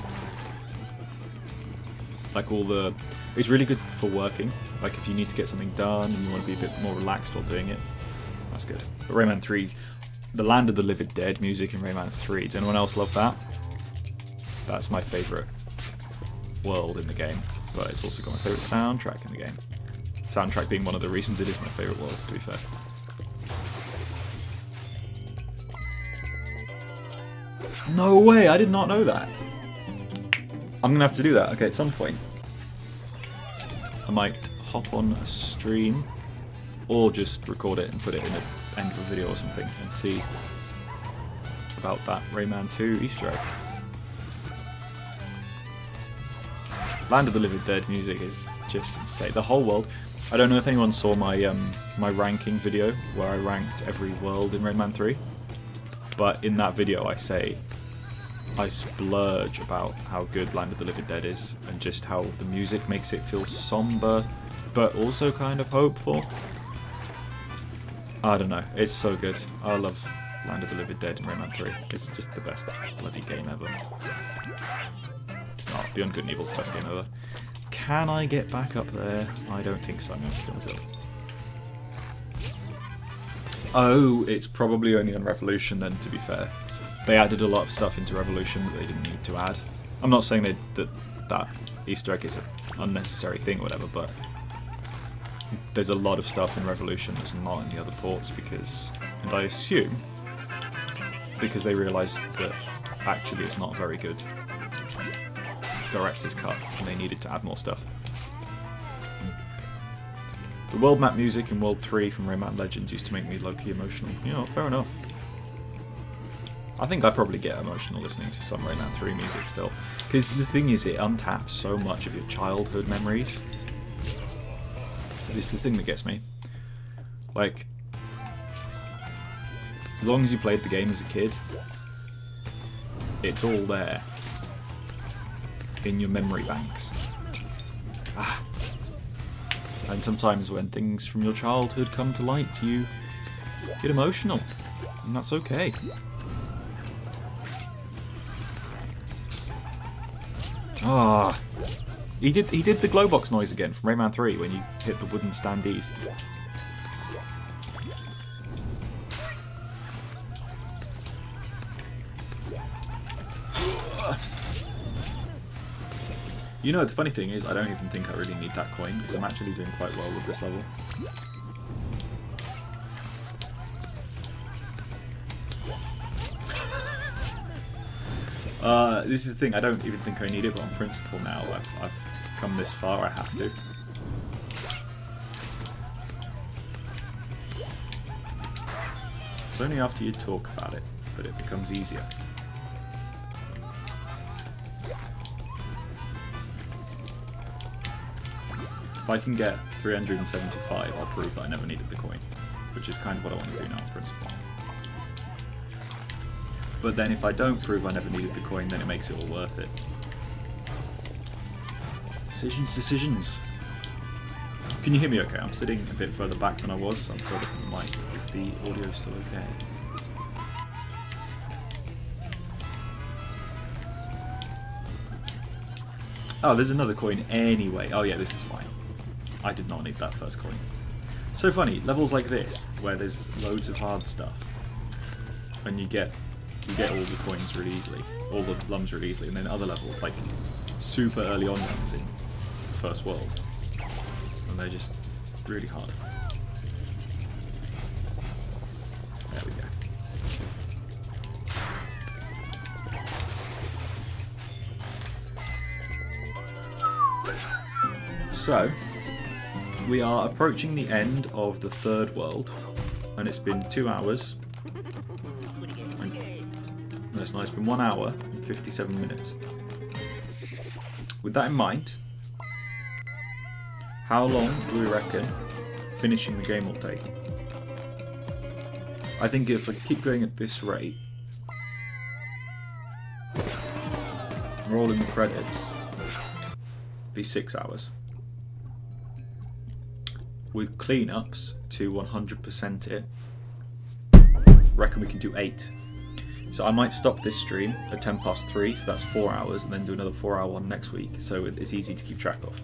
Like all the... It's really good for working. Like if you need to get something done and you want to be a bit more relaxed while doing it, that's good. But Rayman 3, the Land of the Living Dead music in Rayman 3, does anyone else love that? That's my favourite world in the game, but it's also got my favourite soundtrack in the game. Soundtrack being one of the reasons it is my favourite world, to be fair. No way, I did not know that. I'm gonna have to do that, okay, at some point. I might hop on a stream, or just record it and put it in the end of a video or something, and see about that Rayman 2 Easter egg. Land of the Living Dead music is just insane. The whole world. I don't know if anyone saw my my ranking video where I ranked every world in Rayman 3, but in that video I say I splurge about how good Land of the Living Dead is, and just how the music makes it feel somber, but also kind of hopeful. I don't know, it's so good. I love Land of the Living Dead in Rayman 3. It's just the best bloody game ever. It's not. Beyond Good and Evil's the best game ever. Can I get back up there? I don't think so. I'm going to have to kill myself. Oh, it's probably only on Revolution then, to be fair. They added a lot of stuff into Revolution that they didn't need to add. I'm not saying that Easter egg is an unnecessary thing or whatever, but there's a lot of stuff in Revolution that's not in the other ports because, and I assume, because they realised that actually it's not very good director's cut and they needed to add more stuff. The world map music in World 3 from Rayman Legends used to make me low-key emotional. You know, fair enough. I think I probably get emotional listening to some Rayman 3 music still. Because the thing is, it untaps so much of your childhood memories. It's the thing that gets me. Like, as long as you played the game as a kid, it's all there. In your memory banks. Ah. And sometimes when things from your childhood come to light, you get emotional. And that's okay. Ah, he did the glowbox noise again from Rayman 3 when you hit the wooden standees. You know, the funny thing is, I don't even think I really need that coin because I'm actually doing quite well with this level. This is the thing, I don't even think I need it, but on principle now, I've come this far, I have to. It's only after you talk about it that it becomes easier. If I can get 375, I'll prove that I never needed the coin, which is kind of what I want to do now in principle. But then if I don't prove I never needed the coin, then it makes it all worth it. Decisions, decisions. Can you hear me okay? I'm sitting a bit further back than I was. I'm further from the mic. Is the audio still okay? Oh, there's another coin anyway. Oh yeah, this is fine. I did not need that first coin. So funny, levels like this, where there's loads of hard stuff, and you get all the coins really easily, all the lums really easily, and then other levels, like super early on ones in the first world, and they're just really hard. There we go. So, we are approaching the end of the third world, and it's been 2 hours. That's nice, it's been 1 hour and 57 minutes. With that in mind, how long do we reckon finishing the game will take? I think if I keep going at this rate, rolling the credits, it'll be 6 hours. With cleanups to 100% it, reckon we can do 8. So I might stop this stream at 3:10, so that's 4 hours, and then do another 4-hour one next week, so it's easy to keep track of.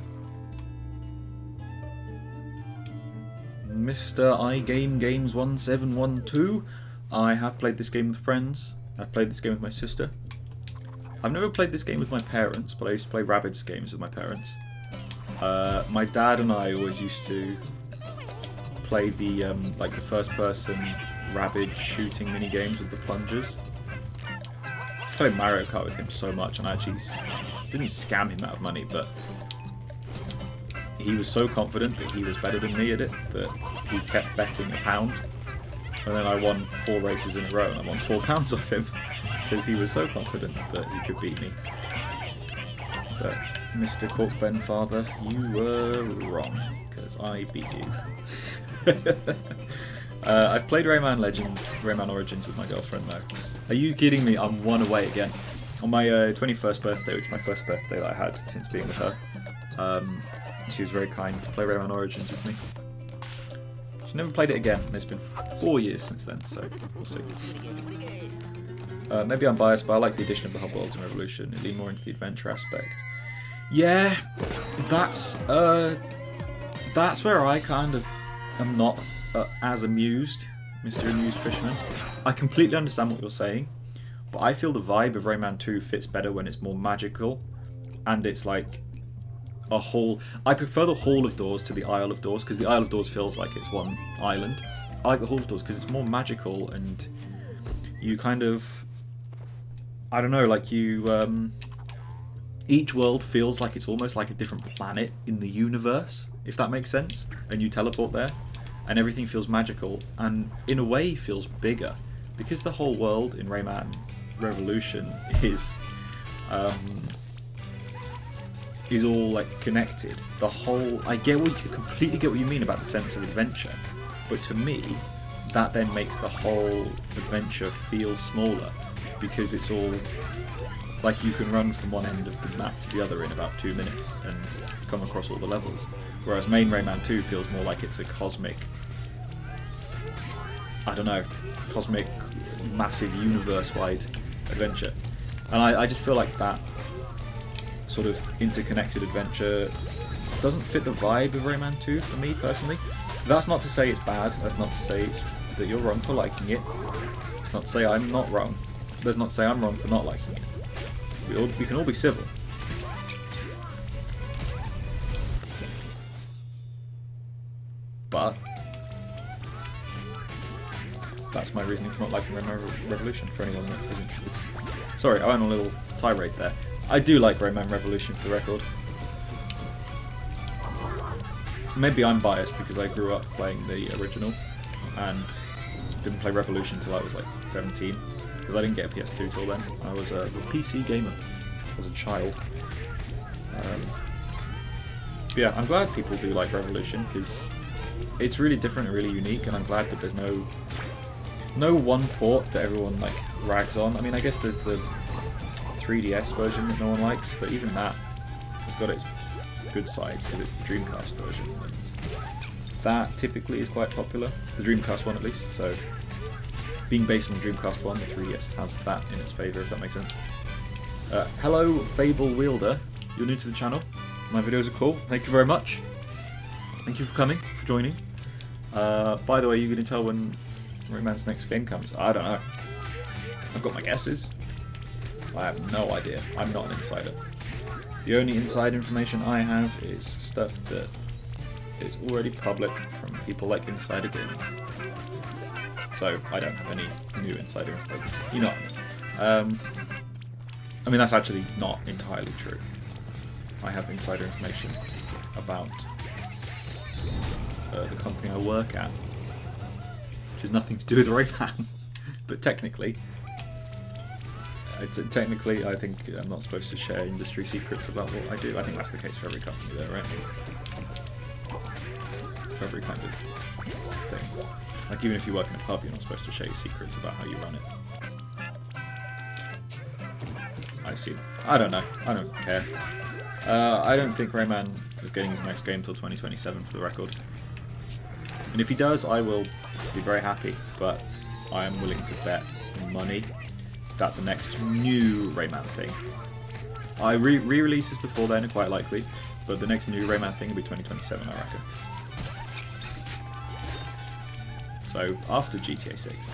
Mr. iGameGames1712, I have played this game with friends. I've played this game with my sister. I've never played this game with my parents, but I used to play Rabbids games with my parents. My dad and I always used to play the like the first-person Rabbids shooting mini games with the plungers. I played Mario Kart with him so much, and I actually didn't scam him out of money, but he was so confident that he was better than me at it that he kept betting £1, and then I won 4 races in a row, and I won £4 off him because he was so confident that he could beat me. But Mr. Corkben father, you were wrong, because I beat you. I've played Rayman Origins with my girlfriend though. Are you kidding me? I'm 1 away again. On my 21st birthday, which is my first birthday that I had since being with her, she was very kind to play Rayman Origins with me. She never played it again, and it's been 4 years since then, so we'll see. Maybe I'm biased, but I like the addition of the hub worlds in Revolution. It leaned more into the adventure aspect. Yeah, that's where I kind of am not as amused, Mr. Amused Fisherman. I completely understand what you're saying, but I feel the vibe of Rayman 2 fits better when it's more magical, and it's like a whole... I prefer the Hall of Doors to the Isle of Doors, because the Isle of Doors feels like it's one island. I like the Hall of Doors because it's more magical, and you kind of... I don't know, like you... each world feels like it's almost like a different planet in the universe, if that makes sense, and you teleport there, and everything feels magical, and in a way feels bigger, because the whole world in Rayman Revolution is all like connected. The whole... I completely get what you mean about the sense of adventure, but to me, that then makes the whole adventure feel smaller, because it's all... like you can run from one end of the map to the other in about 2 minutes and come across all the levels. Whereas main Rayman 2 feels more like it's a cosmic... I don't know, cosmic, massive, universe-wide adventure. And I just feel like that sort of interconnected adventure doesn't fit the vibe of Rayman 2 for me, personally. That's not to say it's bad, that's not to say that you're wrong for liking it. It's not to say I'm not wrong. That's not to say I'm wrong for not liking it. We can all be civil. But that's my reasoning for not liking Rayman Revolution, for anyone that is interested. Sorry, I went on a little tirade there. I do like Rayman Revolution, for the record. Maybe I'm biased because I grew up playing the original, and Didn't play Revolution until I was like 17, because I didn't get a PS2 till then. I was a PC gamer as a child. But yeah, I'm glad people do like Revolution, because it's really different and really unique, and I'm glad that there's no one port that everyone like rags on. I mean, I guess there's the 3DS version that no one likes, but even that has got its good sides, because it's the Dreamcast version, and that typically is quite popular, the Dreamcast one at least, so being based on the Dreamcast one, the 3DS has that in its favour, if that makes sense. Hello, Fable Wielder, you're new to the channel, my videos are cool, thank you very much. Thank you for coming, for joining. By the way, you're going to tell when Rayman's next game comes? I don't know. I've got my guesses. I have no idea. I'm not an insider. The only inside information I have is stuff that is already public from people like Insider Gaming. So I don't have any new insider information. You know what I mean. I mean, that's actually not entirely true. I have insider information about the company I work at, which has nothing to do with Rayman. But technically, I think I'm not supposed to share industry secrets about what I do. I think that's the case for every company there, right? For every kind of thing. Like, even if you work in a pub, you're not supposed to share your secrets about how you run it. I assume. I don't know. I don't care. I don't think Rayman is getting his next game till 2027, for the record. And if he does, I will be very happy, but I am willing to bet money that the next new Rayman thing, re-releases before then are quite likely, but the next new Rayman thing will be 2027, I reckon. So, after GTA 6.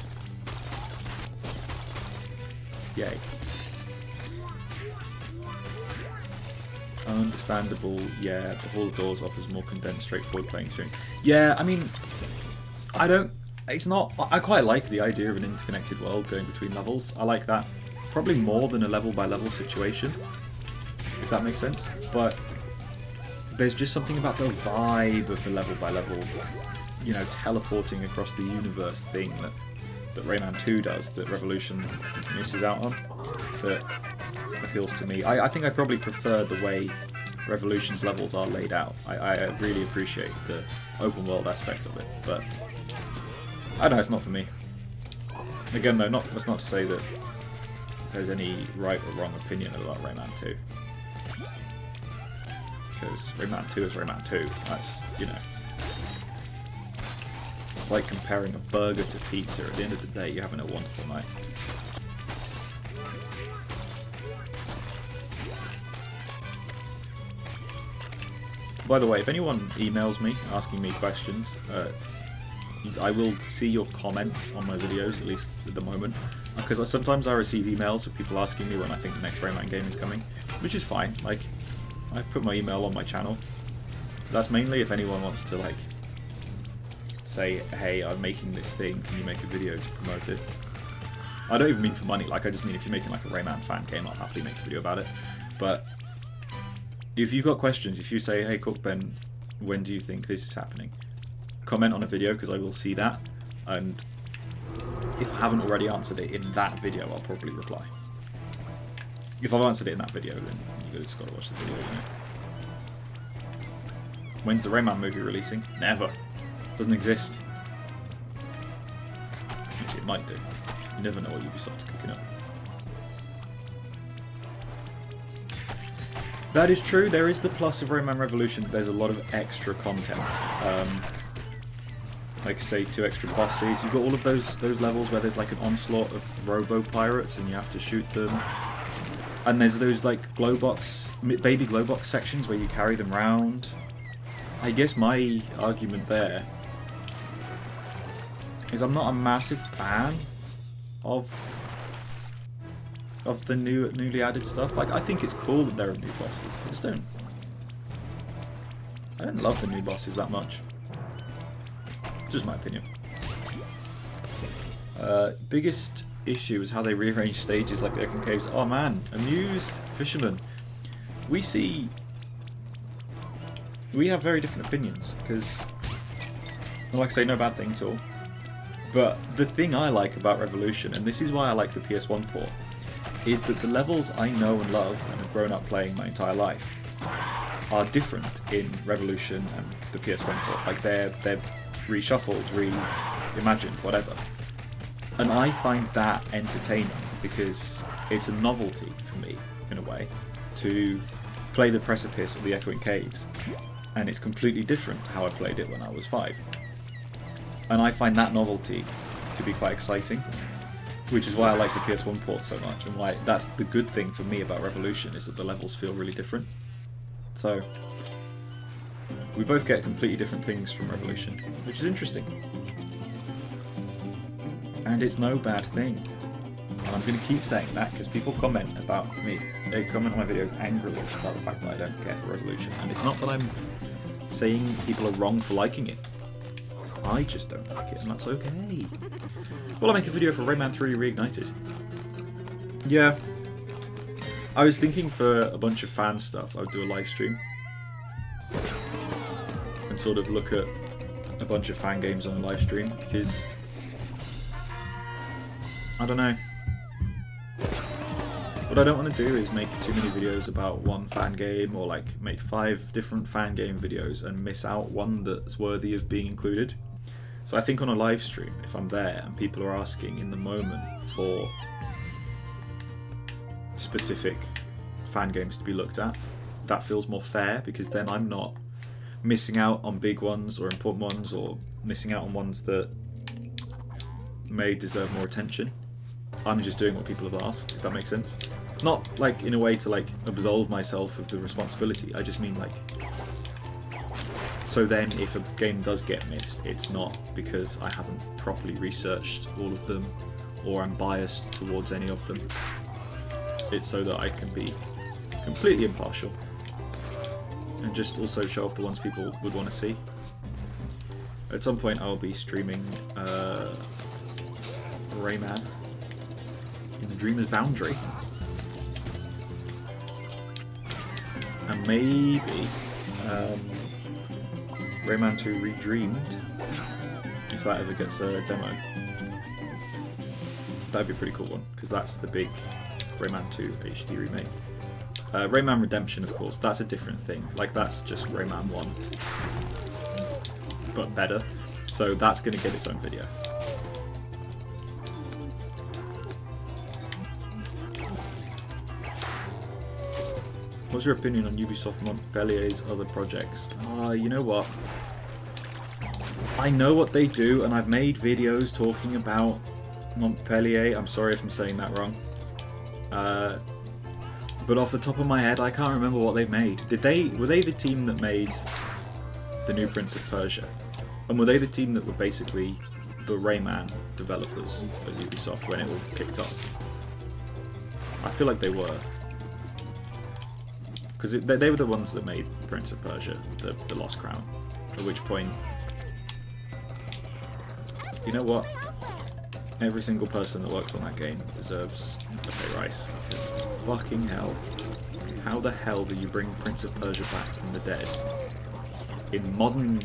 Yay. Understandable, yeah, the Hall of Doors offers more condensed, straightforward playing experience. Yeah, I mean, I quite like the idea of an interconnected world going between levels. I like that probably more than a level-by-level situation, if that makes sense. But there's just something about the vibe of the level-by-level, you know, teleporting across the universe thing that Rayman 2 does, that Revolution misses out on, that appeals to me. I think I probably prefer the way Revolution's levels are laid out. I really appreciate the open world aspect of it, but I don't know, it's not for me. Again though, that's not to say that there's any right or wrong opinion about Rayman 2. Because Rayman 2 is Rayman 2. That's, you know, it's like comparing a burger to pizza. At the end of the day, you're having a wonderful night. By the way, if anyone emails me asking me questions, I will see your comments on my videos, at least at the moment, because sometimes I receive emails of people asking me when I think the next Rayman game is coming, which is fine. Like, I put my email on my channel. That's mainly if anyone wants to, like, say, hey, I'm making this thing, can you make a video to promote it? I don't even mean for money, like, I just mean if you're making like a Rayman fan game, I'll happily make a video about it. But if you've got questions, if you say, hey Cookben, when do you think this is happening? Comment on a video, because I will see that, and if I haven't already answered it in that video, I'll probably reply. If I've answered it in that video, then you just gotta watch the video, you know. When's the Rayman movie releasing? Never. Doesn't exist. Actually, it might do. You never know what Ubisoft are cooking up. That is true, there is the plus of Rayman Revolution, there's a lot of extra content. Like, say, 2 extra bosses. You've got all of those levels where there's like an onslaught of robo-pirates and you have to shoot them. And there's those like baby glow box sections where you carry them round. I guess my argument there is I'm not a massive fan of the newly added stuff. Like, I think it's cool that there are new bosses. I don't love the new bosses that much. Just my opinion. Biggest issue is how they rearrange stages like the Oaken Caves. Oh man, amused fisherman. We have very different opinions, because, like I say, no bad thing at all. But the thing I like about Revolution, and this is why I like the PS1 port, is that the levels I know and love and have grown up playing my entire life are different in Revolution and the PS1 port. Like they're reshuffled, reimagined, whatever. And I find that entertaining because it's a novelty for me, in a way, to play the Precipice or the Echoing Caves, and it's completely different to how I played it when I was 5. And I find that novelty to be quite exciting, which is why I like the PS1 port so much, and why that's the good thing for me about Revolution, is that the levels feel really different. So we both get completely different things from Revolution, which is interesting. And it's no bad thing. And I'm going to keep saying that because people comment about me. They comment on my videos angrily about the fact that I don't care for Revolution. And it's not that I'm saying people are wrong for liking it. I just don't like it, and that's okay. Will I make a video for Rayman 3 Reignited? Yeah. I was thinking for a bunch of fan stuff, I would do a live stream. And sort of look at a bunch of fan games on a live stream, because I don't know. What I don't want to do is make too many videos about one fan game, or like make 5 different fan game videos and miss out one that's worthy of being included. So I think on a live stream, if I'm there and people are asking in the moment for specific fan games to be looked at, that feels more fair, because then I'm not missing out on big ones or important ones, or missing out on ones that may deserve more attention. I'm just doing what people have asked, if that makes sense. Not like in a way to like absolve myself of the responsibility, I just mean like, so then if a game does get missed, it's not because I haven't properly researched all of them, or I'm biased towards any of them. It's so that I can be completely impartial and just also show off the ones people would want to see. At some point I'll be streaming Rayman in the Dreamer's Boundary. And maybe Rayman 2 Redreamed, if that ever gets a demo. That'd be a pretty cool one, because that's the big Rayman 2 HD remake. Rayman Redemption, of course, that's a different thing. Like, that's just Rayman 1, but better. So that's going to get its own video. What's your opinion on Ubisoft Montpellier's other projects? You know what? I know what they do, and I've made videos talking about Montpellier. I'm sorry if I'm saying that wrong. But off the top of my head, I can't remember what they've made. Were they the team that made the new Prince of Persia? And were they the team that were basically the Rayman developers at Ubisoft when it all kicked off? I feel like they were. Because they were the ones that made Prince of Persia, the Lost Crown. At which point, you know what? Every single person that worked on that game deserves a pay rise. Because fucking hell, how the hell do you bring Prince of Persia back from the dead in modern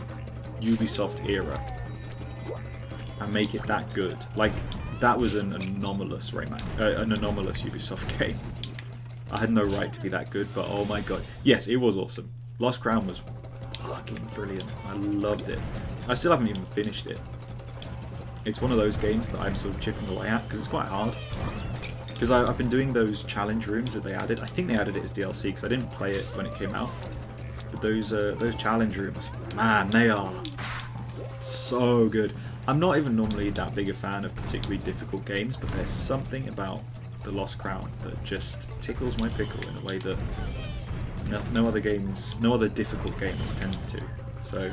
Ubisoft era and make it that good? Like, that was an anomalous Ubisoft game. I had no right to be that good, but oh my god. Yes, it was awesome. Lost Crown was fucking brilliant. I loved it. I still haven't even finished it. It's one of those games that I'm sort of chipping away at, because it's quite hard. Because I've been doing those challenge rooms that they added. I think they added it as DLC, because I didn't play it when it came out. But those challenge rooms, man, they are so good. I'm not even normally that big a fan of particularly difficult games, but there's something about the Lost Crown that just tickles my pickle in a way that no other difficult games tend to. So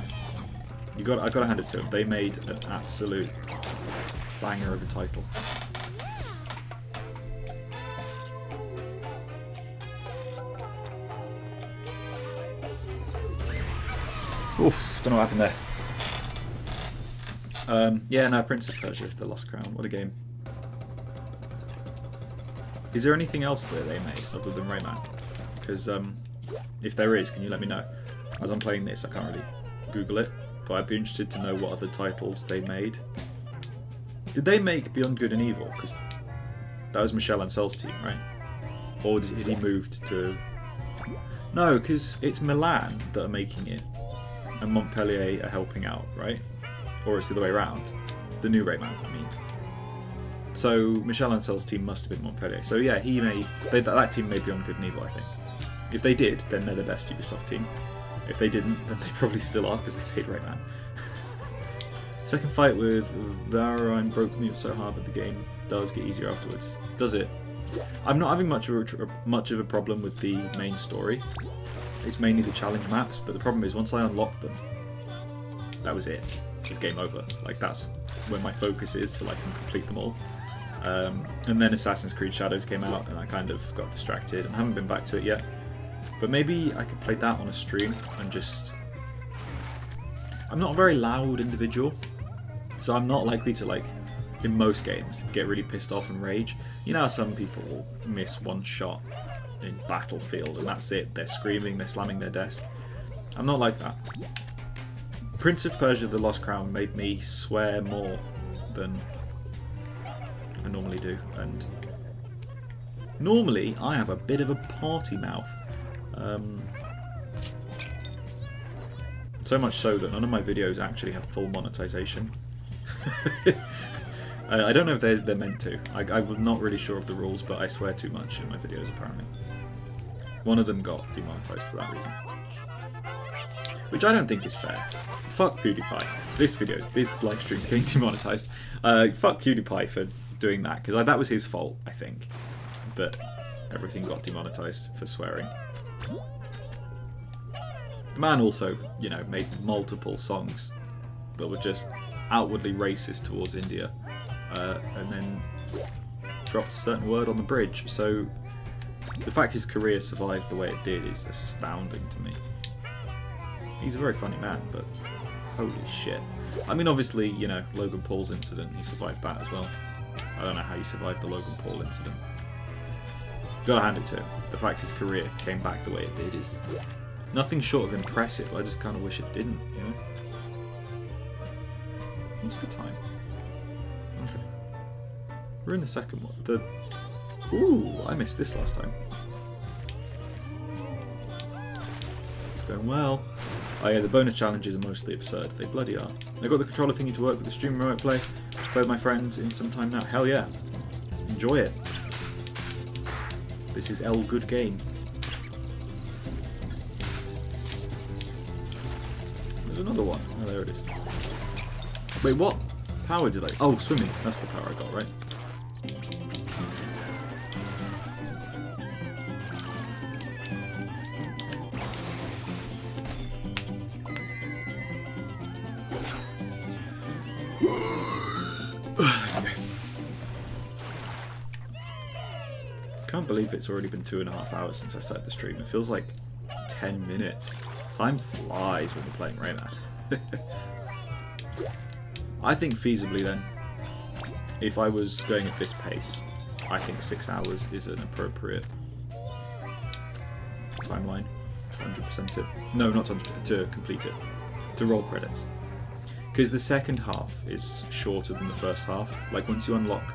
I gotta hand it to them. They made an absolute banger of a title. Oof, don't know what happened there. Yeah, no, Prince of Persia, The Lost Crown, what a game. Is there anything else that they made other than Rayman? Because if there is, can you let me know? As I'm playing this, I can't really Google it, but I'd be interested to know what other titles they made. Did they make Beyond Good and Evil? Because that was Michel Ancel's team, right? Or did he moved to... No, because it's Milan that are making it, and Montpellier are helping out, right? Or it's the other way around. The new Rayman, I mean. So Michel Ancel's team must have been Montpellier. So yeah, that team made Beyond Good and Evil, I think. If they did, then they're the best Ubisoft team. If they didn't, then they probably still are, because they made Rayman. Second fight with Varine broke me so hard that the game does get easier afterwards. Does it? I'm not having much of a problem with the main story. It's mainly the challenge maps, but the problem is once I unlock them, that was it. It's game over. Like, that's where my focus is, till I can complete them all. And then Assassin's Creed Shadows came out, and I kind of got distracted and haven't been back to it yet. But maybe I could play that on a stream and just... I'm not a very loud individual, so I'm not likely to, like, in most games, get really pissed off and rage. You know how some people miss one shot in Battlefield and that's it, they're screaming, they're slamming their desk. I'm not like that. Prince of Persia The Lost Crown made me swear more than I normally do, and normally I have a bit of a party mouth. So much so that none of my videos actually have full monetization. I don't know if they're meant to. I'm not really sure of the rules, but I swear too much in my videos apparently. One of them got demonetized for that reason. Which I don't think is fair. Fuck PewDiePie. This live stream's getting demonetized. Fuck PewDiePie for doing that, because that was his fault, I think. That everything got demonetized for swearing. The man also, you know, made multiple songs that were just outwardly racist towards India, and then dropped a certain word on the bridge. So the fact his career survived the way it did is astounding to me. He's a very funny man, but holy shit. I mean, obviously, you know, Logan Paul's incident, he survived that as well. I don't know how he survived the Logan Paul incident. Gotta hand it to him. The fact his career came back the way it did is nothing short of impressive. I just kind of wish it didn't, you know? What's the time? Okay. We're in the second one. Ooh, I missed this last time. It's going well. Oh yeah, the bonus challenges are mostly absurd. They bloody are. I got the controller thingy to work with the stream remote play. Play with my friends in some time now. Hell yeah. Enjoy it. This is L good game. There's another one. Oh, there it is. Wait, what power did I... Oh, swimming. That's the power I got, right? Can't believe it's already been 2.5 hours since I started the stream. It feels like 10 minutes. Time flies when you're playing Rayman. I think feasibly then, if I was going at this pace, I think 6 hours is an appropriate timeline to 100% it. No, not 100%, to complete it. To roll credits. Because the second half is shorter than the first half. Like, once you unlock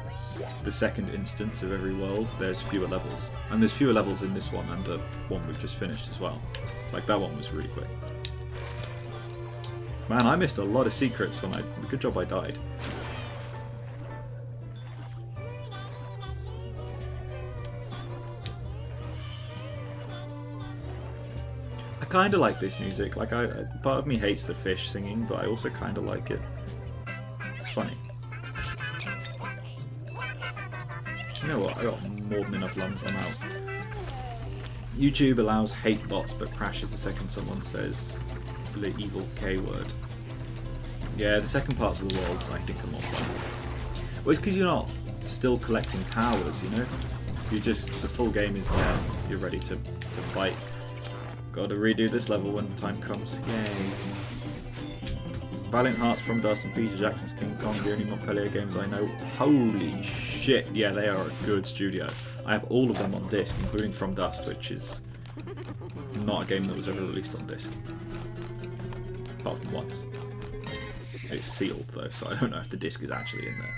the second instance of every world, there's fewer levels. And there's fewer levels in this one and the one we've just finished as well. Like, that one was really quick. Man, I missed a lot of secrets when good job I died. I kinda like this music. Like, part of me hates the fish singing, but I also kinda like it. It's funny. You know what, I got more than enough lungs, I'm out. YouTube allows hate bots but crashes the second someone says the evil K word. Yeah, the second parts of the worlds I think are more fun. Well, it's because you're not still collecting powers, you know? You just, the full game is there, you're ready to fight. Gotta redo this level when the time comes, yay. Valiant Hearts, From Dust, and Peter Jackson's King Kong, the only Montpellier games I know. Holy shit, yeah, they are a good studio. I have all of them on disc, including From Dust, which is not a game that was ever released on disc. Apart from once. It's sealed though, so I don't know if the disc is actually in there.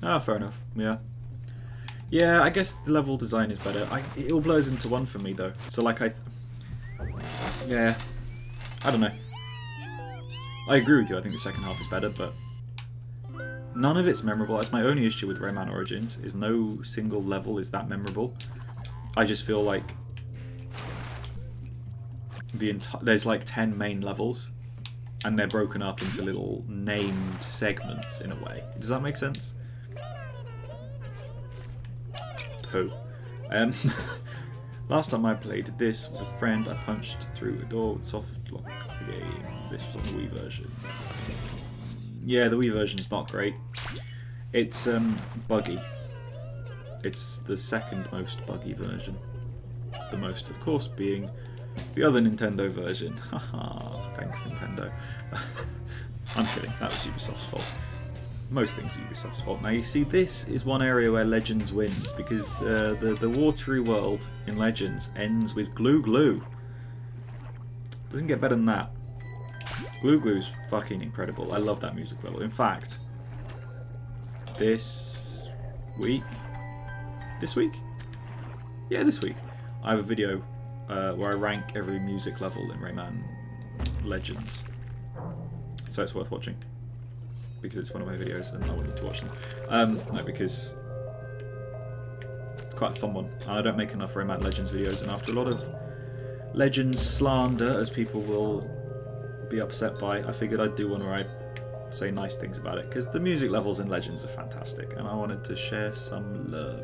Ah, fair enough. Yeah. Yeah, I guess the level design is better. It all blurs into one for me, though. So, like, yeah. I don't know. I agree with you. I think the second half is better, but none of it's memorable. That's my only issue with Rayman Origins, is no single level is that memorable. I just feel like there's like 10 main levels, and they're broken up into little named segments in a way. Does that make sense? Poo. Last time I played this with a friend, I punched through a door with soft lock the game. This was on the Wii version. Yeah, the Wii version's not great. It's buggy. It's the second most buggy version. The most, of course, being the other Nintendo version. Haha, thanks Nintendo. I'm kidding, that was Ubisoft's fault. Most things are Ubisoft's fault. Now you see, this is one area where Legends wins, because the watery world in Legends ends with Glue Glue. Doesn't get better than that. Glue Glue's fucking incredible. I love that music level. In fact, this week? Yeah, this week. I have a video where I rank every music level in Rayman Legends. So it's worth watching. Because it's one of my videos and I want you to watch them. No, because it's quite a fun one. And I don't make enough Rayman Legends videos, and after a lot of Legends slander, as people will be upset by, I figured I'd do one where I say nice things about it, because the music levels in Legends are fantastic, and I wanted to share some love.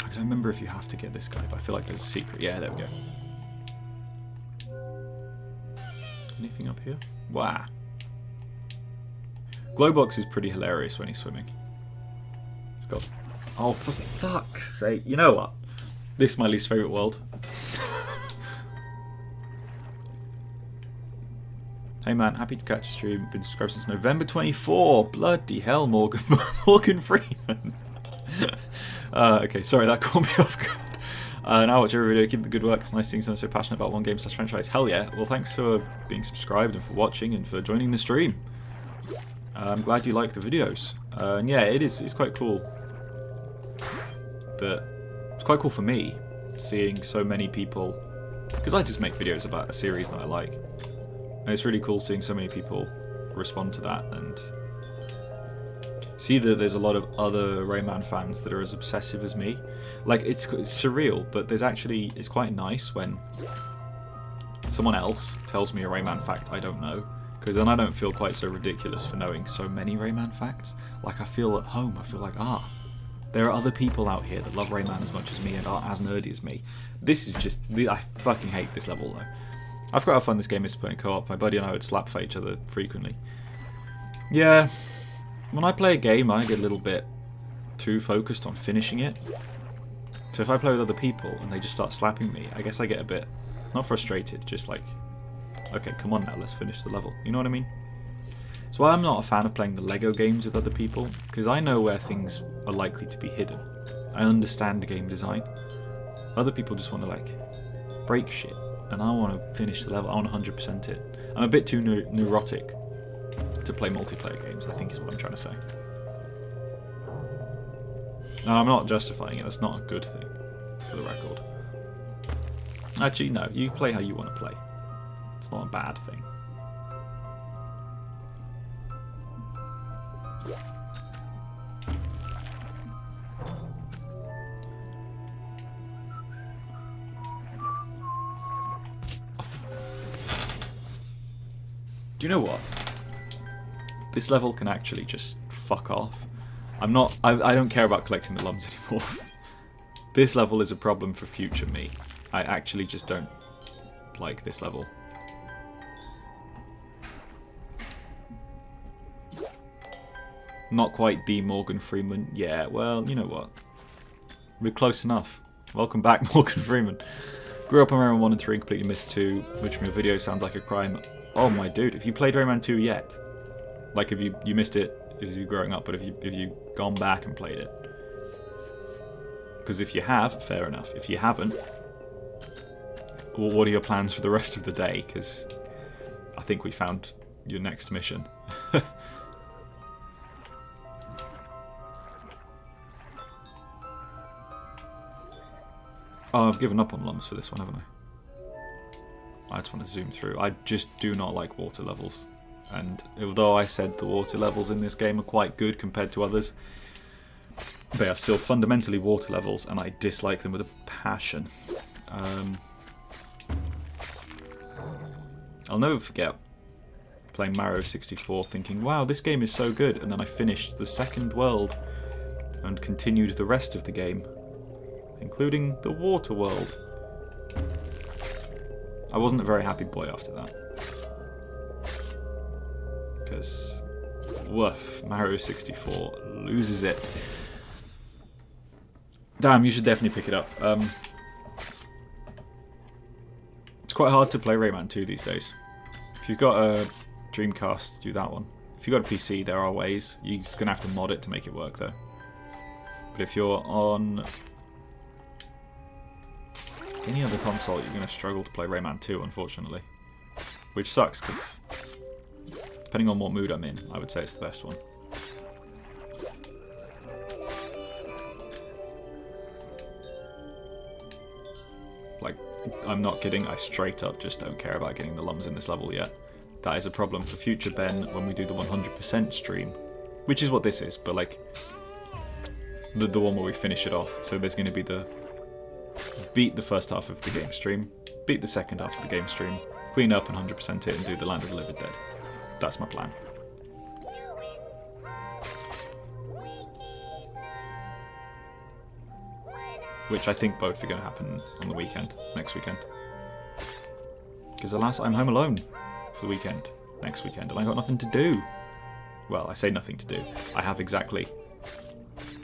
I don't remember if you have to get this guy, but I feel like there's a secret. Yeah, there we go. Anything up here? Wow. Glowbox is pretty hilarious when he's swimming. It's got... Oh, for fuck's sake. You know what? This is my least favourite world. Hey man, happy to catch a stream. Been subscribed since November 24. Bloody hell, Morgan. Morgan Freeman. Okay, sorry, that caught me off guard. Now watch every video, keep the good work. It's nice seeing someone so passionate about one game / franchise. Hell yeah. Well, thanks for being subscribed and for watching and for joining the stream. I'm glad you like the videos. And yeah, it's quite cool. It's quite cool for me seeing so many people, because I just make videos about a series that I like. And it's really cool seeing so many people respond to that and see that there's a lot of other Rayman fans that are as obsessive as me. Like, it's surreal, but it's quite nice when someone else tells me a Rayman fact I don't know, because then I don't feel quite so ridiculous for knowing so many Rayman facts. Like, I feel at home. I feel like, there are other people out here that love Rayman as much as me and are as nerdy as me. This is just... I fucking hate this level, though. I forgot how fun this game is to play in co-op. My buddy and I would slap fight each other frequently. Yeah, when I play a game, I get a little bit too focused on finishing it. So if I play with other people and they just start slapping me, I guess I get a bit, not frustrated, just like, okay, come on now, let's finish the level. You know what I mean? That's why I'm not a fan of playing the Lego games with other people, because I know where things are likely to be hidden. I understand game design. Other people just want to, like, break shit. And I want to finish the level. I want to 100% it. I'm a bit too neurotic to play multiplayer games, I think is what I'm trying to say. No, I'm not justifying it. That's not a good thing, for the record. Actually, no. You play how you want to play. It's not a bad thing. Do you know what? This level can actually just fuck off. I don't care about collecting the lumps anymore. This level is a problem for future me. I actually just don't like this level. Not quite the Morgan Freeman. Yeah, well, you know what? We're close enough. Welcome back, Morgan Freeman. Grew up on Rayman 1 and 3 and completely missed 2, which from your video sounds like a crime. Oh my dude, have you played Rayman 2 yet? Like, have you missed it as you growing up, but have you gone back and played it? Because if you have, fair enough. If you haven't, well, what are your plans for the rest of the day? Because I think we found your next mission. Oh, I've given up on lumps for this one, haven't I? I just want to zoom through. I just do not like water levels. And although I said the water levels in this game are quite good compared to others, they are still fundamentally water levels, and I dislike them with a passion. I'll never forget playing Mario 64 thinking, wow, this game is so good, and then I finished the second world and continued the rest of the game, including the water world. I wasn't a very happy boy after that. Because, woof, Mario 64 loses it. Damn, you should definitely pick it up. It's quite hard to play Rayman 2 these days. If you've got a Dreamcast, do that one. If you've got a PC, there are ways. You're just going to have to mod it to make it work, though. But if you're on any other console, you're going to struggle to play Rayman 2, unfortunately. Which sucks, because depending on what mood I'm in, I would say it's the best one. Like, I'm not kidding, I straight up just don't care about getting the lums in this level yet. That is a problem for future Ben when we do the 100% stream. Which is what this is, but like, the one where we finish it off. So there's going to be the beat the first half of the game stream, beat the second half of the game stream, clean up and 100% it and do the Land of the Living Dead. That's my plan. Which I think both are going to happen on the weekend, next weekend. Because alas, I'm home alone for the weekend, next weekend, and I got nothing to do. Well, I say nothing to do. I have exactly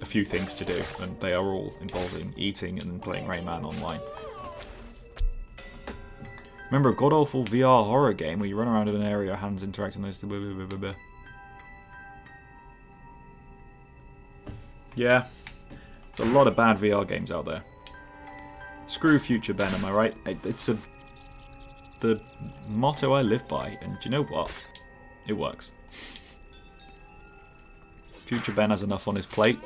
a few things to do, and they are all involving eating and playing Rayman online. Remember a god-awful VR horror game where you run around in an area, hands interact, and those... Yeah. There's a lot of bad VR games out there. Screw future Ben, am I right? It's the motto I live by, and do you know what? It works. Future Ben has enough on his plate,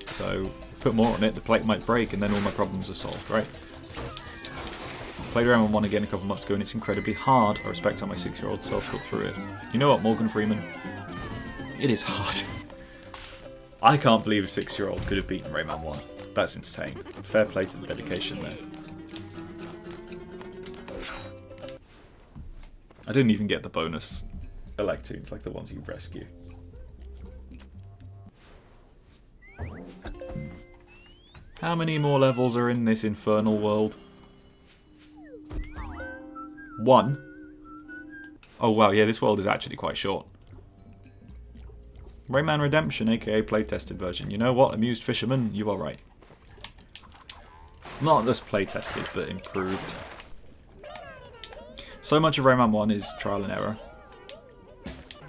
so put more on it, the plate might break, and then all my problems are solved, right? Played Rayman 1 again a couple months ago, and it's incredibly hard. I respect how my 6-year-old self got through it. You know what, Morgan Freeman? It is hard. I can't believe a 6-year-old could have beaten Rayman 1. That's insane. Fair play to the dedication there. I didn't even get the bonus Electoons, like the ones you rescue. How many more levels are in this infernal world? 1. Oh wow, yeah, this world is actually quite short. Rayman Redemption, aka playtested version. You know what, amused fisherman, you are right. Not just playtested, but improved. So much of Rayman 1 is trial and error.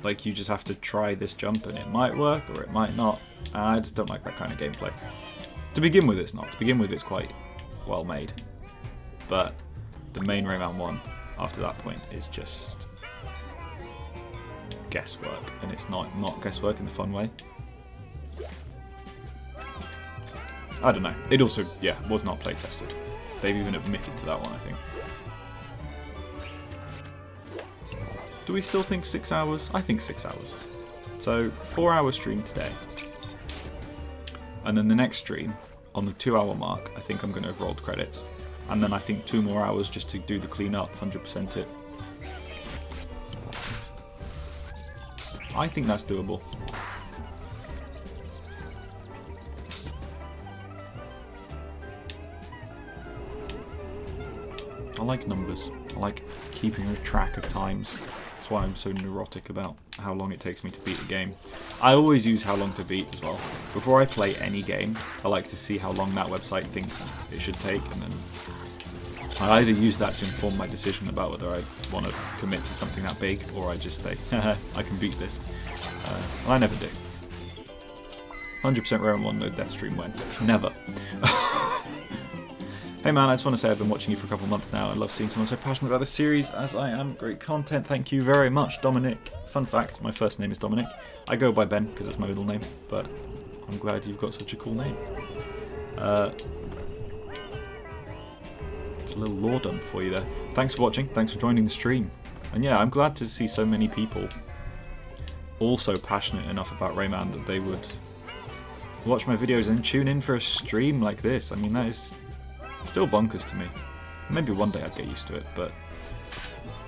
Like, you just have to try this jump and it might work, or it might not. I just don't like that kind of gameplay. To begin with, it's not. To begin with, it's quite well made. But the main Rayman 1, after that point, is just guesswork. And it's not guesswork in the fun way. I don't know. It also, yeah, was not playtested. They've even admitted to that one, I think. Do we still think 6 hours? I think 6 hours. So, 4-hour stream today. And then the next stream, on the 2-hour mark, I think I'm going to have rolled credits. And then I think 2 more hours just to do the clean up, 100% it. I think that's doable. I like numbers. I like keeping a track of times. That's That's why I'm so neurotic about how long it takes me to beat a game. I always use how long to beat as well. Before I play any game, I like to see how long that website thinks it should take, and then I either use that to inform my decision about whether I want to commit to something that big, or I just say, haha, I can beat this. I never do. 100% Rayman 1 no death stream when? Never. Hey man, I just want to say I've been watching you for a couple of months now. I love seeing someone so passionate about this series as I am. Great content, thank you very much, Dominic. Fun fact, my first name is Dominic. I go by Ben because it's my middle name, but I'm glad you've got such a cool name. It's a little lore dump for you there. Thanks for watching, thanks for joining the stream. And yeah, I'm glad to see so many people also passionate enough about Rayman that they would watch my videos and tune in for a stream like this. I mean, that is still bonkers to me. Maybe one day I'd get used to it, but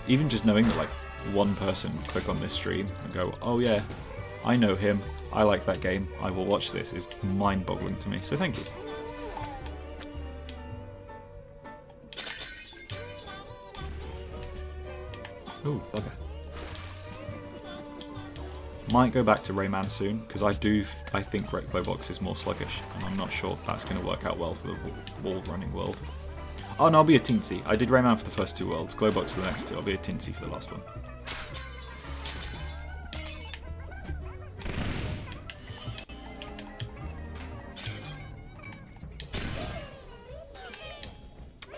even just knowing that like one person click on this stream and go, oh yeah, I know him, I like that game, I will watch this, is mind-boggling to me, so thank you. Ooh, bugger. Might go back to Rayman soon, because I think Glowbox is more sluggish, and I'm not sure that's going to work out well for the wall-running world. Oh no, I'll be a teensy. I did Rayman for the first 2 worlds, Glowbox for the next 2, I'll be a teensy for the last one.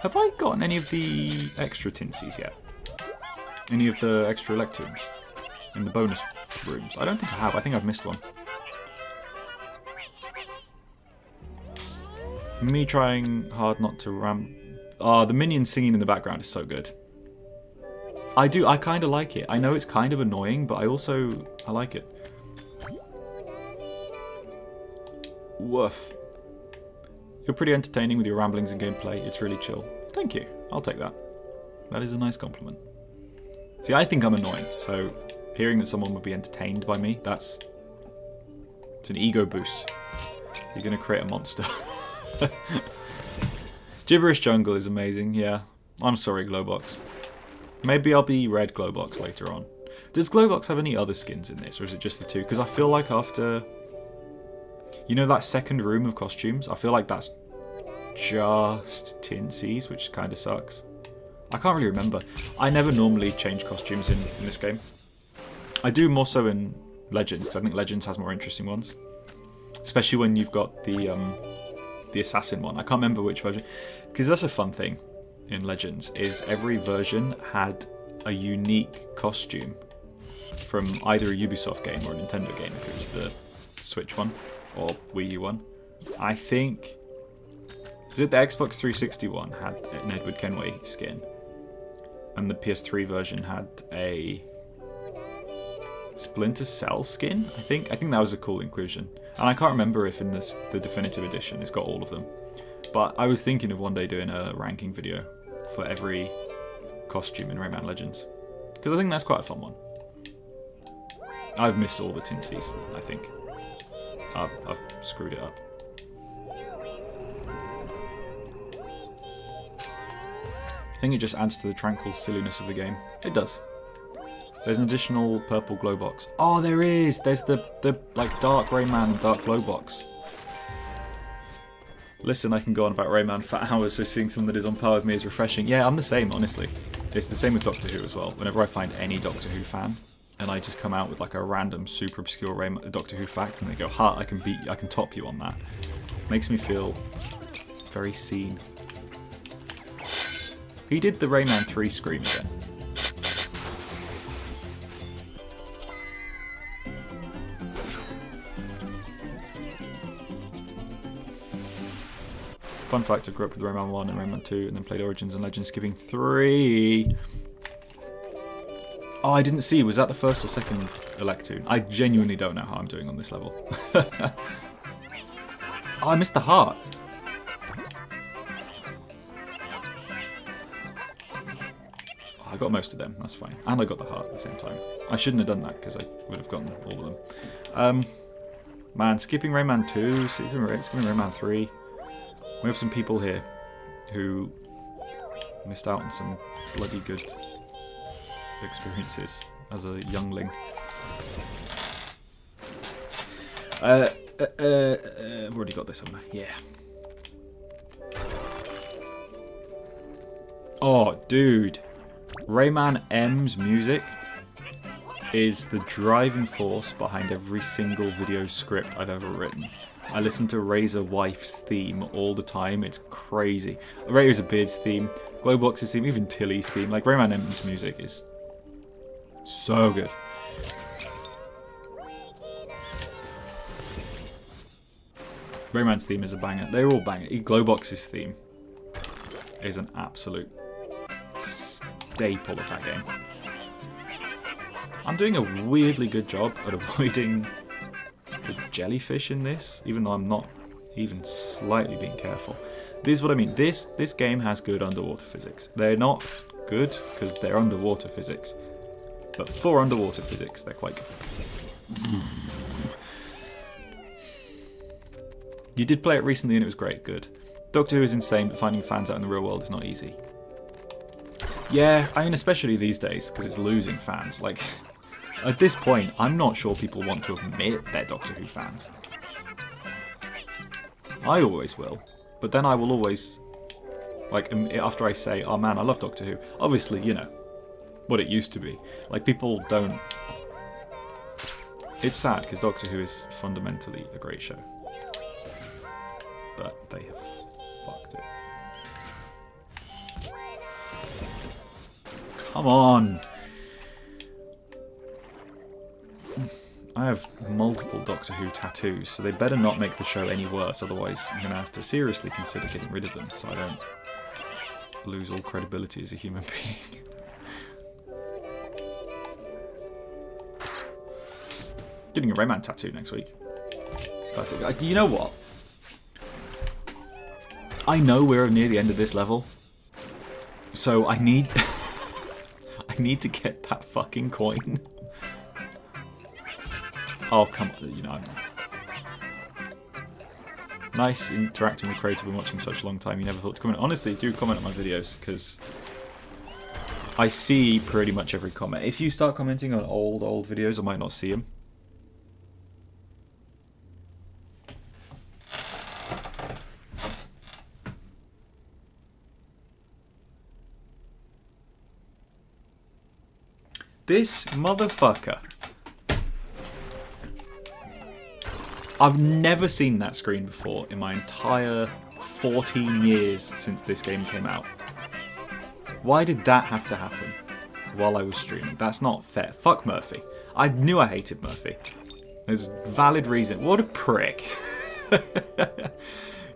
Have I gotten any of the extra tinsies yet? Any of the extra Electoons in the bonus rooms? I don't think I have. I think I've missed one. Me trying hard not to ram... Ah, the minions singing in the background is so good. I kind of like it. I know it's kind of annoying, but I like it. Woof. You're pretty entertaining with your ramblings and gameplay. It's really chill. Thank you. I'll take that. That is a nice compliment. See, I think I'm annoying, so hearing that someone would be entertained by me, it's an ego boost. You're going to create a monster. Gibberish Jungle is amazing, yeah. I'm sorry, Glowbox. Maybe I'll be Red Glowbox later on. Does Glowbox have any other skins in this, or is it just the 2? Because I feel like after... You know that second room of costumes? I feel like that's just Tinsies, which kind of sucks. I can't really remember. I never normally change costumes in this game. I do more so in Legends, because I think Legends has more interesting ones. Especially when you've got the assassin one. I can't remember which version. Because that's a fun thing in Legends, is every version had a unique costume from either a Ubisoft game or a Nintendo game, if it was the Switch one or Wii U one. I think... Was it the Xbox 360 one had an Edward Kenway skin? And the PS3 version had a Splinter Cell skin, I think. I think that was a cool inclusion. And I can't remember if in the definitive edition it's got all of them. But I was thinking of one day doing a ranking video for every costume in Rayman Legends. Because I think that's quite a fun one. I've missed all the Tinsies, I think. I've screwed it up. I think it just adds to the tranquil silliness of the game. It does. There's an additional purple glow box. Oh, there is! There's the like dark Rayman and dark glow box. Listen, I can go on about Rayman for hours, so seeing someone that is on par with me is refreshing. Yeah, I'm the same, honestly. It's the same with Doctor Who as well. Whenever I find any Doctor Who fan, and I just come out with like a random, super obscure Doctor Who fact, and they go, "Ha, I can top you on that." Makes me feel very seen. He did the Rayman 3 scream again. Fun fact, I grew up with Rayman 1 and Rayman 2 and then played Origins and Legends, skipping 3. Oh, I didn't see. Was that the first or second Electoon? I genuinely don't know how I'm doing on this level. Oh, I missed the heart. I got most of them, that's fine. And I got the heart at the same time. I shouldn't have done that because I would have gotten all of them. Man, skipping Rayman 2, skipping Rayman 3. We have some people here who missed out on some bloody good experiences. as a youngling. I've already got this on there. Yeah. Oh, dude. Rayman M's music is the driving force behind every single video script I've ever written. I listen to Razor Wife's theme all the time. It's crazy. Razor Beard's theme, Glowbox's theme, even Tilly's theme. Like, Rayman M's music is so good. Rayman's theme is a banger. They're all bangers. Glowbox's theme is an absolute staple of that game. I'm doing a weirdly good job at avoiding the jellyfish in this, even though I'm not even slightly being careful. This is what I mean. This game has good underwater physics. They're not good because they're underwater physics, but for underwater physics, they're quite good. You did play it recently and it was great. Good. Doctor Who is insane, but finding fans out in the real world is not easy. Yeah, I mean, especially these days, because it's losing fans. Like, at this point, I'm not sure people want to admit they're Doctor Who fans. I always will, but then I will always, like, after I say, oh man, I love Doctor Who, obviously, you know, what it used to be. Like, people don't... It's sad, because Doctor Who is fundamentally a great show. But they have fucked it. Come on! I have multiple Doctor Who tattoos, so they better not make the show any worse, otherwise I'm going to have to seriously consider getting rid of them so I don't lose all credibility as a human being. Getting a Rayman tattoo next week. That's it. You know what? I know we're near the end of this level, so I need... I need to get that fucking coin. Oh, come on, you know. Nice interacting with creative and watching such a long time. You never thought to comment. Honestly, do comment on my videos, because I see pretty much every comment. If you start commenting on old videos, I might not see them. This motherfucker. I've never seen that screen before in my entire 14 years since this game came out. Why did that have to happen while I was streaming? That's not fair. Fuck Murphy. I knew I hated Murphy. There's valid reason. What a prick.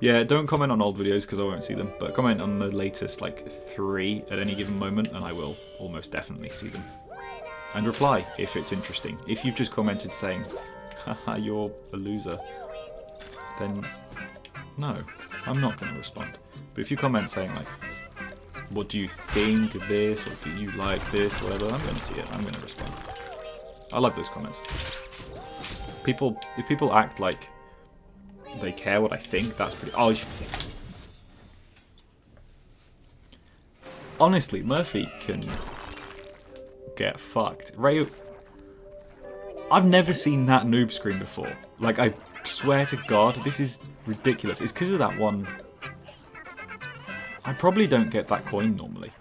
Yeah, don't comment on old videos because I won't see them, but comment on the latest, like, 3 at any given moment and I will almost definitely see them. And reply if it's interesting. If you've just commented saying, haha, you're a loser, then no, I'm not going to respond. But if you comment saying, like, what do you think of this, or do you like this, or whatever, I'm going to see it, I'm going to respond. I love those comments. If people act like they care what I think, that's pretty... Oh, honestly, Murphy can get fucked. Ray... I've never seen that noob screen before. Like, I swear to God, this is ridiculous. It's because of that one... I probably don't get that coin normally.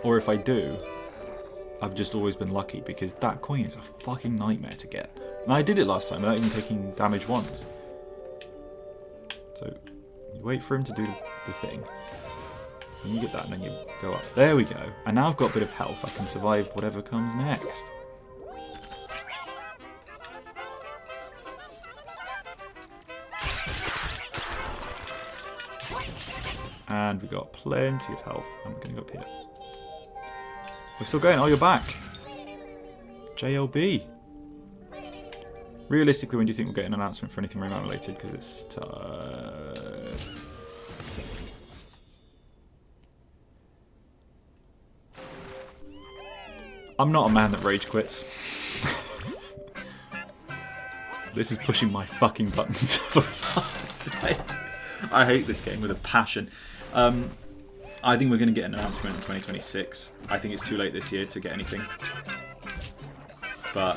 Or if I do, I've just always been lucky, because that coin is a fucking nightmare to get. And I did it last time without even taking damage once. So, you wait for him to do the thing. And you get that, and then you go up. There we go. And now I've got a bit of health. I can survive whatever comes next. And we got plenty of health. I'm going to go up here. We're still going. Oh, you're back. JLB. Realistically, when do you think we'll get an announcement for anything Rayman related? Because it's... I'm not a man that rage quits. This is pushing my fucking buttons, for fuck's sake. I hate this game with a passion. I think we're going to get an announcement in 2026. I think it's too late this year to get anything. But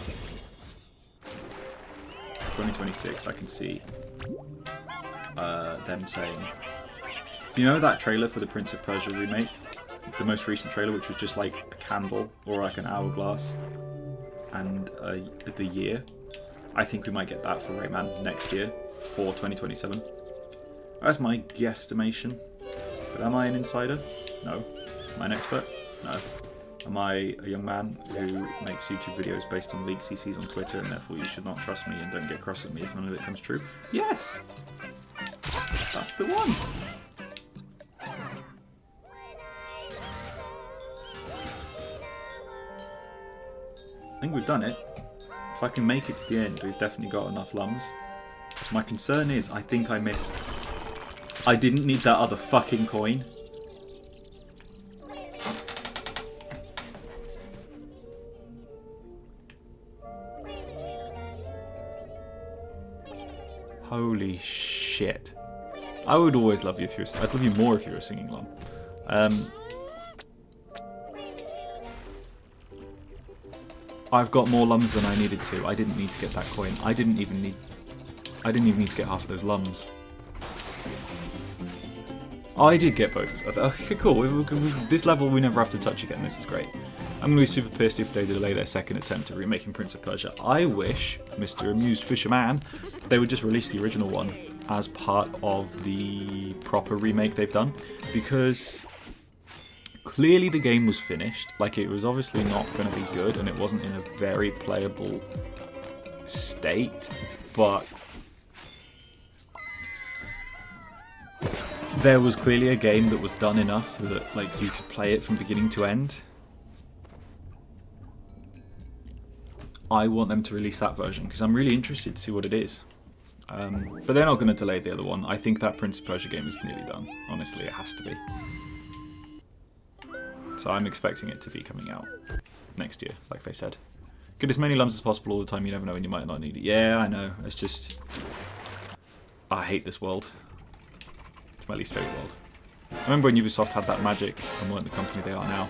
2026, I can see them saying, do you know that trailer for the Prince of Persia remake? The most recent trailer, which was just like a candle or like an hourglass and the year. I think we might get that for Rayman next year for 2027. That's my guesstimation. But am I an insider? No. Am I an expert? No. Am I a young man who makes YouTube videos based on leaks he sees on Twitter and therefore you should not trust me and don't get cross at me if none of it comes true? Yes! That's the one! I think we've done it. If I can make it to the end, we've definitely got enough lums. My concern is, I think I missed... I didn't need that other fucking coin. Holy shit. I would always love you if you were... I'd love you more if you were a singing lum. I've got more lums than I needed to. I didn't need to get that coin. I didn't even need to get half of those lums. Oh, I did get both. Okay, cool. This level we never have to touch again. This is great. I'm going to be super pissed if they delay their second attempt at remaking Prince of Persia. I wish, Mr. Amused Fisherman, they would just release the original one as part of the proper remake they've done. Because... clearly the game was finished, like it was obviously not going to be good and it wasn't in a very playable state, but there was clearly a game that was done enough so that like you could play it from beginning to end. I want them to release that version because I'm really interested to see what it is. But they're not going to delay the other one. I think that Prince of Persia game is nearly done. Honestly, it has to be. So I'm expecting it to be coming out next year, like they said. Get as many lums as possible all the time, you never know when you might not need it. Yeah, I know, it's just... I hate this world. It's my least favourite world. I remember when Ubisoft had that magic and weren't the company they are now.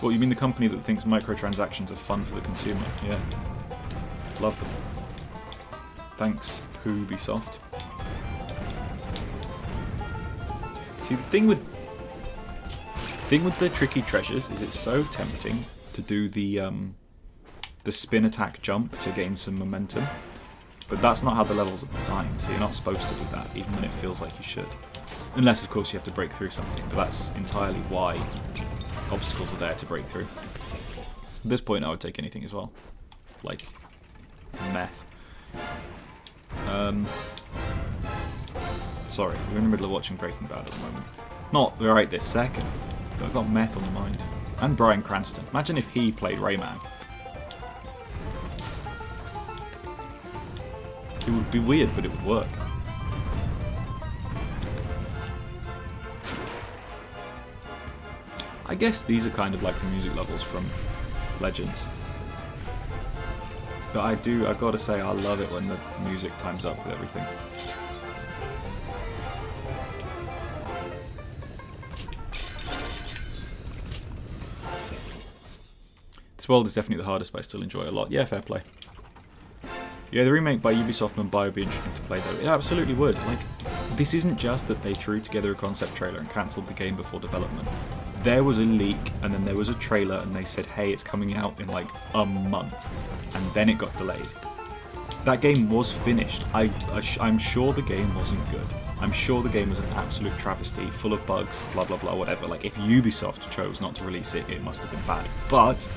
Well, you mean the company that thinks microtransactions are fun for the consumer? Yeah. Love them. Thanks, Ubisoft. See, the thing with the tricky treasures is it's so tempting to do the spin attack jump to gain some momentum, but that's not how the levels are designed, so you're not supposed to do that, even when it feels like you should. Unless, of course, you have to break through something, but that's entirely why obstacles are there, to break through. At this point, I would take anything as well. Like, meth. Sorry, we're in the middle of watching Breaking Bad at the moment. Not right this second. But I've got meth on the mind. And Bryan Cranston. Imagine if he played Rayman. It would be weird, but it would work. I guess these are kind of like the music levels from Legends. But I've got to say, I love it when the music times up with everything. This world is definitely the hardest, but I still enjoy it a lot. Yeah, fair play. Yeah, the remake by Ubisoft Mumbai would be interesting to play, though. It absolutely would. Like, this isn't just that they threw together a concept trailer and cancelled the game before development. There was a leak, and then there was a trailer, and they said, hey, it's coming out in, like, a month. And then it got delayed. That game was finished. I'm sure the game wasn't good. I'm sure the game was an absolute travesty, full of bugs, blah, blah, blah, whatever. Like, if Ubisoft chose not to release it, it must have been bad. But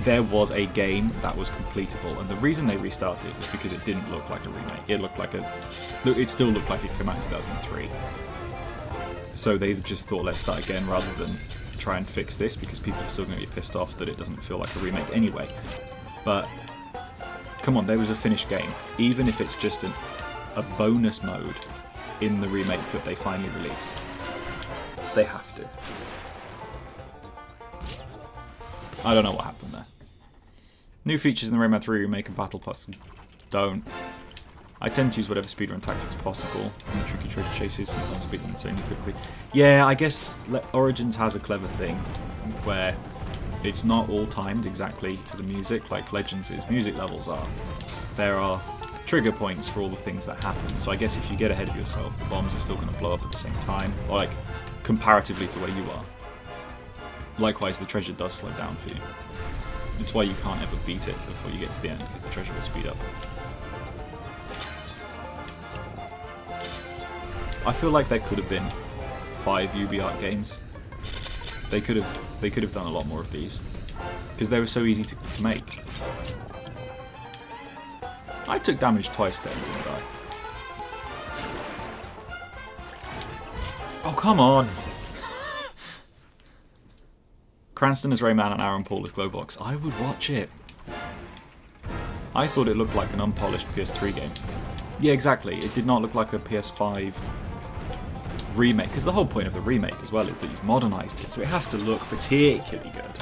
there was a game that was completable, and the reason they restarted was because it didn't look like a remake. It looked like it still looked like it came out in 2003. So they just thought, let's start again rather than try and fix this, because people are still going to be pissed off that it doesn't feel like a remake anyway. But come on, there was a finished game, even if it's just a bonus mode in the remake that they finally release. They have to. I don't know what happened there. New features in the Rayman 3 remake and Battle Pass. Don't. I tend to use whatever speedrun tactics possible in the tricky treasure chases, sometimes beat them insanely quickly. Yeah, I guess Origins has a clever thing where It's not all timed exactly to the music like Legends' music levels are. There are trigger points for all the things that happen, so I guess if you get ahead of yourself, the bombs are still going to blow up at the same time, or like comparatively to where you are. Likewise, the treasure does slow down for you. It's why you can't ever beat it before you get to the end, because the treasure will speed up. I feel like there could have been 5 UbiArt games. They could have done a lot more of these, because they were so easy to make. I took damage twice there, didn't I? Oh, come on! Cranston as Rayman and Aaron Paul as Glowbox. I would watch it. I thought it looked like an unpolished PS3 game. Yeah, exactly. It did not look like a PS5 remake, because the whole point of the remake as well is that you've modernised it, so it has to look particularly good.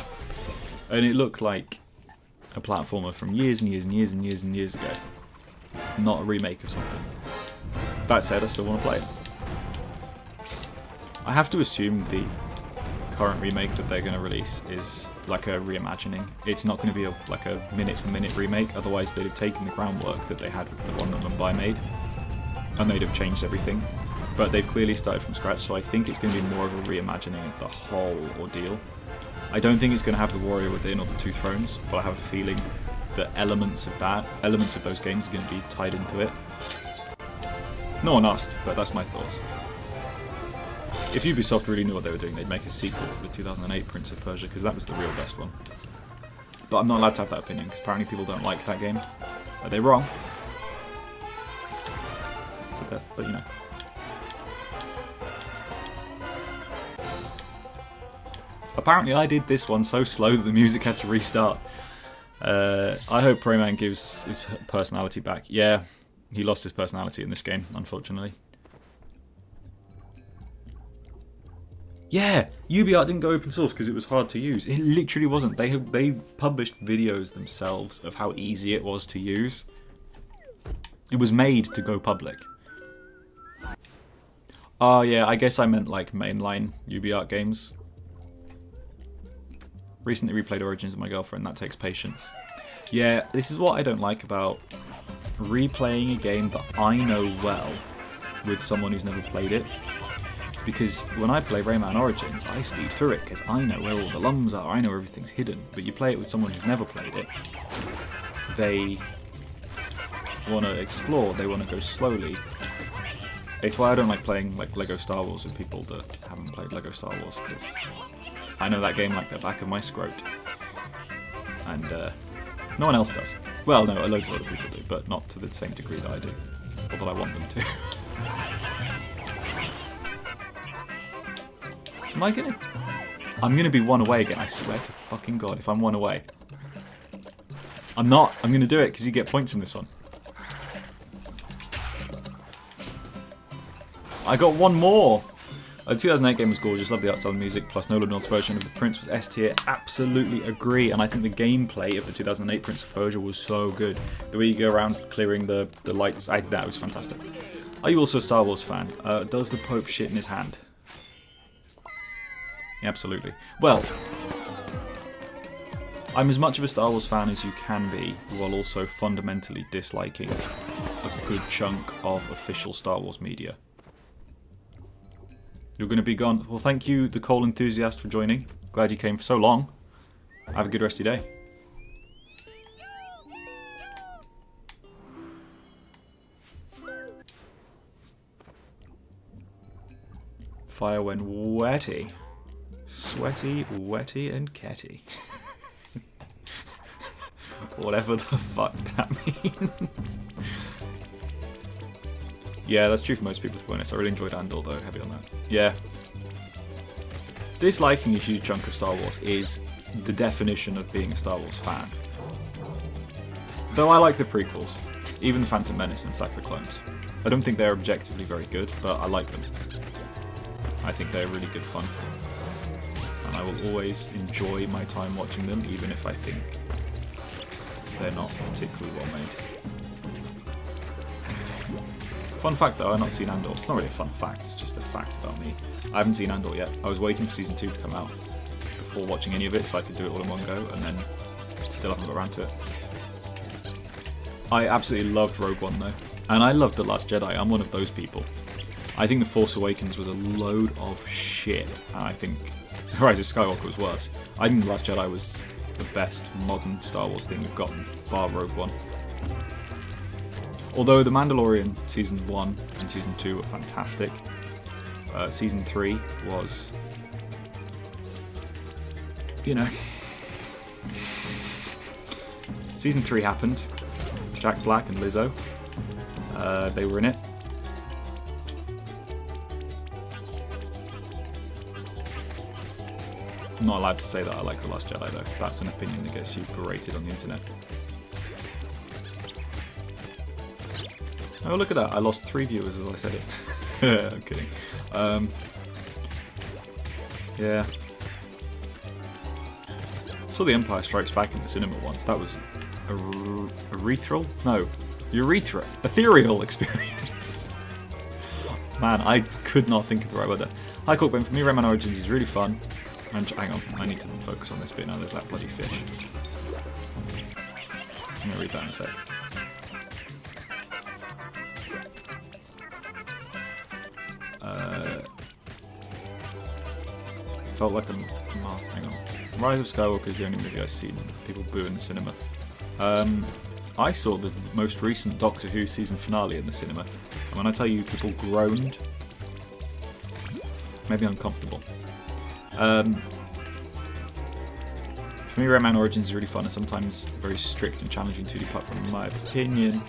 And it looked like a platformer from years and years and years and years and years ago, not a remake of something. That said, I still want to play it. I have to assume the current remake that they're going to release is like a reimagining. It's not going to be like a minute-for-minute remake, otherwise they'd have taken the groundwork that they had with the one that Mumbai made, and they'd have changed everything. But they've clearly started from scratch, so I think it's going to be more of a reimagining of the whole ordeal. I don't think it's going to have the Warrior Within or the Two Thrones, but I have a feeling that elements of those games are going to be tied into it. No one asked, but that's my thoughts. If Ubisoft really knew what they were doing, they'd make a sequel to the 2008 Prince of Persia, because that was the real best one. But I'm not allowed to have that opinion, because apparently people don't like that game. Are they wrong? But you know. Apparently I did this one so slow that the music had to restart. I hope Rayman gives his personality back. Yeah, he lost his personality in this game, unfortunately. Yeah, UbiArt didn't go open source because it was hard to use. It literally wasn't. They published videos themselves of how easy it was to use. It was made to go public. Oh yeah, I guess I meant like mainline UbiArt games. Recently replayed Origins with my girlfriend, that takes patience. Yeah, this is what I don't like about replaying a game that I know well with someone who's never played it. Because when I play Rayman Origins, I speed through it because I know where all the lums are, I know everything's hidden. But you play it with someone who's never played it, they want to explore, they want to go slowly. It's why I don't like playing like Lego Star Wars with people that haven't played Lego Star Wars, because I know that game like the back of my scrot. And no one else does. Well, no, loads of other people do, but not to the same degree that I do. Or that I want them to. Am I gonna... I'm gonna be one away again, I swear to fucking God, if I'm one away. I'm not. I'm gonna do it, because you get points in this one. I got one more! The 2008 game was gorgeous, love the art style and music, plus Nolan North's version of the Prince was S tier. Absolutely agree, and I think the gameplay of the 2008 Prince of Persia was so good. The way you go around clearing the lights, that was fantastic. Are you also a Star Wars fan? Does the Pope shit in his hand? Absolutely. Well, I'm as much of a Star Wars fan as you can be, while also fundamentally disliking a good chunk of official Star Wars media. You're going to be gone. Well, thank you, the coal enthusiast, for joining. Glad you came for so long. Have a good rest of your day. Fire when wetty. Sweaty, wetty, and catty. Whatever the fuck that means. Yeah, that's true for most people, to be honest. I really enjoyed Andor, though. Heavy on that. Yeah. Disliking a huge chunk of Star Wars is the definition of being a Star Wars fan. Though I like the prequels. Even The Phantom Menace and Attack of the Clones. I don't think they're objectively very good, but I like them. I think they're really good fun. And I will always enjoy my time watching them, even if I think they're not particularly well made. Fun fact though, I've not seen Andor. It's not really a fun fact, it's just a fact about me. I haven't seen Andor yet. I was waiting for season 2 to come out, before watching any of it, so I could do it all in one go, and then still haven't got around to it. I absolutely loved Rogue One though, and I loved The Last Jedi. I'm one of those people. I think The Force Awakens was a load of shit, and I think Rise of Skywalker was worse. I think The Last Jedi was the best modern Star Wars thing we've gotten, bar Rogue One. Although The Mandalorian Season 1 and Season 2 were fantastic, Season 3 was, you know... Season 3 happened. Jack Black and Lizzo, they were in it. I'm not allowed to say that I like The Last Jedi though. That's an opinion that gets you berated on the internet. Oh, look at that. I lost 3 viewers as I said it. I'm kidding. Yeah. I saw The Empire Strikes Back in the cinema once. That was ethereal experience. Man, I could not think of the right word there. Hi Cookbone, for me Rayman Origins is really fun. And hang on, I need to focus on this bit now, there's that bloody fish. I'm gonna read that in a sec. Felt like a master. Hang on. Rise of Skywalker is the only movie I've seen people boo in the cinema. I saw the most recent Doctor Who season finale in the cinema, and when I tell you people groaned, maybe uncomfortable. For me, Rayman Origins is really fun and sometimes very strict and challenging 2D platform. In my opinion,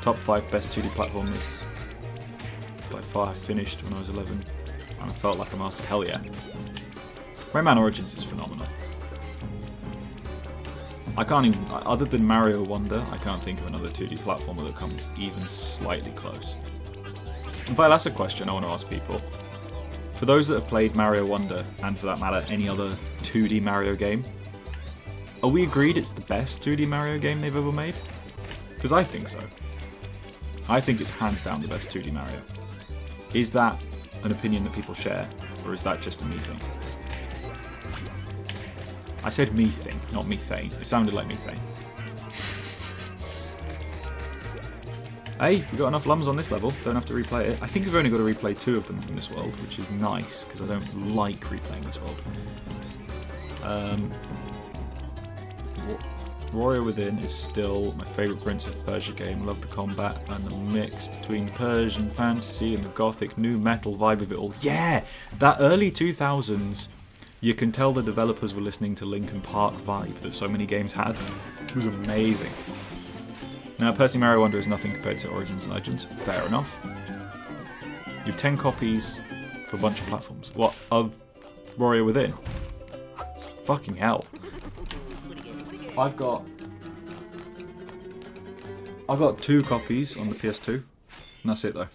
top 5 best 2D platformers by far finished when I was 11, and I felt like a master. Hell yeah. Rayman Origins is phenomenal. I can't even, other than Mario Wonder, I can't think of another 2D platformer that comes even slightly close. In fact, that's a question I want to ask people. For those that have played Mario Wonder, and for that matter, any other 2D Mario game, are we agreed it's the best 2D Mario game they've ever made? Because I think so. I think it's hands down the best 2D Mario. Is that an opinion that people share, or is that just a me thing? I said me thing, not methane. It sounded like methane. Hey, we got enough lums on this level, don't have to replay it. I think we've only got to replay 2 of them from this world, which is nice, because I don't like replaying this world. Warrior Within is still my favourite Prince of Persia game. Love the combat and the mix between Persian fantasy and the gothic new metal vibe of it all. Yeah! That early 2000s, you can tell the developers were listening to Linkin Park vibe that so many games had. It was amazing. Now, personally, Mario Wonder is nothing compared to Origins and Legends. Fair enough. You have 10 copies for a bunch of platforms. What, of Warrior Within? Fucking hell. I've got 2 copies on the PS2, and that's it though.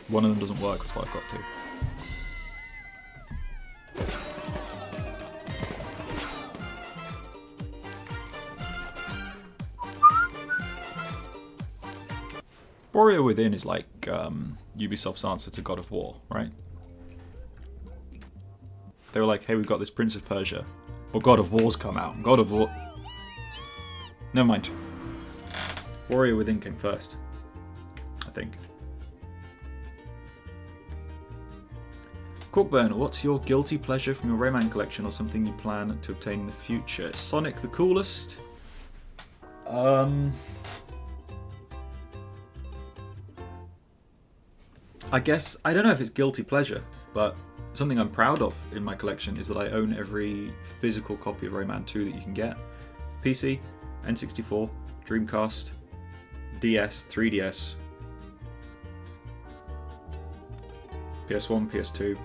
One of them doesn't work, that's why I've got 2. Warrior Within is like Ubisoft's answer to God of War, right? They were like, hey, we've got this Prince of Persia. Well, God of War's come out. God of War... Never mind. Warrior Within came first. I think. Cookburn, what's your guilty pleasure from your Rayman collection or something you plan to obtain in the future? Is Sonic the coolest? I guess, I don't know if it's guilty pleasure, but something I'm proud of in my collection is that I own every physical copy of Rayman 2 that you can get. PC, N64, Dreamcast, DS, 3DS, PS1, PS2.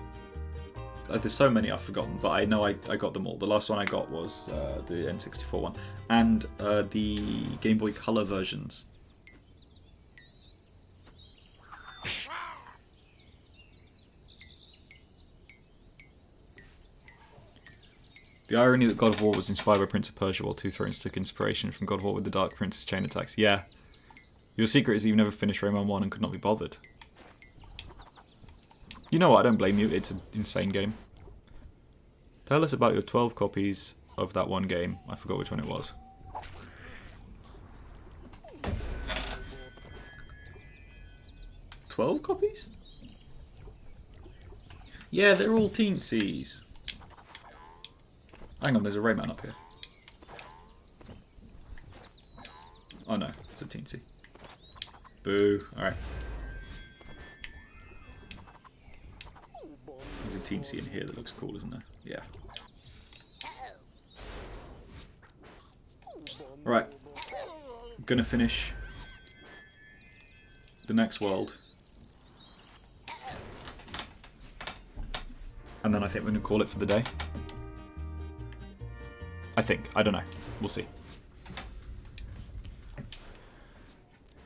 There's so many I've forgotten, but I know I got them all. The last one I got was the N64 one, and the Game Boy Color versions. The irony that God of War was inspired by Prince of Persia, while Two Thrones took inspiration from God of War with the Dark Prince's chain attacks. Yeah. Your secret is that you've never finished Rayman 1 and could not be bothered. You know what, I don't blame you, it's an insane game. Tell us about your 12 copies of that one game. I forgot which one it was. "12 copies? Yeah, they're all teensies. Hang on, there's a Rayman up here. Oh no, it's a teensy. Boo. Alright. There's a teensy in here that looks cool, isn't there? Yeah. Right. I'm gonna finish the next world. And then I think we're gonna call it for the day. I think. I don't know. We'll see.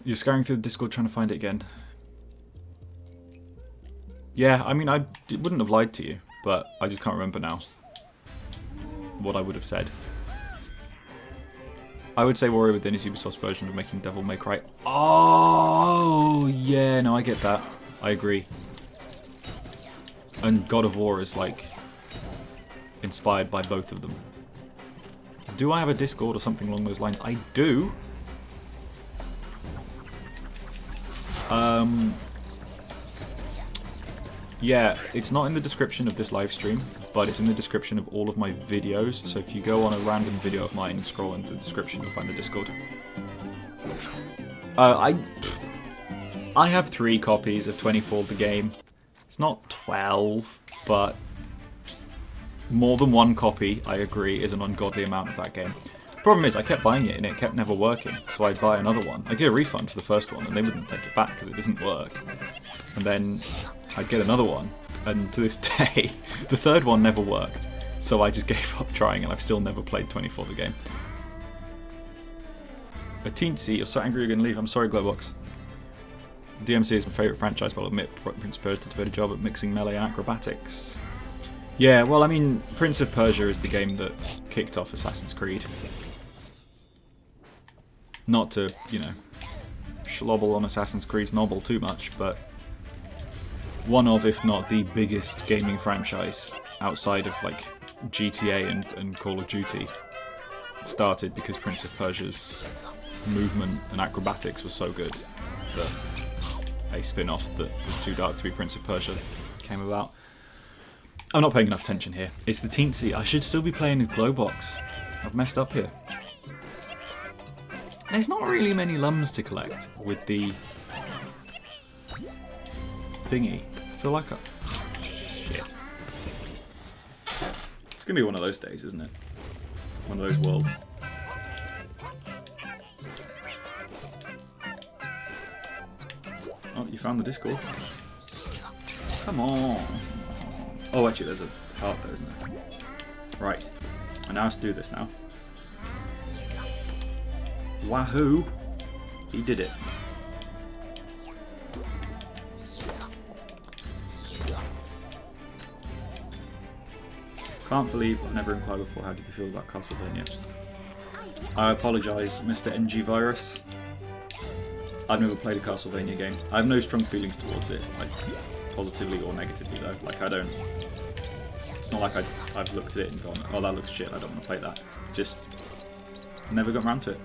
You're scouring through the Discord trying to find it again. Yeah, I mean, I wouldn't have lied to you, but I just can't remember now what I would have said. I would say Warrior Within is Ubisoft's version of making Devil May Cry. Oh, yeah, no, I get that. I agree. And God of War is, like, inspired by both of them. Do I have a Discord or something along those lines? I do. Yeah, it's not in the description of this live stream, but it's in the description of all of my videos. So if you go on a random video of mine and scroll into the description, you'll find the Discord. I have 3 copies of 24 the game. It's not 12, but more than 1 copy, I agree, is an ungodly amount of that game. Problem is, I kept buying it and it kept never working, so I'd buy another one. I'd get a refund for the first one and they wouldn't take it back because it doesn't work. And then I'd get another one, and to this day, the third one never worked. So I just gave up trying and I've still never played 24 the game. A teensy, you're so angry you're going to leave. I'm sorry, Glowbox. DMC is my favourite franchise, but I'll admit Prince of Persia did a better job at mixing melee and acrobatics. Yeah, well, I mean, Prince of Persia is the game that kicked off Assassin's Creed. Not to, you know, schlobble on Assassin's Creed's novel too much, but one of, if not the biggest gaming franchise outside of, like, GTA and Call of Duty started because Prince of Persia's movement and acrobatics was so good that a spin-off that was too dark to be Prince of Persia came about. I'm not paying enough attention here. It's the teensy. I should still be playing as Glowbox. I've messed up here. There's not really many lums to collect with the thingy. I feel like shit. It's gonna be one of those days, isn't it? One of those worlds. Oh, you found the Discord. Come on. Oh, actually, there's a part there, isn't there? Right. I now have to do this now. Wahoo! He did it. Can't believe I've never inquired before. How did you feel about Castlevania? I apologise, Mr. NG Virus. I've never played a Castlevania game. I have no strong feelings towards it, like positively or negatively though. Like I don't. It's not like I've looked at it and gone, oh that looks shit, I don't want to play that. Just never got around to it.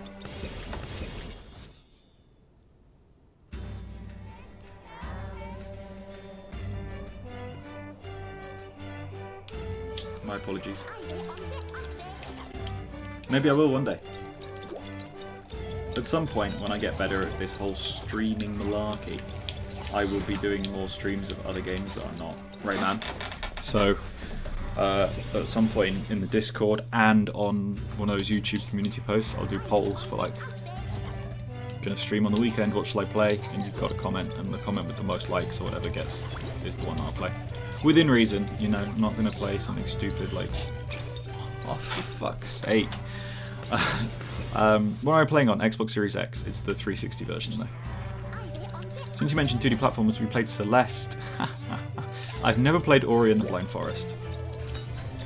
My apologies. Maybe I will one day. At some point, when I get better at this whole streaming malarkey, I will be doing more streams of other games that are not Rayman. So, at some point in the Discord and on one of those YouTube community posts, I'll do polls for like, gonna stream on the weekend, what shall I play? And you've got to comment, and the comment with the most likes or whatever gets is the one I'll play. Within reason, you know, I'm not gonna play something stupid like, oh for fuck's sake. What am I playing on? Xbox Series X. It's the 360 version though. Since you mentioned 2D platforms, we played Celeste. I've never played Ori and the Blind Forest.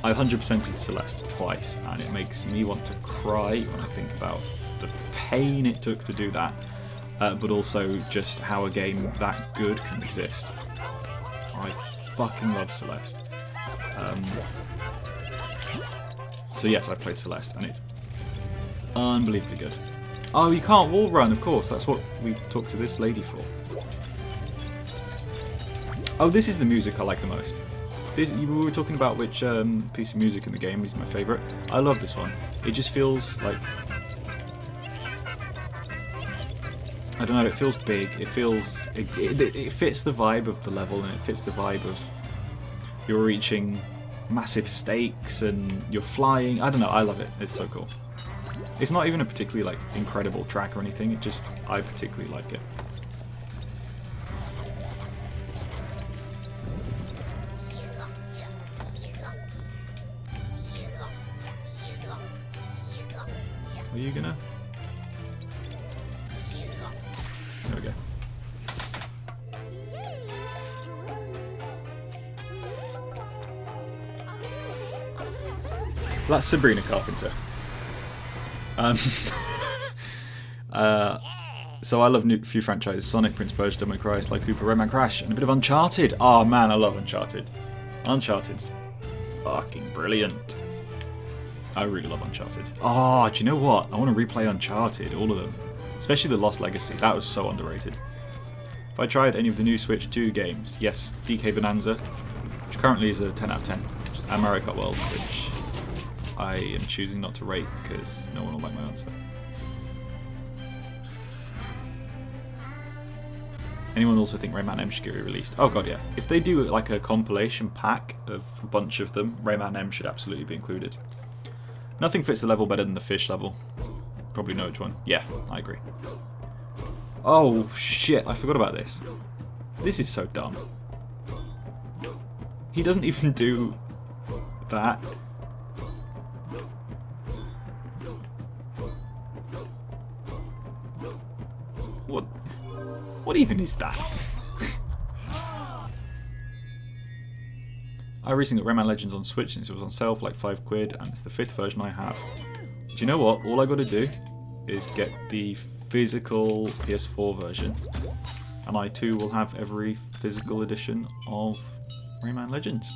I've 100%ed Celeste twice, and it makes me want to cry when I think about the pain it took to do that. but also just how a game that good can exist. I fucking love Celeste. So yes, I've played Celeste, and it's unbelievably good. Oh, you can't wall run, of course. That's what we talked to this lady for. Oh, this is the music I like the most. We were talking about which piece of music in the game is my favourite. I love this one. It just feels like... I don't know, it feels big. It feels... It fits the vibe of the level, and it fits the vibe of... You're reaching massive stakes, and you're flying. I don't know, I love it. It's so cool. It's not even a particularly, like, incredible track or anything. It just... I particularly like it. Are you gonna? There we go. That's Sabrina Carpenter. So I love a few franchises: Sonic, Prince Persia, Devil May Cry, Sly Cooper, Rayman Crash, and a bit of Uncharted. Oh man, I love Uncharted. Uncharted's fucking brilliant. I really love Uncharted. Oh, do you know what? I want to replay Uncharted, all of them. Especially the Lost Legacy. That was so underrated. Have I tried any of the new Switch 2 games? Yes, DK Bonanza, which currently is a 10 out of 10. And Mario Kart World, which I am choosing not to rate because no one will like my answer. Anyone also think Rayman M should get released? Oh god, yeah. If they do like a compilation pack of a bunch of them, Rayman M should absolutely be included. Nothing fits the level better than the fish level. Probably know which one. Yeah, I agree. Oh shit, I forgot about this. This is so dumb. He doesn't even do that. What even is that? I recently got Rayman Legends on Switch since it was on sale for like £5, and it's the 5th version I have. Do you know what? All I got to do is get the physical PS4 version, and I too will have every physical edition of Rayman Legends.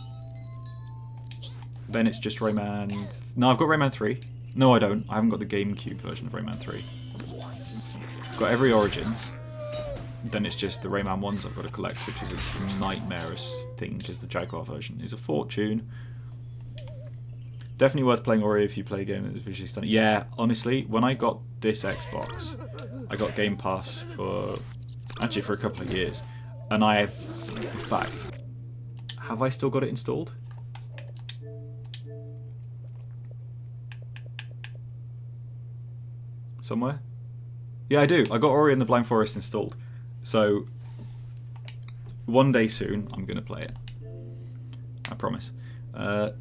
Then it's just Rayman... No, I've got Rayman 3. No, I don't. I haven't got the GameCube version of Rayman 3. I've got every Origins. Then it's just the Rayman 1s I've got to collect, which is a nightmareous thing, because the Jaguar version is a fortune. Definitely worth playing Ori if you play a game that's visually stunning. Yeah, honestly, when I got this Xbox, I got Game Pass for a couple of years. And I have, in fact, have I still got it installed? Somewhere? Yeah, I do. I got Ori and the Blind Forest installed. So, one day soon, I'm going to play it. I promise. For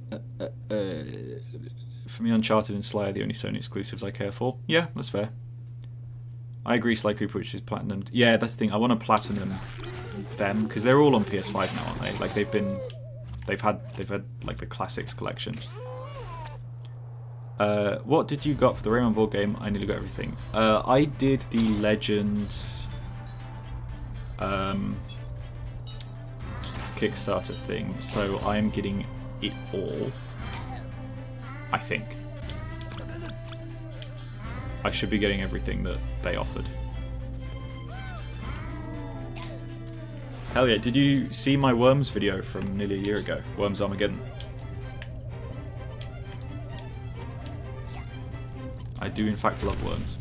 me, Uncharted and Sly are the only Sony exclusives I care for. Yeah, that's fair. I agree, Sly Cooper, which is platinum. Yeah, that's the thing. I want to platinum them because they're all on PS5 now, aren't they? Like they've had like the classics collection. What did you got for the Rayman board game? I nearly got everything. I did the Legends Kickstarter thing, so I am getting it all. I think. I should be getting everything that they offered. Hell yeah, did you see my Worms video from nearly a year ago? Worms Armageddon. I do in fact love Worms.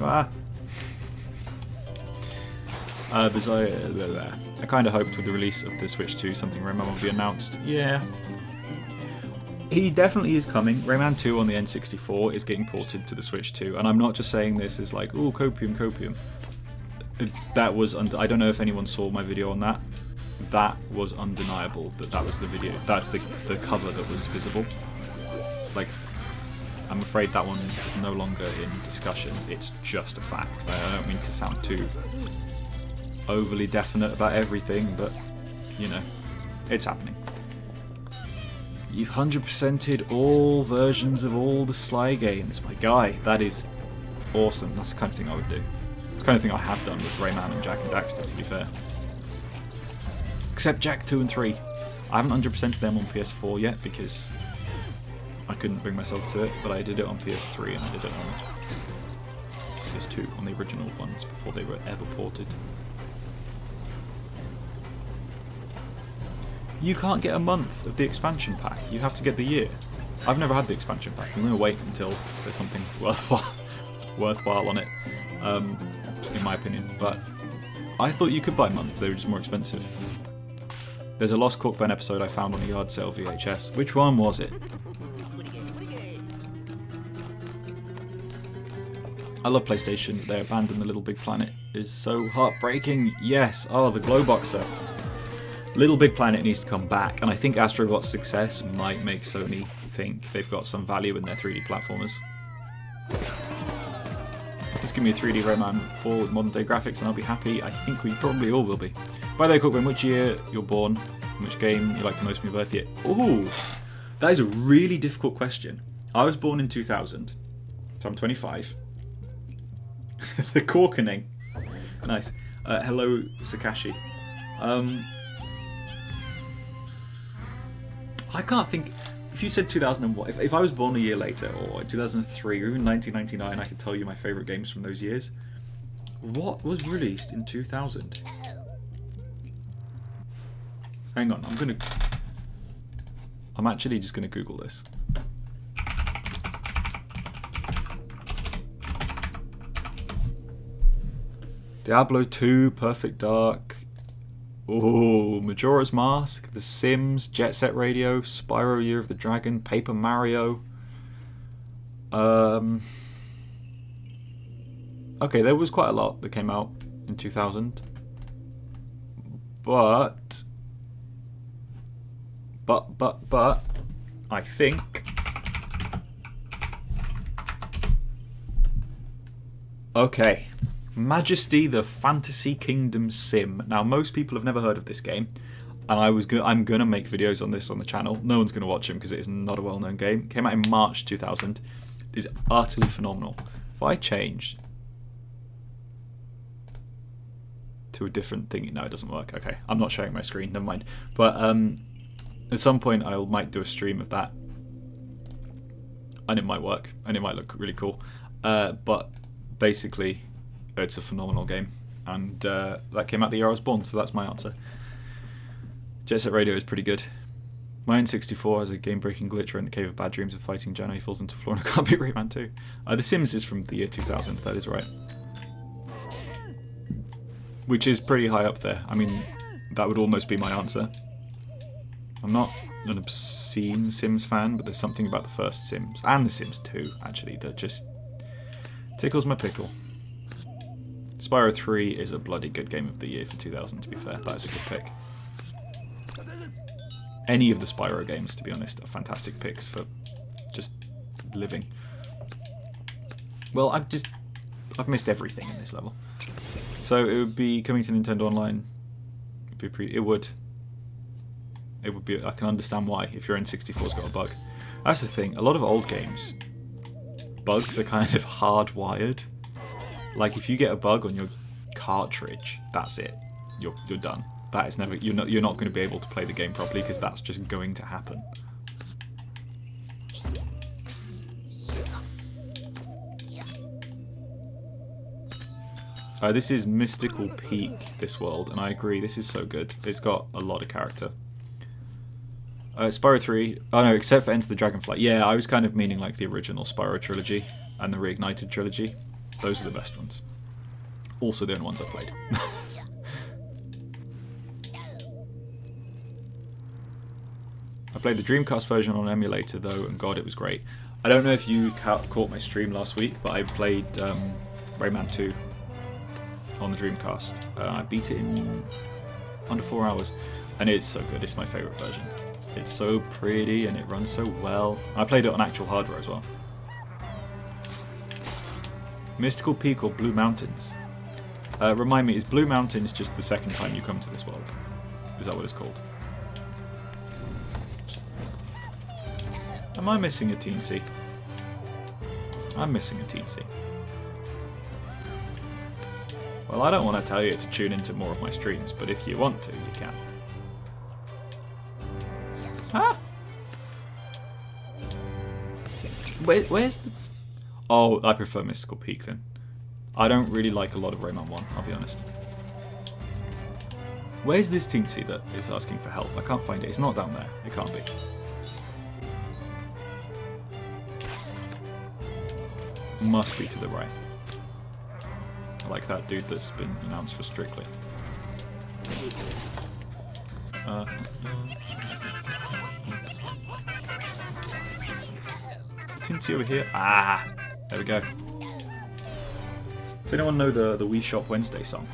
Ah! I kind of hoped with the release of the Switch 2 something Rayman would be announced. Yeah. He definitely is coming. Rayman 2 on the N64 is getting ported to the Switch 2, and I'm not just saying this as like, ooh, copium. That was, I don't know if anyone saw my video on that. That was undeniable that was the video. That's the cover that was visible. Like, I'm afraid that one is no longer in discussion. It's just a fact. I don't mean to sound too overly definite about everything, but, you know, it's happening. You've 100%ed all versions of all the Sly games. My guy, that is awesome. That's the kind of thing I would do. It's the kind of thing I have done with Rayman and Jak and Daxter, to be fair. Except Jak 2 and 3. I haven't 100%ed them on PS4 yet because I couldn't bring myself to it, but I did it on PS3 and I did it on PS2, on the original ones before they were ever ported. You can't get a month of the expansion pack. You have to get the year. I've never had the expansion pack. I'm going to wait until there's something worthwhile on it, in my opinion. But I thought you could buy months. They were just more expensive. There's a Lost Corkburn episode I found on a yard sale VHS. Which one was it? I love PlayStation. They abandoned the Little Big Planet. It's so heartbreaking. Yes. Oh, the Glow Boxer. Little Big Planet needs to come back, and I think Astrobot's success might make Sony think they've got some value in their 3D platformers. Just give me a 3D Rayman 4 with modern day graphics and I'll be happy. I think we probably all will be. By the way, Cookman, which year you're born, and which game you like the most from your birth year? Ooh, that is a really difficult question. I was born in 2000, so I'm 25. The Corkening. Nice. Hello, Sakashi. I can't think. If you said 2001, if I was born a year later, or 2003, or even 1999, I could tell you my favourite games from those years. What was released in 2000? Hang on, I'm actually just gonna Google this. Diablo 2, Perfect Dark. Oh, Majora's Mask, The Sims, Jet Set Radio, Spyro Year of the Dragon, Paper Mario. Okay, there was quite a lot that came out in 2000. But I think okay. Majesty the Fantasy Kingdom Sim. Now, most people have never heard of this game, and I'm gonna make videos on this on the channel. No one's gonna watch them because it is not a well-known game. It came out in March 2000. It is utterly phenomenal. If I change to a different thing, no, it doesn't work. Okay, I'm not sharing my screen. Never mind. But at some point, I might do a stream of that, and it might work, and it might look really cool. But basically, it's a phenomenal game, and that came out the year I was born, so that's my answer. Jet Set Radio is pretty good. My N64 has a game-breaking glitch where in the Cave of Bad Dreams of fighting Jano, he falls into the floor and I can't beat Rayman 2. The Sims is from the year 2000, that is right. Which is pretty high up there. I mean, that would almost be my answer. I'm not an obscene Sims fan, but there's something about the first Sims, and the Sims 2, actually, that just tickles my pickle. Spyro 3 is a bloody good game of the year for 2000, to be fair. That is a good pick. Any of the Spyro games, to be honest, are fantastic picks for just living. Well, I've missed everything in this level. So it would be coming to Nintendo Online. It would be. I can understand why if your N64's got a bug. That's the thing. A lot of old games, bugs are kind of hardwired. Like if you get a bug on your cartridge, that's it. You're done. That is never. You're not going to be able to play the game properly because that's just going to happen. This is Mystical Peak, this world, and I agree, this is so good. It's got a lot of character. Spyro 3, oh no, except for Enter the Dragonflight. Yeah, I was kind of meaning like the original Spyro trilogy and the Reignited trilogy. Those are the best ones. Also the only ones I played. I played the Dreamcast version on emulator though, and god, it was great. I don't know if you caught my stream last week, but I played Rayman 2 on the Dreamcast. I beat it in under 4 hours, and it's so good. It's my favourite version. It's so pretty and it runs so well. I played it on actual hardware as well. Mystical Peak or Blue Mountains? Remind me, is Blue Mountains just the second time you come to this world? Is that what it's called? Am I missing a teensy? I'm missing a teensy. Well, I don't want to tell you to tune into more of my streams, but if you want to, you can. Ah! Where's the... Oh, I prefer Mystical Peak then. I don't really like a lot of Rayman 1, I'll be honest. Where's this teensy that is asking for help? I can't find it. It's not down there. It can't be. Must be to the right. Like that dude that's been announced for Strictly. Teensy over here. Ah! There we go. Does anyone know the Wii Shop Wednesday song?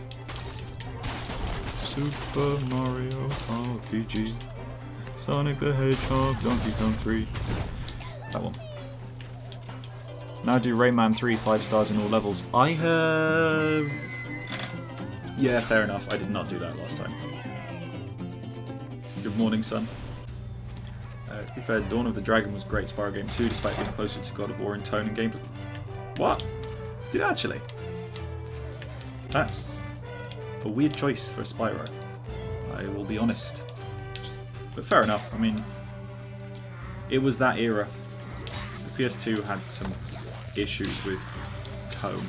Super Mario RPG, Sonic the Hedgehog, Donkey Kong 3. That one. Now do Rayman 3 5 stars in all levels. I have... Yeah, fair enough. I did not do that last time. Good morning, son. To be fair, Dawn of the Dragon was a great Spyro game too, despite being closer to God of War in tone and gameplay. What? Did it actually? That's a weird choice for Spyro. I will be honest. But fair enough. I mean, it was that era. The PS2 had some issues with tone,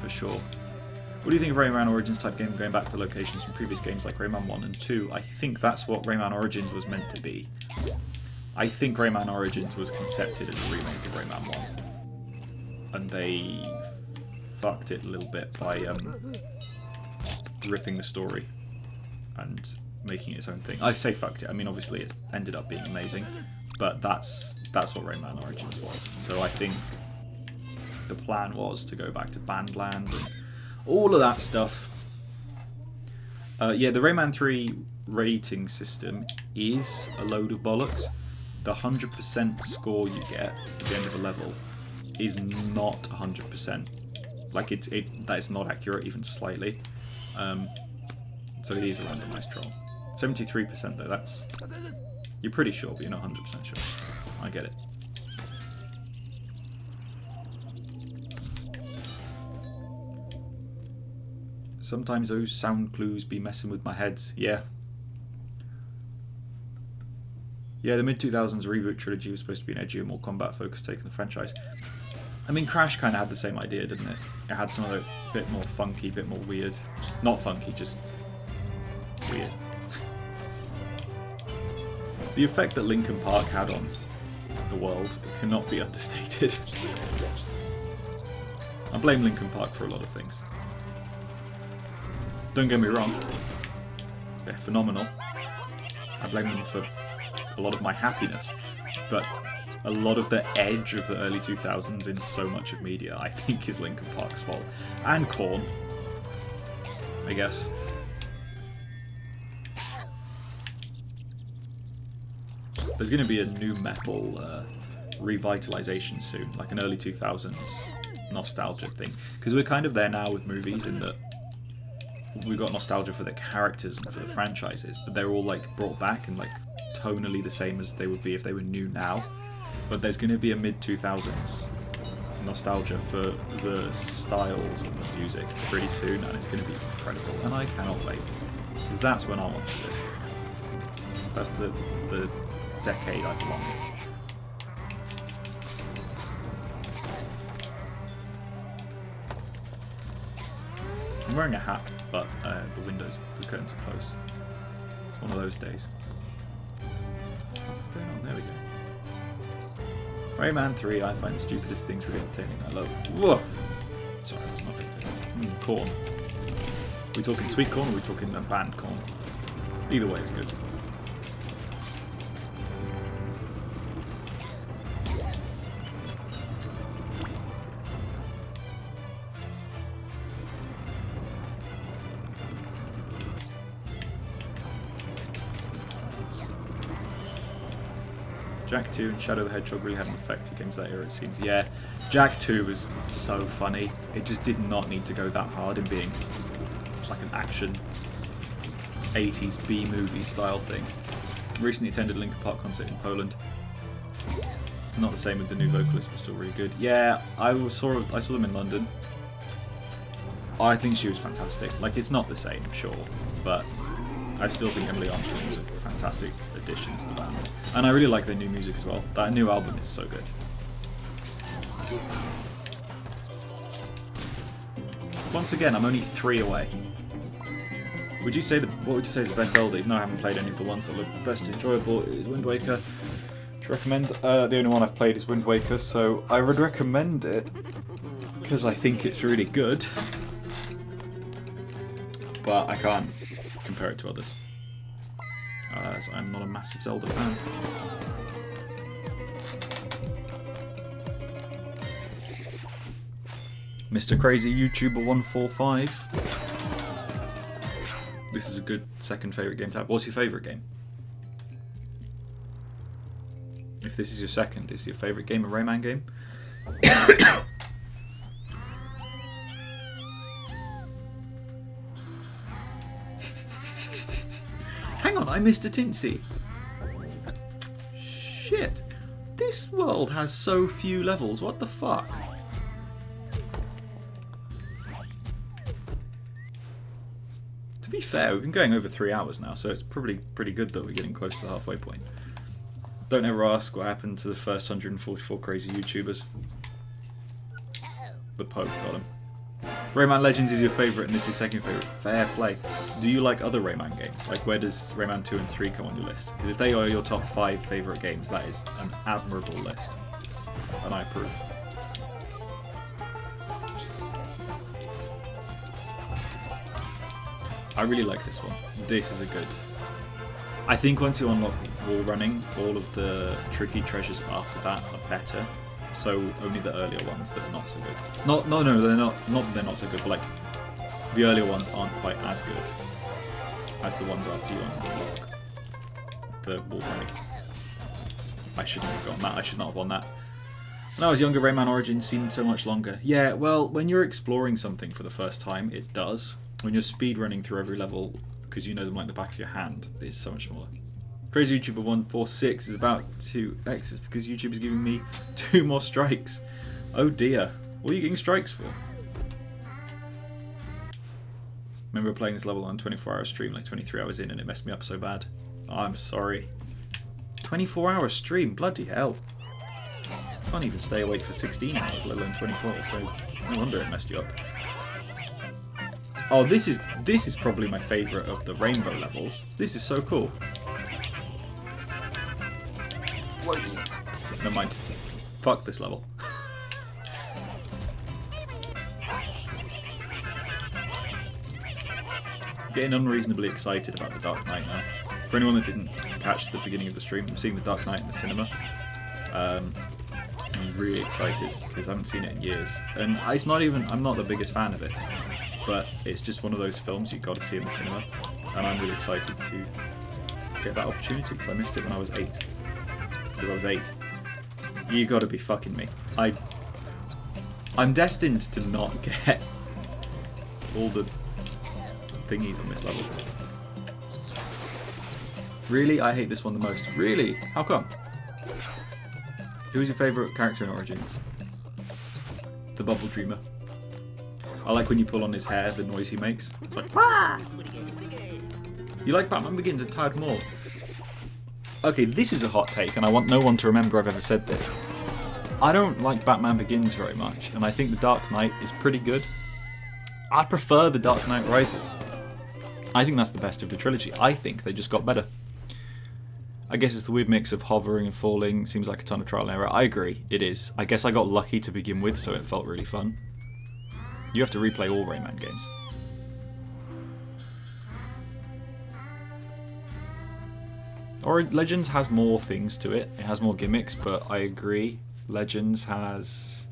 for sure. What do you think of Rayman Origins type game going back to locations from previous games like Rayman 1 and 2? I think that's what Rayman Origins was meant to be. I think Rayman Origins was concepted as a remake of Rayman 1. And they fucked it a little bit by ripping the story and making it its own thing. I say fucked it, I mean obviously it ended up being amazing, but that's what Rayman Origins was. So I think the plan was to go back to Bandland and all of that stuff. Yeah, the Rayman 3 rating system is a load of bollocks. The 100% score you get at the end of a level is not 100%. Like that is not accurate even slightly. So it is a randomised troll. 73% though, that's... You're pretty sure, but you're not 100% sure. I get it. Sometimes those sound clues be messing with my heads. Yeah. Yeah, the mid-2000s reboot trilogy was supposed to be an edgier, more combat-focused take on the franchise. I mean, Crash kind of had the same idea, didn't it? It had some of the bit more funky, bit more weird. Not funky, just weird. The effect that Linkin Park had on the world cannot be understated. I blame Linkin Park for a lot of things. Don't get me wrong, they're phenomenal. I blame them for a lot of my happiness, but a lot of the edge of the early 2000s in so much of media, I think, is Linkin Park's fault. And Korn, I guess. There's going to be a new metal revitalization soon, like an early 2000s nostalgia thing. Because we're kind of there now with movies in that we've got nostalgia for the characters and for the franchises, but they're all like brought back and like tonally the same as they would be if they were new now. But there's going to be a mid-2000s nostalgia for the styles of the music pretty soon, and it's going to be incredible, and I cannot wait, because that's when I want to live. That's the decade I belong in. I'm wearing a hat, but the curtains are closed. It's one of those days. What's going on? There we go. Rayman 3, I find the stupidest things really entertaining. I love. Woof! Sorry, I was not going to. Corn. Are we talking sweet corn or are we talking banned corn? Either way, it's good. Jak 2 and Shadow the Hedgehog really had an effect to games that era, it seems. Yeah, Jak 2 was so funny. It just did not need to go that hard in being like an action 80s B-movie style thing. Recently attended a Linkin Park concert in Poland. It's not the same with the new vocalist, but still really good. Yeah, I saw them in London. I think she was fantastic. Like, it's not the same, sure, but I still think Emily Armstrong was a fantastic addition to the band. And I really like their new music as well. That new album is so good. Once again, I'm only 3 away. What would you say is the best Zelda? Even though I haven't played any of the ones that look best enjoyable, is Wind Waker. To recommend? The only one I've played is Wind Waker, so I would recommend it because I think it's really good. But I can't compare it to others, as I'm not a massive Zelda fan. Mr. Crazy YouTuber 145. This is a good second favourite game to have. What's your favourite game? If this is your second, this is your favourite game, a Rayman game? Hang on, I missed a Tinsy. Shit. This world has so few levels, what the fuck? To be fair, we've been going over 3 hours now, so it's probably pretty good that we're getting close to the halfway point. Don't ever ask what happened to the first 144 crazy YouTubers. The Pope got him. Rayman Legends is your favourite and this is your second favourite. Fair play. Do you like other Rayman games? Like, where does Rayman 2 and 3 come on your list? Because if they are your top 5 favourite games, that is an admirable list. And I approve. I really like this one. This is a good... I think once you unlock wall running, all of the tricky treasures after that are better. So only the earlier ones that are not so good. No, they're not that they're not so good, but like the earlier ones aren't quite as good as the ones after you unlock the wall running. I shouldn't have gotten that. I should not have won that. When I was younger, Rayman Origins seemed so much longer. Yeah, well, when you're exploring something for the first time, it does. When you're speedrunning through every level, because you know them like the back of your hand, it's so much smaller. Crazy YouTuber 146 is about to exit because YouTube is giving me 2 more strikes. Oh dear. What are you getting strikes for? Remember playing this level on a 24-hour stream, like 23 hours in, and it messed me up so bad. Oh, I'm sorry. 24-hour stream? Bloody hell. I can't even stay awake for 16 hours, let alone 24, so no wonder it messed you up. Oh, this is probably my favourite of the rainbow levels. This is so cool. Never mind. Fuck this level. Getting unreasonably excited about the Dark Knight now. For anyone that didn't catch the beginning of the stream, I'm seeing the Dark Knight in the cinema. I'm really excited because I haven't seen it in years. And it's not even, I'm not the biggest fan of it, but it's just one of those films you've got to see in the cinema. And I'm really excited to get that opportunity because I missed it when I was 8. Because I was 8. You gotta be fucking me. I'm destined to not get all the thingies on this level. Really? I hate this one the most. Really? How come? Who's your favourite character in Origins? The Bubble Dreamer. I like when you pull on his hair, the noise he makes. It's like, ah! You like Batman Begins and Tired More? Okay, this is a hot take, and I want no one to remember I've ever said this. I don't like Batman Begins very much, and I think The Dark Knight is pretty good. I prefer The Dark Knight Rises. I think that's the best of the trilogy. I think they just got better. I guess it's the weird mix of hovering and falling. Seems like a ton of trial and error. I agree, it is. I guess I got lucky to begin with, so it felt really fun. You have to replay all Rayman games. Or Legends has more things to it. It has more gimmicks, but I agree. Legends has...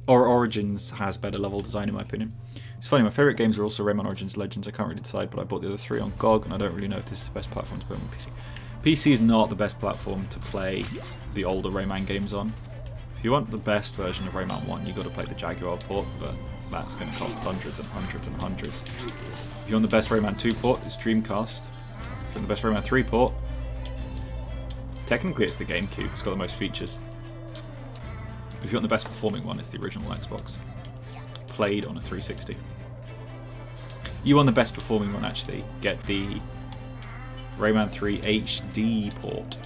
Or Origins has better level design in my opinion. It's funny, my favourite games are also Rayman Origins, Legends. I can't really decide, but I bought the other 3 on GOG, and I don't really know if this is the best platform to play on PC. PC is not the best platform to play the older Rayman games on. If you want the best version of Rayman 1, you've got to play the Jaguar port, but that's going to cost hundreds and hundreds and hundreds. If you want the best Rayman 2 port, it's Dreamcast. If you want the best Rayman 3 port, Technically, it's the GameCube. It's got the most features. If you want the best performing one, it's the original Xbox. Played on a 360. You want the best performing one, actually. Get the Rayman 3 HD port.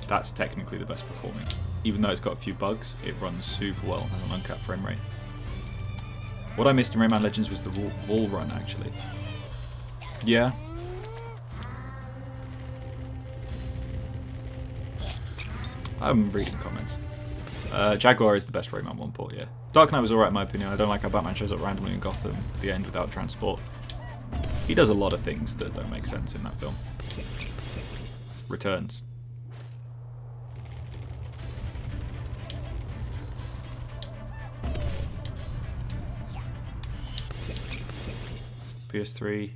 That's technically the best performing. Even though it's got a few bugs, it runs super well and has an uncapped frame rate. What I missed in Rayman Legends was the wall run, actually. Yeah. I'm reading comments. Jaguar is the best Rayman 1 port, yeah. Dark Knight was alright in my opinion. I don't like how Batman shows up randomly in Gotham at the end without transport. He does a lot of things that don't make sense in that film. Returns. PS3.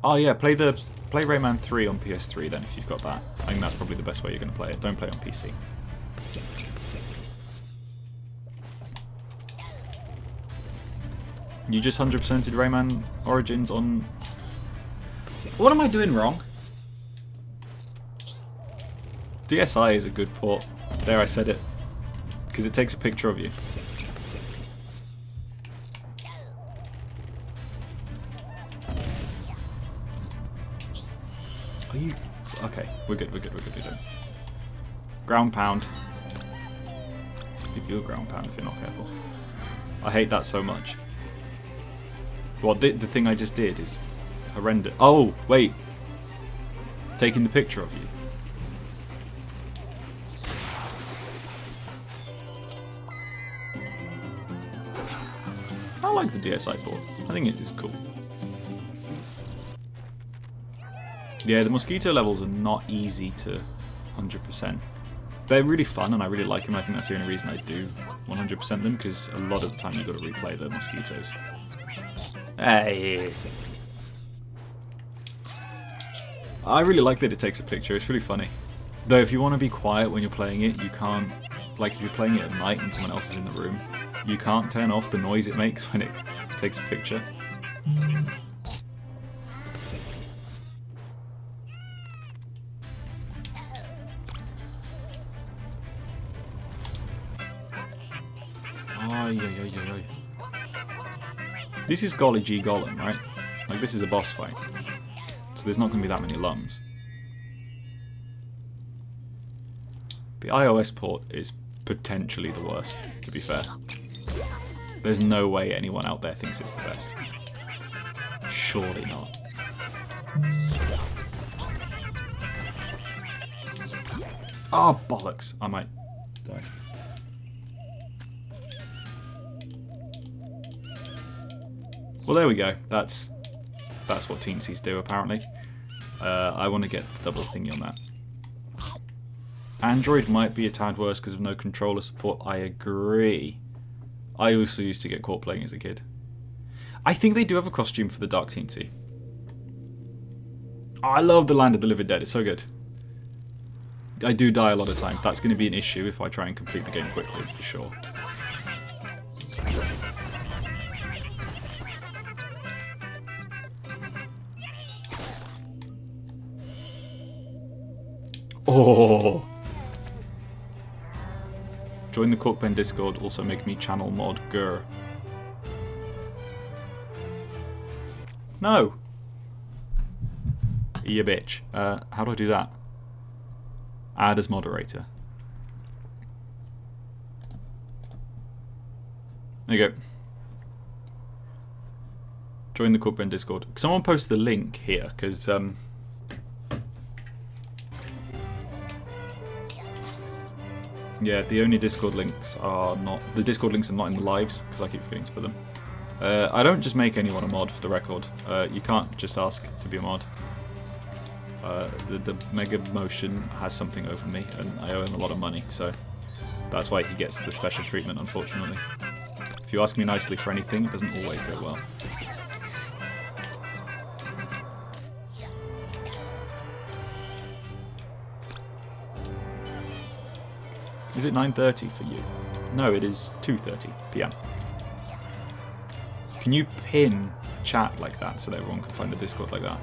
Oh yeah, play Rayman 3 on PS3 then if you've got that. I think that's probably the best way you're going to play it. Don't play it on PC. You just 100%ed Rayman Origins on... What am I doing wrong? DSi is a good port. There, I said it. Because it takes a picture of you. Are you... Okay, we're good. Ground pound. I'll give you a ground pound if you're not careful. I hate that so much. Well, the thing I just did is horrendous. Oh, wait. Taking the picture of you. I like the DSi port. I think it is cool. Yeah, the mosquito levels are not easy to 100%. They're really fun and I really like them. I think that's the only reason I do 100% them, because a lot of the time you've got to replay the mosquitoes. Hey. I really like that it takes a picture. It's really funny. Though if you want to be quiet when you're playing it, you can't... Like if you're playing it at night and someone else is in the room, you can't turn off the noise it makes when it takes a picture. Ay. This is Golly G Golem, right? Like, this is a boss fight. So there's not going to be that many lums. The iOS port is potentially the worst, to be fair. There's no way anyone out there thinks it's the best. Surely not. Oh, bollocks. I might die. Well, there we go. That's what teensies do, apparently. I want to get the double thingy on that. Android might be a tad worse because of no controller support. I agree. I also used to get caught playing as a kid. I think they do have a costume for the Dark Teensy. Oh, I love the Land of the Living Dead. It's so good. I do die a lot of times. That's going to be an issue if I try and complete the game quickly, for sure. Oh! Join the Corkpen Discord, also make me channel mod Gur. No! You bitch. How do I do that? Add as moderator. There you go. Join the Corkpen Discord. Someone post the link here, because yeah, the only Discord links are not... The Discord links are not in the lives, because I keep forgetting to put them. I don't just make anyone a mod, for the record. You can't just ask to be a mod. The Mega Motion has something over me, and I owe him a lot of money, so that's why he gets the special treatment, unfortunately. If you ask me nicely for anything, it doesn't always go well. Is it 9:30 for you? No, it is 2:30 PM. Can you pin chat like that so that everyone can find the Discord like that?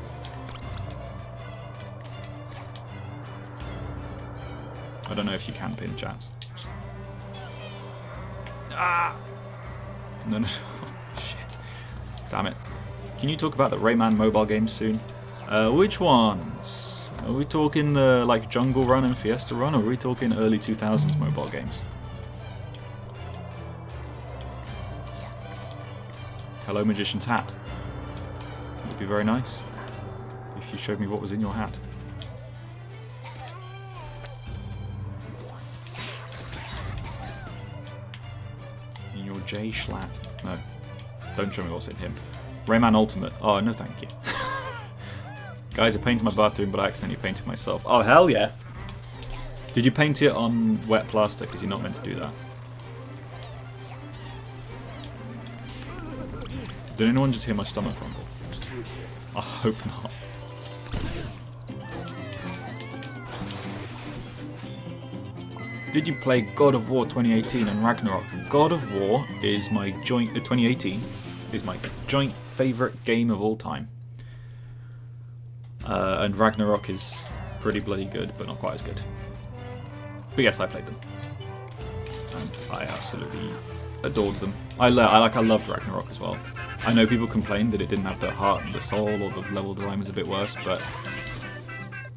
I don't know if you can pin chats. Ah! No, no, no. Shit. Damn it. Can you talk about the Rayman mobile games soon? Which ones? Are we talking the like Jungle Run and Fiesta Run, or are we talking early 2000s mobile games? Hello, Magician's hat. It would be very nice if you showed me what was in your hat. In your J Schlatt. No. Don't show me what's in him. Rayman Ultimate. Oh, no thank you. Guys, I painted my bathroom, but I accidentally painted myself. Oh, hell yeah! Did you paint it on wet plaster? Because you're not meant to do that. Did anyone just hear my stomach rumble? I hope not. Did you play God of War 2018 and Ragnarok? God of War is my joint... 2018 is my joint favourite game of all time. And Ragnarok is pretty bloody good, but not quite as good. But yes, I played them. And I absolutely adored them. I loved Ragnarok as well. I know people complained that it didn't have the heart and the soul, or the level design was a bit worse, but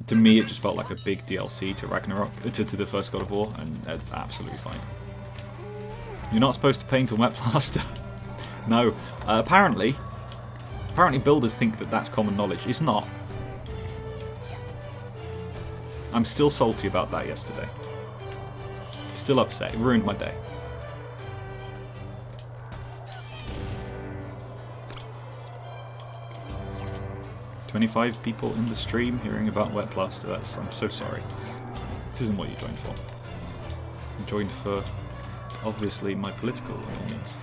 to me it just felt like a big DLC to Ragnarok, to the first God of War, and it's absolutely fine. You're not supposed to paint on wet plaster. No. Apparently builders think that that's common knowledge. It's not. I'm still salty about that yesterday. Still upset. It ruined my day. "25 people in the stream hearing about wet plaster. I'm so sorry. This isn't what you joined for. You joined for, obviously, my political opinions.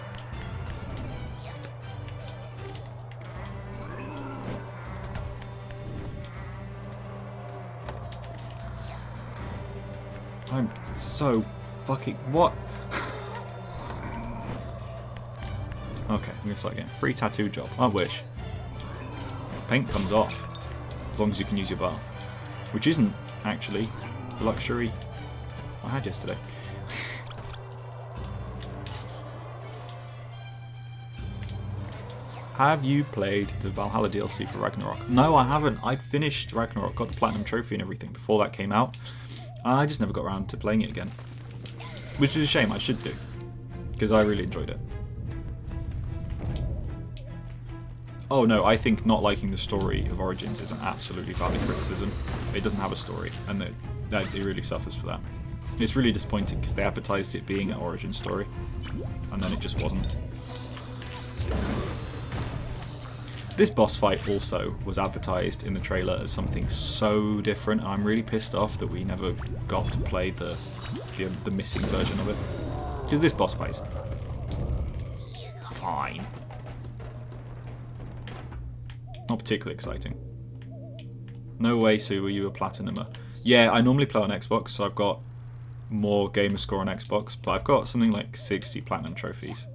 I'm so fucking... What? Okay, I'm gonna start again. Free tattoo job. I wish. Paint comes off, as long as you can use your bath. Which isn't, actually, the luxury I had yesterday. Have you played the Valhalla DLC for Ragnarok? No, I haven't. I'd finished Ragnarok, got the Platinum Trophy and everything before that came out. I just never got around to playing it again. Which is a shame, I should do. Because I really enjoyed it. Oh no, I think not liking the story of Origins is an absolutely valid criticism. It doesn't have a story, and it really suffers for that. It's really disappointing because they advertised it being an origin story, and then it just wasn't. This boss fight also was advertised in the trailer as something so different, and I'm really pissed off that we never got to play the missing version of it. Because this boss fight's fine. Not particularly exciting. No way, Sue, were you a platinumer? Yeah, I normally play on Xbox, so I've got more gamer score on Xbox, but I've got something like 60 platinum trophies.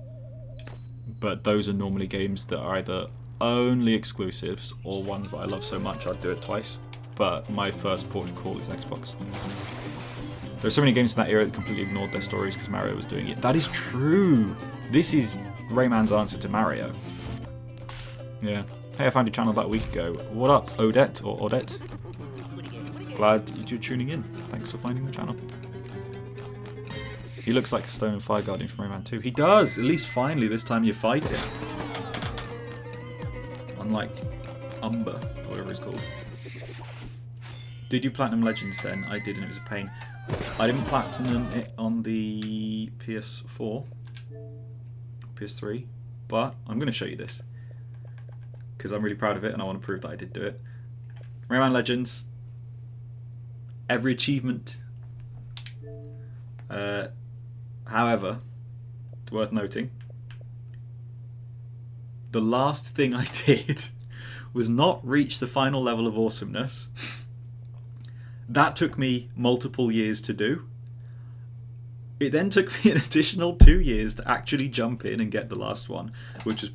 But those are normally games that are either only exclusives or ones that I love so much I'd do it twice. But my first port of call is Xbox. There are so many games from that era that completely ignored their stories because Mario was doing it. That is true! This is Rayman's answer to Mario. Yeah. Hey, I found your channel about a week ago. What up, Odette or Odette? Glad you're tuning in. Thanks for finding the channel. He looks like a Stone and Fire Guardian from Rayman 2. He does! At least finally this time you fight him. Unlike Umber, or whatever it's called. Did you Platinum Legends then? I did, and it was a pain. I didn't Platinum it on the PS4, PS3, but I'm going to show you this. Because I'm really proud of it and I want to prove that I did do it. Rayman Legends. Every achievement. However, it's worth noting, the last thing I did was not reach the final level of awesomeness. That took me multiple years to do. It then took me an additional 2 years to actually jump in and get the last one, which was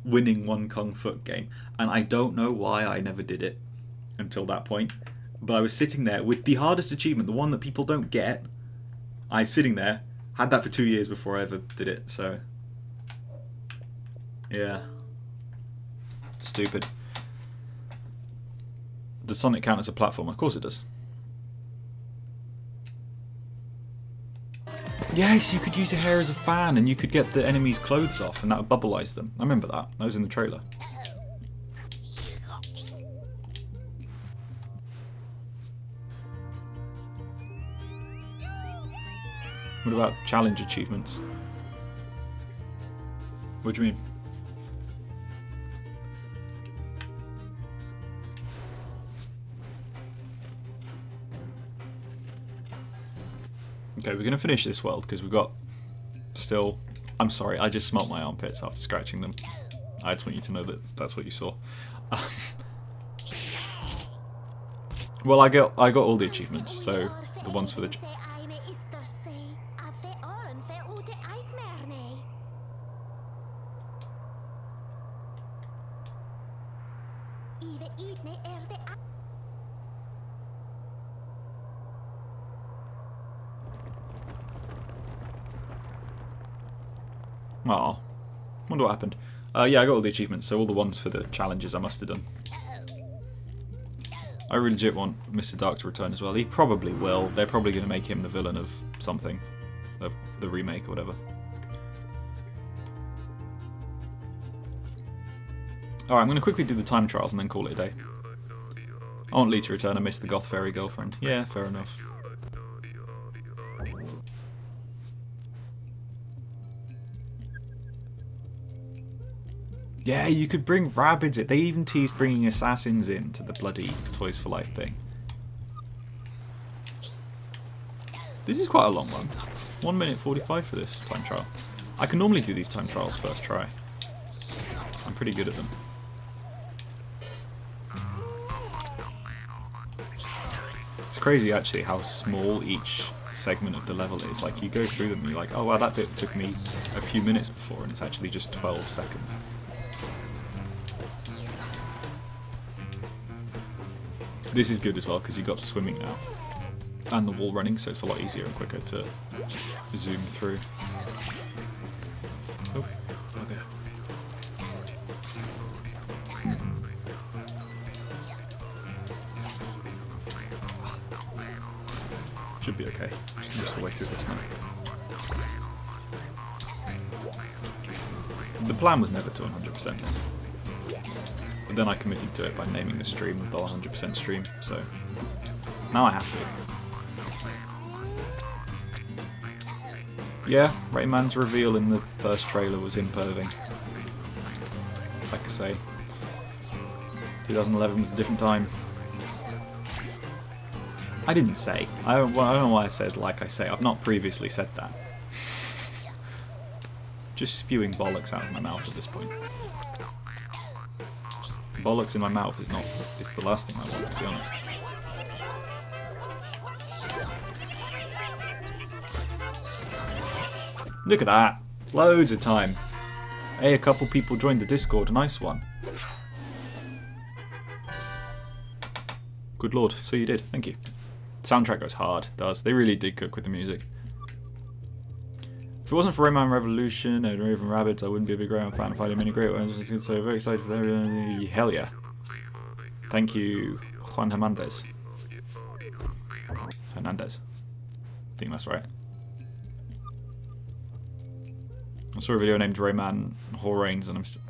winning one Kung Fu game. And I don't know why I never did it until that point. But I was sitting there with the hardest achievement, the one that people don't get. I was sitting there, had that for 2 years before I ever did it, so... Yeah. Stupid. Does Sonic count as a platform? Of course it does. Yes, you could use your hair as a fan and you could get the enemies' clothes off and that would bubbleize them. I remember that. That was in the trailer. What about challenge achievements? What do you mean? Okay, we're going to finish this world because we've got still... I'm sorry, I just smelt my armpits after scratching them. I just want you to know that that's what you saw. Well, I got all the achievements, so the ones for the... Oh, wonder what happened. Yeah, I got all the achievements, so all the ones for the challenges I must have done. I really legit want Mr. Dark to return as well. He probably will. They're probably going to make him the villain of something. Of the remake or whatever. Alright, I'm going to quickly do the time trials and then call it a day. I want Lee to return. I miss the goth fairy girlfriend. Yeah, fair enough. Yeah, you could bring Rabbids in. They even teased bringing assassins in to the bloody Toys for Life thing. This is quite a long one. 1 minute 45 for this time trial. I can normally do these time trials first try. I'm pretty good at them. It's crazy actually how small each segment of the level is. Like you go through them and you're like, oh wow, that bit took me a few minutes before and it's actually just 12 seconds. This is good as well because you've got the swimming now and the wall running, so it's a lot easier and quicker to zoom through. Oh, okay. Should be okay. Just the way through this now. The plan was never to 100% this. But then I committed to it by naming the stream the 100% stream, so now I have to. Yeah, Rayman's reveal in the first trailer was him perving. Like I say, 2011 was a different time. I didn't say. I don't know why I said like I say. I've not previously said that. Just spewing bollocks out of my mouth at this point. Bollocks in my mouth is the last thing I want, to be honest. Look at that! Loads of time. Hey, a couple people joined the Discord, a nice one. Good lord, so you did, thank you. Soundtrack goes hard, it does. They really did cook with the music. If it wasn't for Rayman Revolution and Raven Rabbids, I wouldn't be a big Rayman fan. Finding many great ones. So very excited for that. Hell yeah. Thank you, Juan Hernandez. Hernandez. I think that's right. I saw a video named Rayman Horrains and I'm still...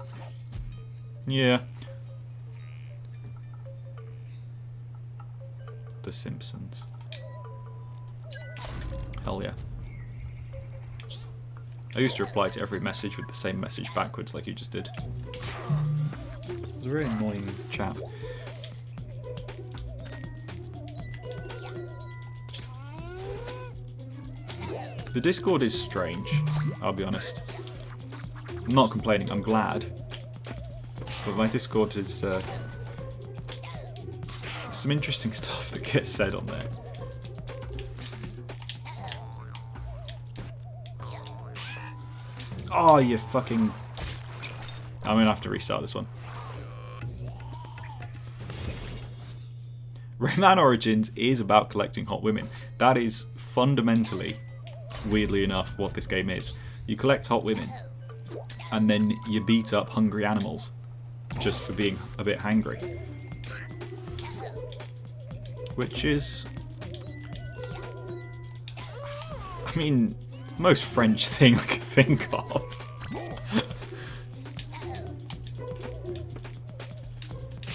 Yeah. The Simpsons. Hell yeah. I used to reply to every message with the same message backwards like you just did. It was a very annoying chat. The Discord is strange, I'll be honest. I'm not complaining, I'm glad. But my Discord is... some interesting stuff that gets said on there. Oh, you fucking... I'm gonna have to restart this one. Rayman Origins is about collecting hot women. That is fundamentally, weirdly enough, what this game is. You collect hot women, and then you beat up hungry animals, just for being a bit hangry. Which is... I mean, it's the most French thing I can think of.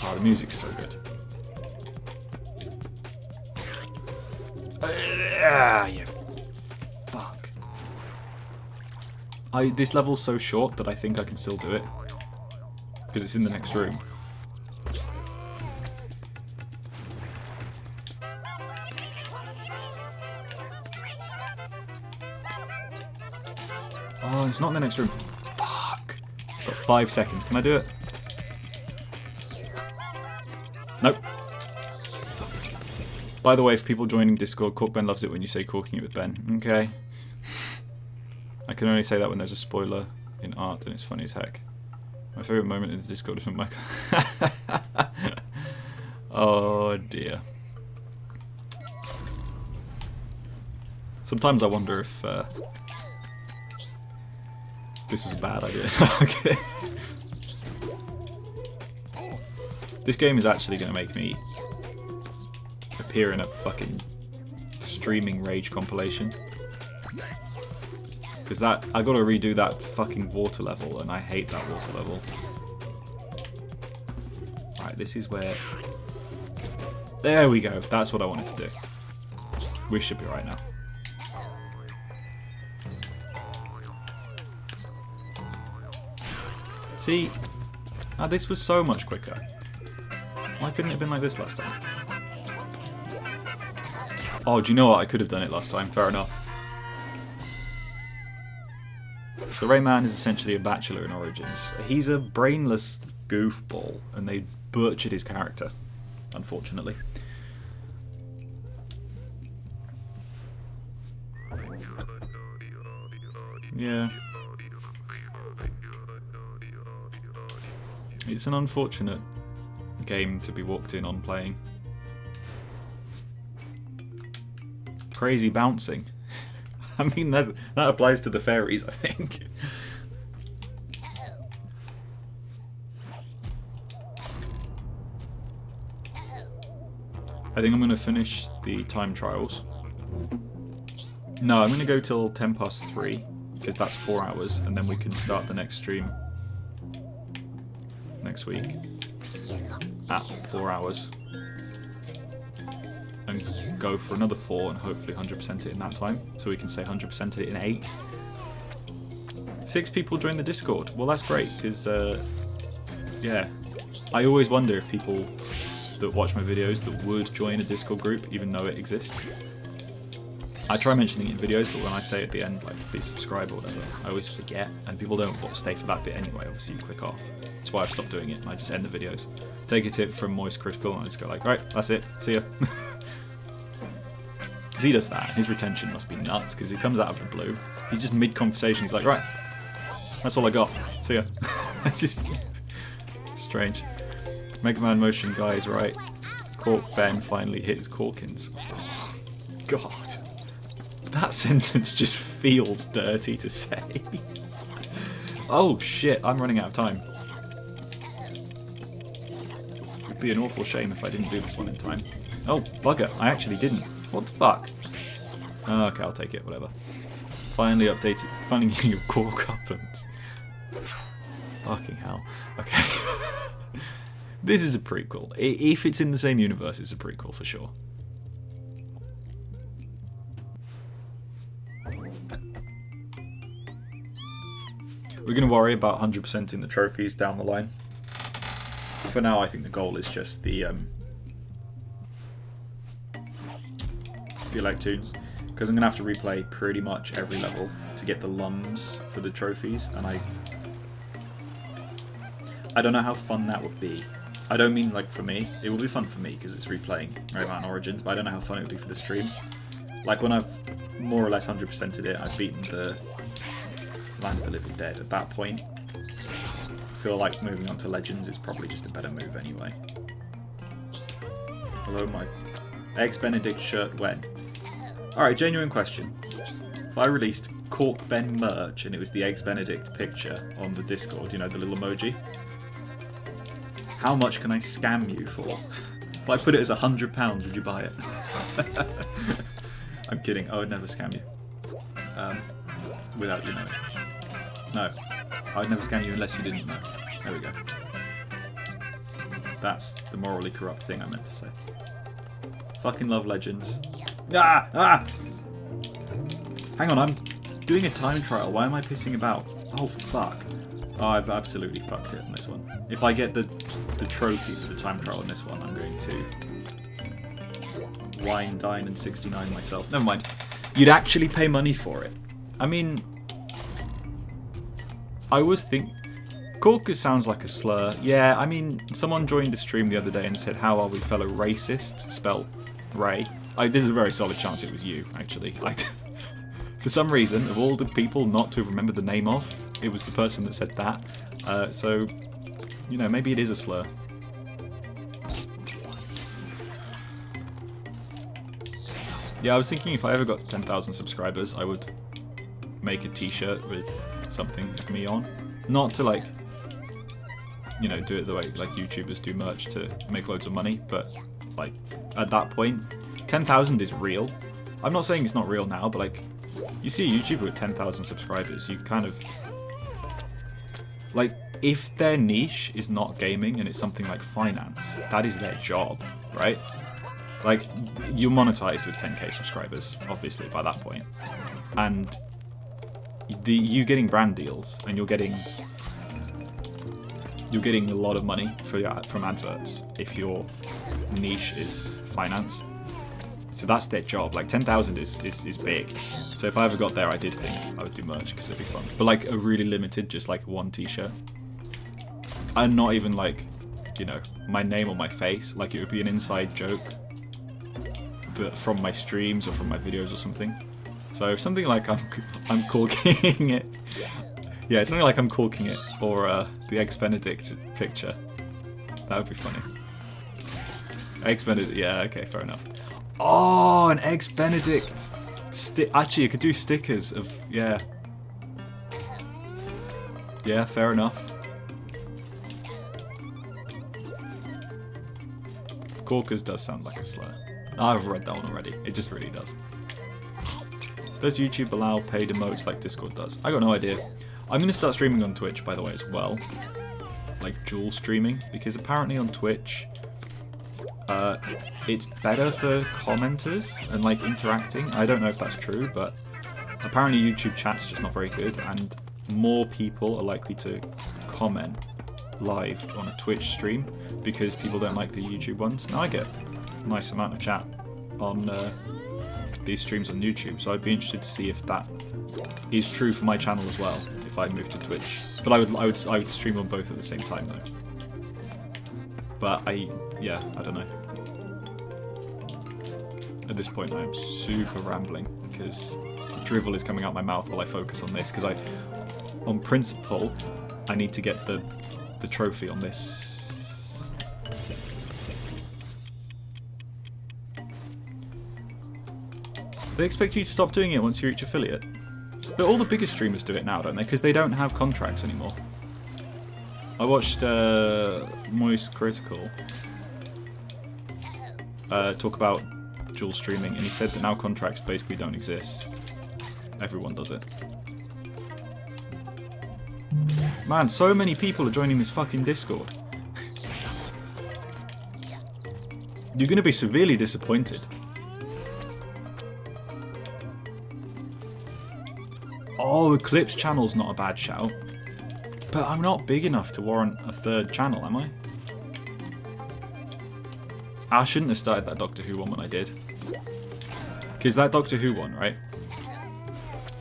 Oh, the music's so good. Yeah. Fuck. This level's so short that I think I can still do it. Because it's in the next room. Oh, it's not in the next room. Fuck. Got 5 seconds. Can I do it? Nope. By the way, for people joining Discord, Cork Ben loves it when you say corking it with Ben. Okay. I can only say that when there's a spoiler in art and it's funny as heck. My favourite moment in the Discord is when Michael... Oh dear. Sometimes I wonder if this was a bad idea. Okay. This game is actually going to make me appear in a fucking streaming rage compilation. Because that, I got to redo that fucking water level, and I hate that water level. Right, this is where... There we go, that's what I wanted to do. We should be right now. See, now this was so much quicker. Why couldn't it have been like this last time? Oh, do you know what? I could have done it last time. Fair enough. So Rayman is essentially a bachelor in Origins. He's a brainless goofball, and they butchered his character, unfortunately. Yeah. It's an unfortunate game to be walked in on playing. Crazy bouncing. I mean, that applies to the fairies, I think. I think I'm going to finish the time trials. No, I'm going to go till 3:10, because that's 4 hours, and then we can start the next stream next week at 4 hours. And go for another 4 and hopefully 100% it in that time, so we can say 100% it in 8. 6 people join the Discord. Well, that's great, because yeah, I always wonder if people that watch my videos that would join a Discord group even though it exists. I try mentioning it in videos, but when I say at the end, like, please subscribe or whatever, I always forget, and people don't stay for that bit anyway. Obviously you click off. That's why I've stopped doing it, and I just end the videos. Take a tip from Moist Critical, and I just go like, right, that's it, see ya. Because he does that, and his retention must be nuts, because he comes out of the blue. He's just mid-conversation, he's like, right, that's all I got, see ya. It's just strange. Mega Man Motion guy is right. Cork Ben finally hit his Corkins. Oh, God. That sentence just feels dirty to say. Oh shit, I'm running out of time. It would be an awful shame if I didn't do this one in time. Oh, bugger, I actually didn't. What the fuck? Oh, okay, I'll take it, whatever. Finally updated, finding your Cork uppins. Fucking hell. Okay. This is a prequel. If it's in the same universe, it's a prequel for sure. We're going to worry about 100% in the trophies down the line. For now, I think the goal is just the Electoons, because I'm going to have to replay pretty much every level to get the lums for the trophies, and I don't know how fun that would be. I don't mean like for me. It will be fun for me because it's replaying Rayman Origins, but I don't know how fun it would be for the stream. Like when I've more or less 100%ed it, I've beaten the Land of the Living Dead. At that point, I feel like moving on to Legends is probably just a better move anyway. Although my Eggs Benedict shirt when? Alright, genuine question. If I released Cork Ben merch and it was the Eggs Benedict picture on the Discord, you know, the little emoji, how much can I scam you for? If I put it as £100, would you buy it? I'm kidding, I would never scam you. Without you knowing. No, I would never scam you unless you didn't know. There we go. That's the morally corrupt thing I meant to say. Fucking love Legends. Ah! Ah! Hang on, I'm doing a time trial. Why am I pissing about? Oh, fuck. Oh, I've absolutely fucked it on this one. If I get the trophy for the time trial on this one, I'm going to wine, dine, and 69 myself. Never mind. You'd actually pay money for it. I mean, I was thinking... Caucus sounds like a slur. Yeah, I mean, someone joined the stream the other day and said, how are we fellow racists? Spelt Ray. There's a very solid chance it was you, actually. For some reason, of all the people not to remember the name of, it was the person that said that. So, you know, maybe it is a slur. Yeah, I was thinking if I ever got to 10,000 subscribers, I would make a t-shirt with something of me on. Not to, like, you know, do it the way, like, YouTubers do merch to make loads of money, but, like, at that point, 10,000 is real. I'm not saying it's not real now, but, like, you see a YouTuber with 10,000 subscribers, you kind of... Like, if their niche is not gaming and it's something like finance, that is their job, right? Like, you're monetized with 10k subscribers, obviously, by that point. And you getting brand deals, and you're getting a lot of money from adverts if your niche is finance. So that's their job. Like 10,000 is big. So if I ever got there, I did think I would do merch because it'd be fun. But like a really limited, just like one t-shirt. And not even like, you know, my name on my face. Like it would be an inside joke from my streams or from my videos or something. So something like I'm corking it. Yeah, something like I'm corking it, or the Eggs Benedict picture. That would be funny. Eggs Benedict, yeah, okay, fair enough. Oh, an Eggs Benedict. Actually, you could do stickers of, yeah. Yeah, fair enough. Corkers does sound like a slur. I've read that one already. It just really does. Does YouTube allow paid emotes like Discord does? I got no idea. I'm going to start streaming on Twitch, by the way, as well. Like dual streaming, because apparently on Twitch, it's better for commenters and like interacting. I don't know if that's true, but apparently YouTube chat's just not very good, and more people are likely to comment live on a Twitch stream because people don't like the YouTube ones. Now I get a nice amount of chat on these streams on YouTube, so I'd be interested to see if that is true for my channel as well if I move to Twitch. But I would stream on both at the same time though. But I don't know. At this point I'm super rambling because the drivel is coming out my mouth while I focus on this, because on principle I need to get the trophy on this. They expect you to stop doing it once you reach affiliate. But all the biggest streamers do it now, don't they? Because they don't have contracts anymore. I watched Moist Critical talk about dual streaming, and he said that now contracts basically don't exist. Everyone does it. Man, so many people are joining this fucking Discord. You're going to be severely disappointed. Oh, Eclipse channel's not a bad shout. But I'm not big enough to warrant a third channel, am I? I shouldn't have started that Doctor Who one when I did. Because that Doctor Who one, right?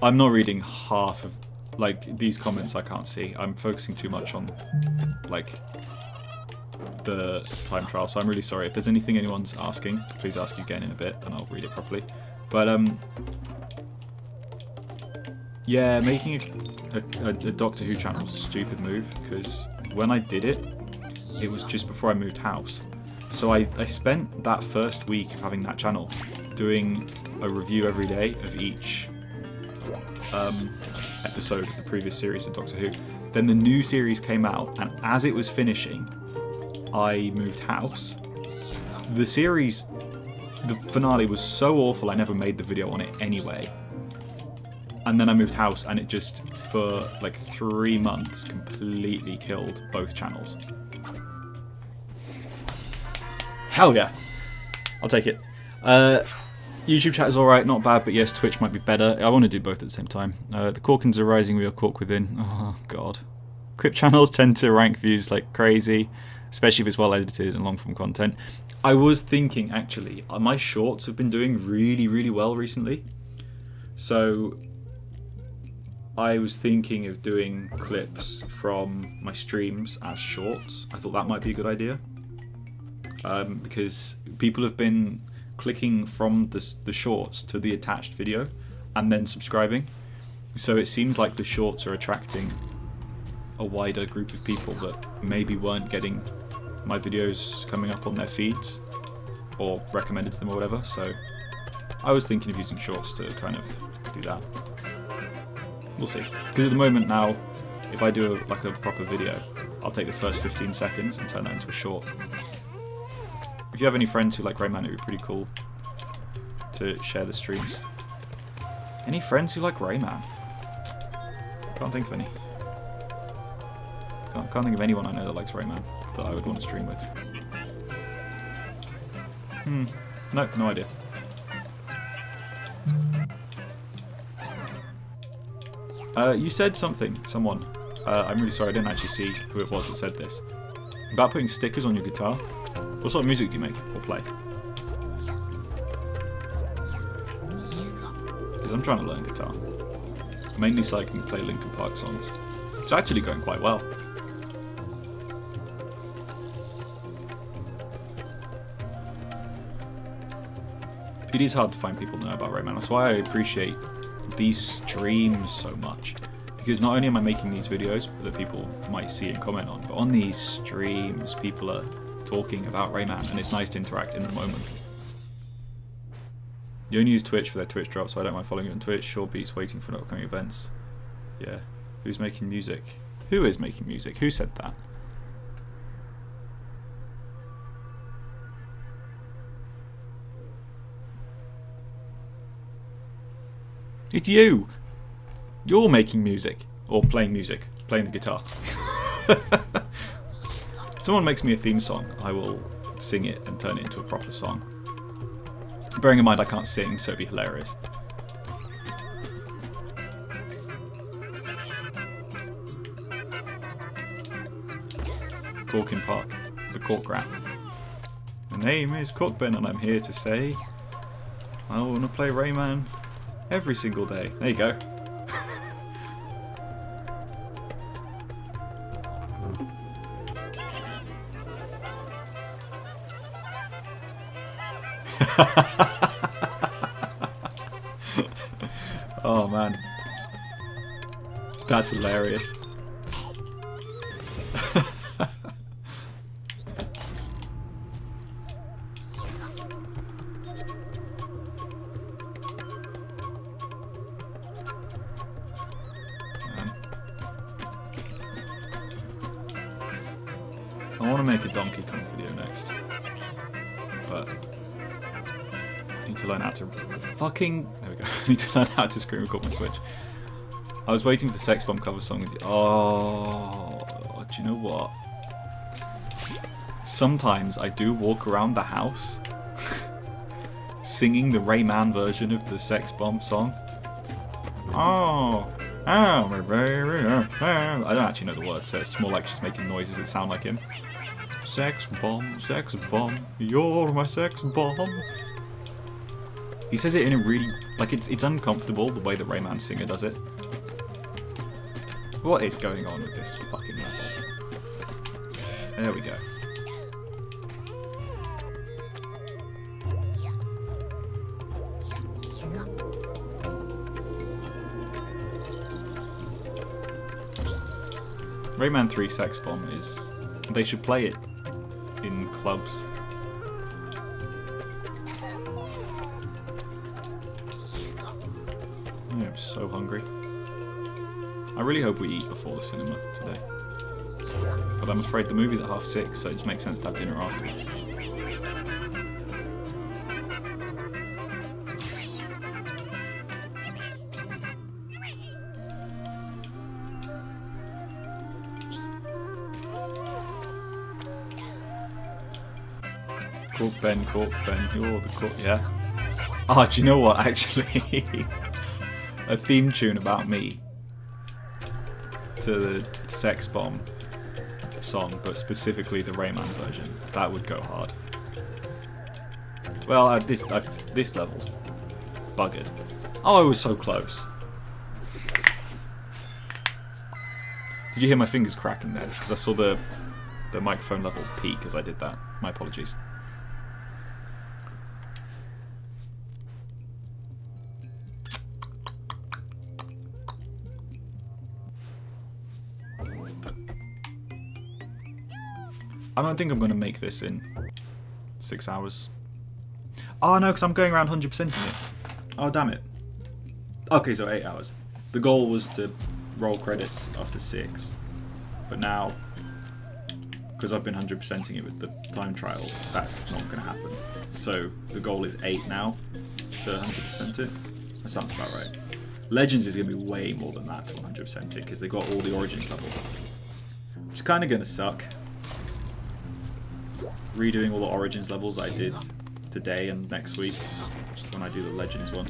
I'm not reading half of... Like, these comments I can't see. I'm focusing too much on, like, the time trial. So I'm really sorry. If there's anything anyone's asking, please ask again in a bit and I'll read it properly. But, yeah, making a Doctor Who channel was a stupid move, because when I did it, it was just before I moved house. So I spent that first week of having that channel doing a review every day of each episode of the previous series of Doctor Who. Then the new series came out, and as it was finishing, I moved house. The series, the finale was so awful I never made the video on it anyway. And then I moved house, and it just, for like 3 months, completely killed both channels. Hell yeah. I'll take it. YouTube chat is alright, not bad, but yes, Twitch might be better. I want to do both at the same time. The Corkins are rising, we are Cork within. Oh, God. Clip channels tend to rank views like crazy, especially if it's well edited and long form content. I was thinking, actually, my shorts have been doing really, really well recently. So I was thinking of doing clips from my streams as shorts. I thought that might be a good idea. Because people have been clicking from the shorts to the attached video and then subscribing. So it seems like the shorts are attracting a wider group of people that maybe weren't getting my videos coming up on their feeds or recommended to them or whatever. So I was thinking of using shorts to kind of do that. We'll see. Because at the moment now, if I do like a proper video, I'll take the first 15 seconds and turn that into a short. If you have any friends who like Rayman, it would be pretty cool to share the streams. Any friends who like Rayman? Can't think of any. Can't think of anyone I know that likes Rayman that I would want to stream with. No idea. You said someone. I'm really sorry, I didn't actually see who it was that said this. About putting stickers on your guitar. What sort of music do you make or play? Because I'm trying to learn guitar. Mainly so I can play Linkin Park songs. It's actually going quite well. It is hard to find people who know about Rayman. That's why I appreciate these streams so much. Because not only am I making these videos that people might see and comment on, but on these streams people are talking about Rayman, and it's nice to interact in the moment. You only use Twitch for their Twitch drops, so I don't mind following you on Twitch. Short beats waiting for upcoming events. Yeah. Who's making music? Who is making music? Who said that? It's you! You're making music. Or playing music. Playing the guitar. If someone makes me a theme song, I will sing it and turn it into a proper song. Bearing in mind I can't sing, so it'd be hilarious. Corkin Park. The Cork Rat. My name is Corkben and I'm here to say I want to play Rayman every single day. There you go. Oh man, that's hilarious. I want to make a Donkey Kong video next, but I need to learn how to fucking... There we go. I need to learn how to screen record my Switch. I was waiting for the Sex Bomb cover song with you. Oh, do you know what? Sometimes I do walk around the house singing the Rayman version of the Sex Bomb song. Oh, my baby. I don't actually know the words, so it's more like she's making noises that sound like him. Sex bomb, you're my sex bomb. He says it in a really, like, it's uncomfortable the way that Rayman Singer does it. What is going on with this fucking level? There we go. Rayman 3 Sex Bomb is... They should play it in clubs so hungry. I really hope we eat before the cinema today. But I'm afraid the movie's at 6:30, so it just makes sense to have dinner afterwards. Cork Ben, you're the cork, yeah. Oh, do you know what, actually? A theme tune about me to the Sex Bomb song, but specifically the Rayman version. That would go hard. Well, at this level's buggered. Oh, I was so close. Did you hear my fingers cracking there? Because I saw the microphone level peak as I did that. My apologies. I don't think I'm going to make this in 6 hours. Oh no, because I'm going around 100%ing it. Oh damn it. Okay, so 8 hours. The goal was to roll credits after 6. But now, because I've been 100%ing it with the time trials, that's not going to happen. So the goal is 8 now to 100% it. That sounds about right. Legends is going to be way more than that to 100% it, because they got all the Origins levels. Which is kind of going to suck. Redoing all the Origins levels I did today and next week when I do the Legends one.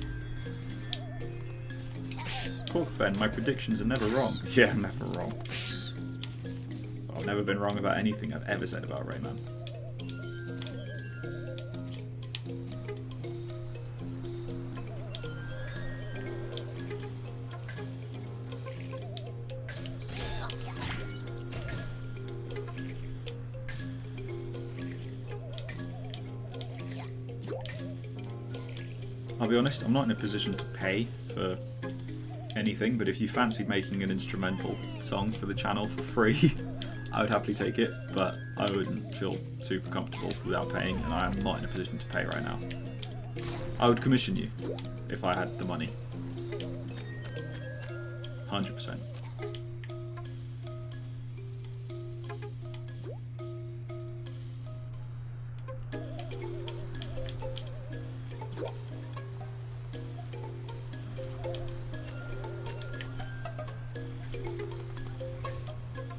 Cork Ben, my predictions are never wrong. Yeah, never wrong. I've never been wrong about anything I've ever said about Rayman. I'll be honest, I'm not in a position to pay for anything, but if you fancied making an instrumental song for the channel for free, I would happily take it, but I wouldn't feel super comfortable without paying, and I am not in a position to pay right now. I would commission you if I had the money. 100%.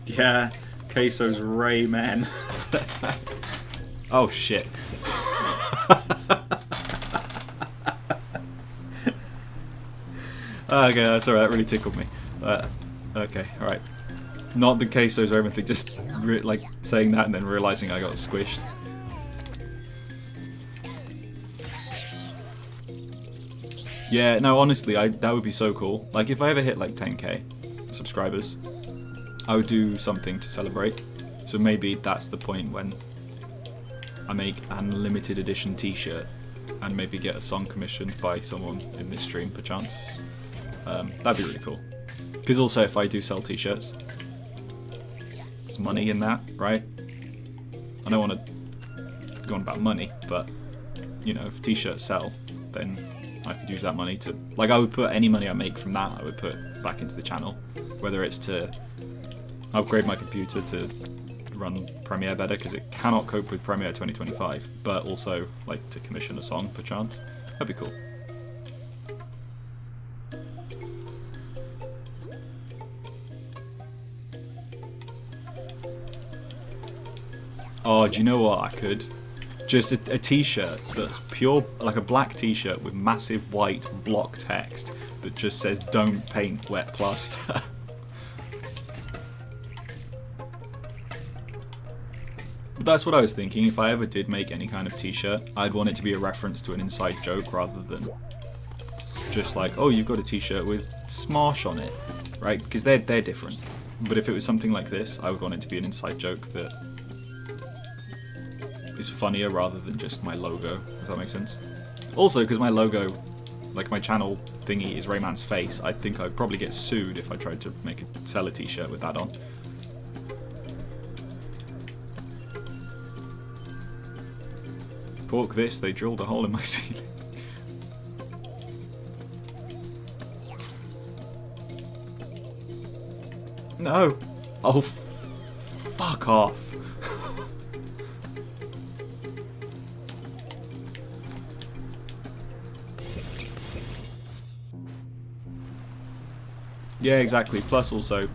Yeah, Queso's Rayman. Oh shit. Okay, that's alright, that really tickled me. Okay, alright. Not the Queso's Rayman thing, just like saying that and then realising I got squished. Yeah, no, honestly, that would be so cool. Like, if I ever hit like 10k subscribers, I would do something to celebrate. So maybe that's the point when I make an limited edition t-shirt and maybe get a song commissioned by someone in this stream, perchance. That'd be really cool. Because also, if I do sell t-shirts, there's money in that, right? I don't want to go on about money, but, you know, if t-shirts sell, then I could use that money to... Like, I would put any money I make from that, I would put back into the channel. Whether it's to upgrade my computer to run Premiere better, because it cannot cope with Premiere 2025, but also, like, to commission a song, perchance. That'd be cool. Oh, do you know what I could? Just a t-shirt that's pure, like a black t-shirt with massive white block text that just says "Don't paint wet plaster." That's what I was thinking. If I ever did make any kind of t-shirt, I'd want it to be a reference to an inside joke rather than just like, oh, you've got a t-shirt with Smash on it, right? Because they're different. But if it was something like this, I would want it to be an inside joke that is funnier rather than just my logo, if that makes sense. Also, because my logo, like my channel thingy, is Rayman's face, I think I'd probably get sued if I tried to sell a t-shirt with that on. Pork this, they drilled a hole in my ceiling. No. Oh, fuck off. Yeah, exactly. Plus also,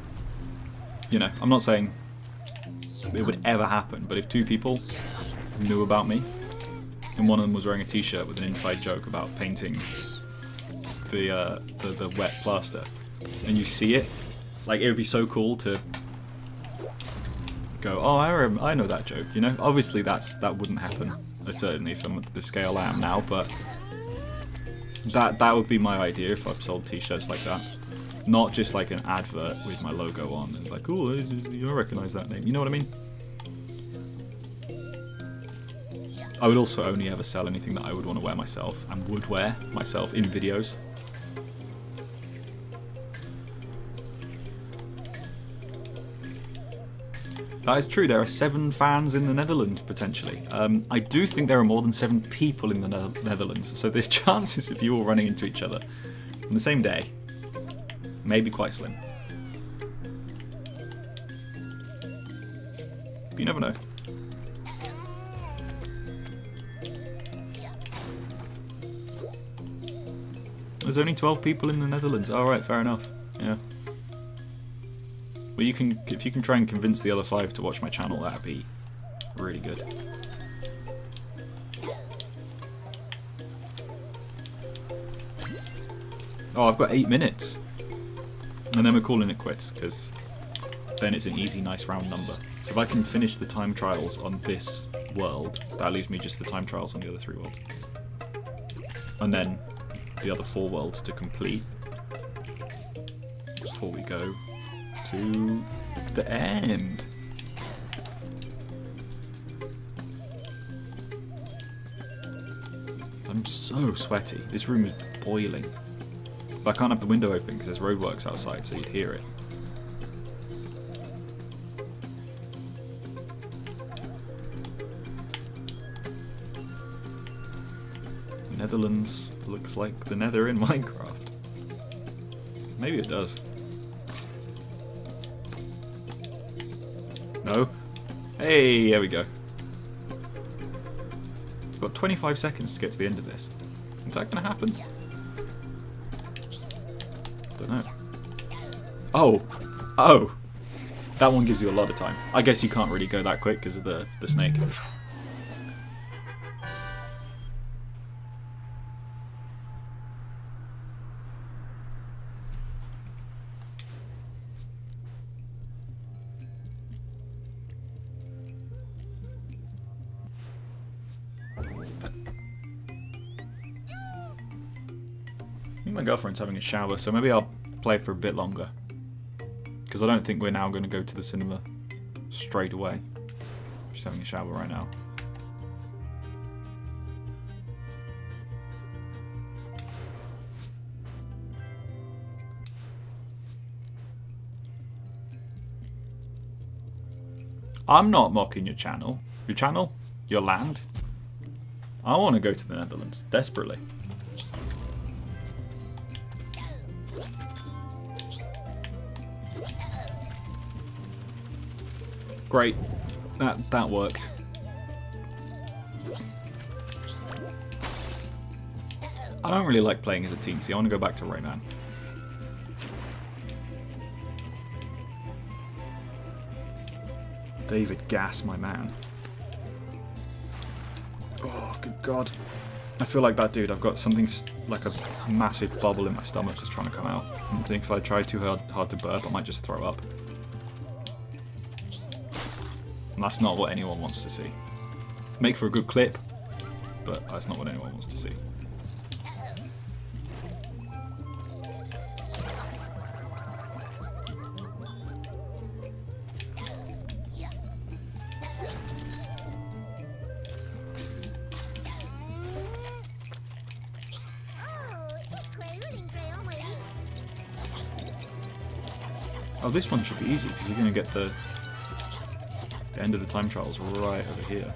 you know, I'm not saying it would ever happen, but if two people knew about me, and one of them was wearing a t-shirt with an inside joke about painting the wet plaster, and you see it, like, it would be so cool to go, oh, I know that joke, you know? Obviously that wouldn't happen, certainly if I'm at the scale I am now, but that would be my idea if I've sold t-shirts like that. Not just like an advert with my logo on and like, oh, you recognise that name. You know what I mean? I would also only ever sell anything that I would want to wear myself and would wear myself in videos. That is true, there are 7 fans in the Netherlands, potentially. I do think there are more than 7 people in the Netherlands, so the chances of you all running into each other on the same day may be quite slim. But you never know. There's only 12 people in the Netherlands. Alright, fair enough. Yeah. Well, if you can try and convince the other 5 to watch my channel, that'd be really good. Oh, I've got 8 minutes. And then we're calling it quits, because then it's an easy, nice round number. So if I can finish the time trials on this world, that leaves me just the time trials on the other 3 worlds. And then the other 4 worlds to complete before we go to the end. I'm so sweaty. This room is boiling. But I can't have the window open because there's roadworks outside, so you'd hear it. The Netherlands looks like the Nether in Minecraft. Maybe it does. No? Hey, there we go. It's got 25 seconds to get to the end of this. Is that going to happen? Don't know. Oh! Oh! That one gives you a lot of time. I guess you can't really go that quick because of the snake. I think my girlfriend's having a shower, so maybe I'll play for a bit longer. Because I don't think we're now going to go to the cinema straight away. She's having a shower right now. I'm not mocking your channel. Your channel? Your land? I want to go to the Netherlands, desperately. Great. That worked. I don't really like playing as a teensy. I want to go back to Rayman. David Gass, my man. Oh, good God. I feel like that dude. I've got something like a massive bubble in my stomach just trying to come out. I think if I try too hard to burp, I might just throw up. And that's not what anyone wants to see. Make for a good clip, but that's not what anyone wants to see. Oh, this one should be easy because you're going to get the end of the time trials right over here.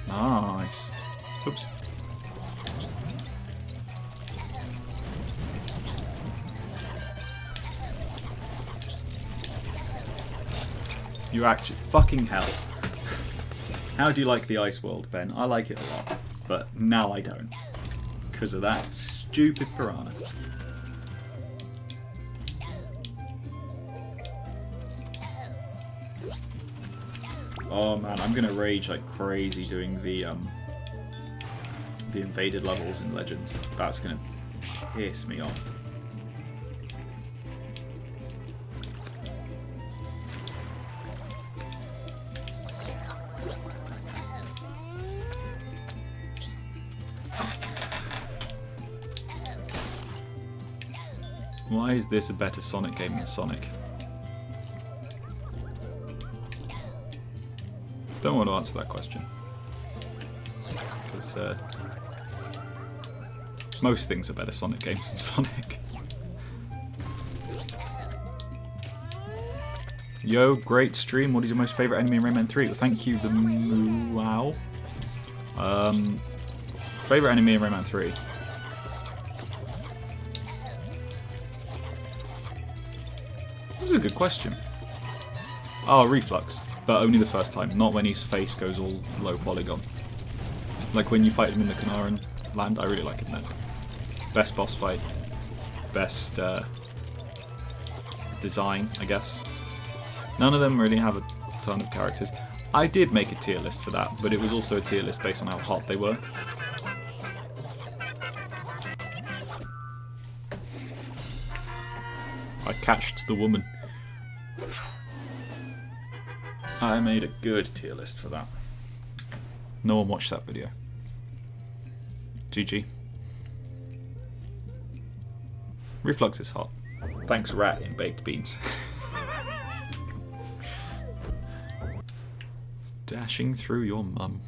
Nice. Oops. You actually... Fucking hell. How do you like the ice world, Ben? I like it a lot. But now I don't. Because of that stupid piranha. Oh man, I'm gonna rage like crazy doing the invaded levels in Legends. That's gonna piss me off. Why is this a better Sonic game than Sonic? Don't want to answer that question. Because most things are better Sonic games than Sonic. Yo, great stream. What is your most favourite enemy in Rayman 3? Well, thank you, the wow. Favourite enemy in Rayman 3? This is a good question. Oh, Reflux. But only the first time, not when his face goes all low polygon. Like when you fight him in the Canaran land, I really like him then. Best boss fight. Best design, I guess. None of them really have a ton of characters. I did make a tier list for that, but it was also a tier list based on how hot they were. I catched the woman. I made a good tier list for that. No one watched that video. GG. Reflux is hot. Thanks, Rat in Baked Beans. Dashing through your mum.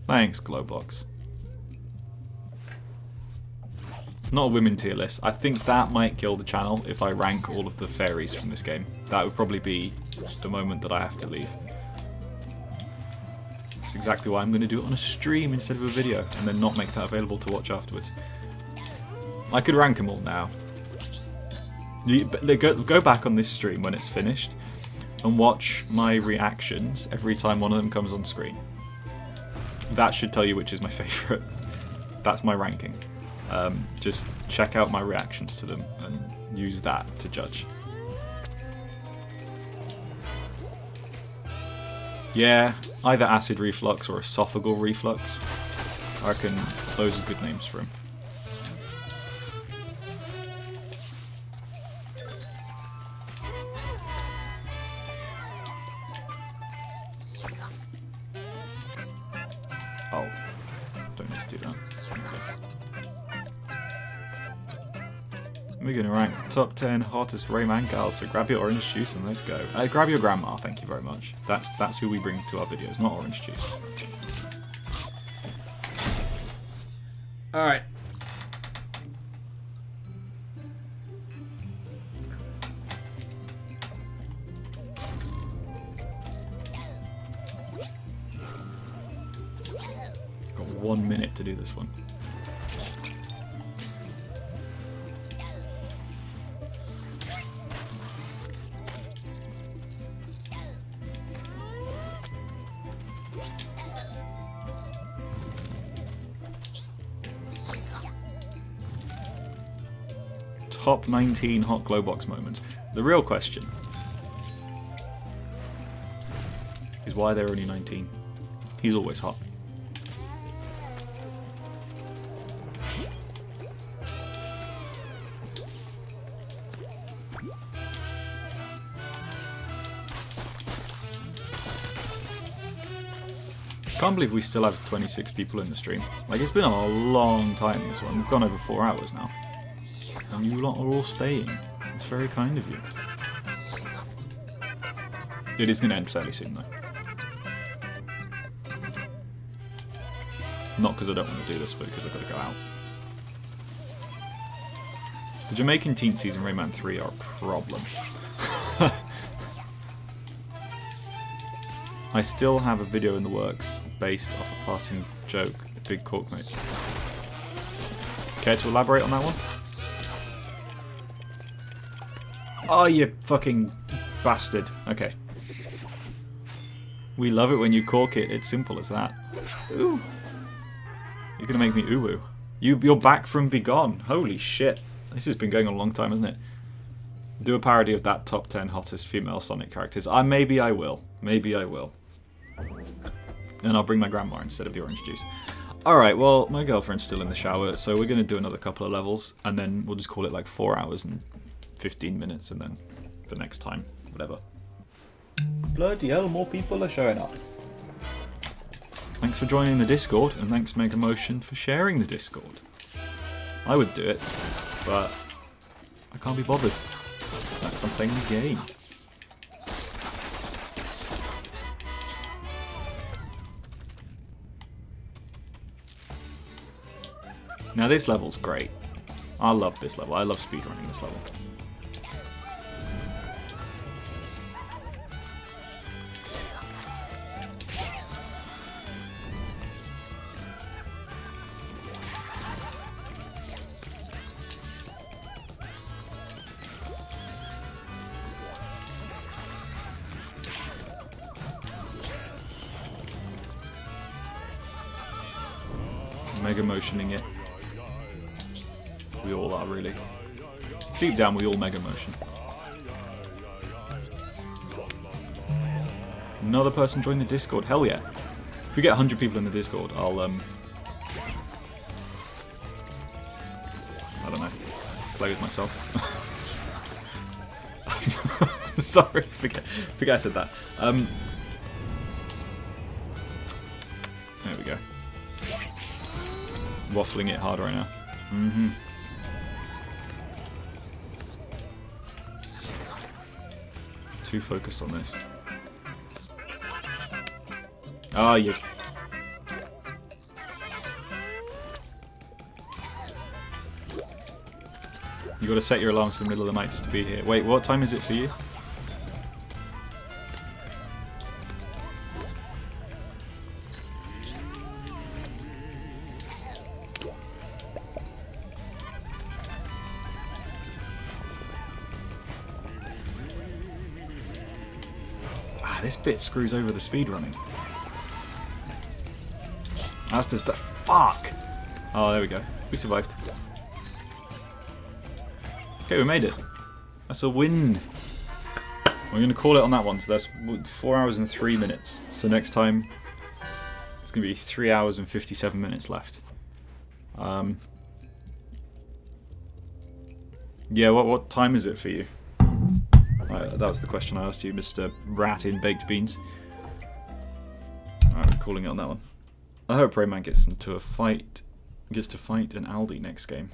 Thanks, Glowbox. Not a women tier list. I think that might kill the channel if I rank all of the fairies from this game. That would probably be the moment that I have to leave. That's exactly why I'm going to do it on a stream instead of a video, and then not make that available to watch afterwards. I could rank them all now. Go back on this stream when it's finished, and watch my reactions every time one of them comes on screen. That should tell you which is my favourite. That's my ranking. Just check out my reactions to them and use that to judge. Yeah, either acid reflux or esophageal reflux. I reckon those are good names for him. Oh, don't need to do that. We're going to rank top 10 hottest Rayman gals, so grab your orange juice and let's go. Grab your grandma, thank you very much. That's who we bring to our videos, not orange juice. Alright. Got 1 minute to do this one. Top 19 hot Glowbox moments. The real question is why they're only 19. He's always hot. Can't believe we still have 26 people in the stream. Like, it's been a long time, this one. We've gone over 4 hours now. And you lot are all staying. It's very kind of you. It is going to end fairly soon, though. Not because I don't want to do this, but because I've got to go out. The Jamaican teensies in Rayman 3 are a problem. I still have a video in the works based off a passing joke, the big cork mate. Care to elaborate on that one? Oh, you fucking bastard. Okay. We love it when you cork it. It's simple as that. Ooh. You're gonna make me ooh-woo. You're back from Begone. Holy shit. This has been going on a long time, hasn't it? Do a parody of that top 10 hottest female Sonic characters. Maybe I will. Maybe I will. And I'll bring my grandma instead of the orange juice. Alright, well, my girlfriend's still in the shower, so we're going to do another couple of levels, and then we'll just call it like 4 hours and 15 minutes, and then the next time, whatever. Bloody hell, more people are showing up. Thanks for joining the Discord, and thanks Mega Motion for sharing the Discord. I would do it, but I can't be bothered. That's I'm playing the game. Now this level's great. I love this level. I love speedrunning this level. Mega motioning it. We all are, really. Deep down, we all mega motion. Another person joined the Discord. Hell yeah. If we get 100 people in the Discord, I'll, I don't know, play with myself. Sorry, forget I said that. There we go. Waffling it hard right now. Mm-hmm. Too focused on this. Oh, you. You gotta set your alarms for the middle of the night just to be here. Wait, what time is it for you? This bit screws over the speedrunning. As does the fuck. Oh, there we go. We survived. Okay, we made it. That's a win. We're going to call it on that one. So that's 4 hours and 3 minutes. So next time, it's going to be 3 hours and 57 minutes left. Yeah, what time is it for you? That was the question I asked you, Mr. Rat in Baked Beans. Alright, we're calling it on that one. I hope Rayman gets to fight an Aldi next game.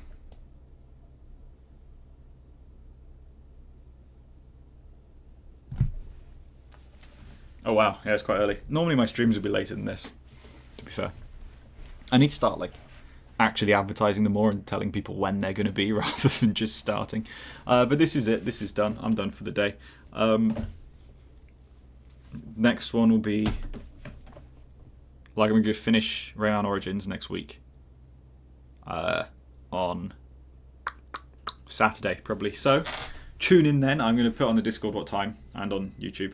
Oh wow, yeah, it's quite early. Normally my streams would be later than this, to be fair. I need to start like actually advertising them more and telling people when they're going to be rather than just starting. But this is it. This is done. I'm done for the day. Next one will be like I'm going to finish Rayman Origins next week on Saturday probably. So tune in then. I'm going to put on the Discord what time and on YouTube.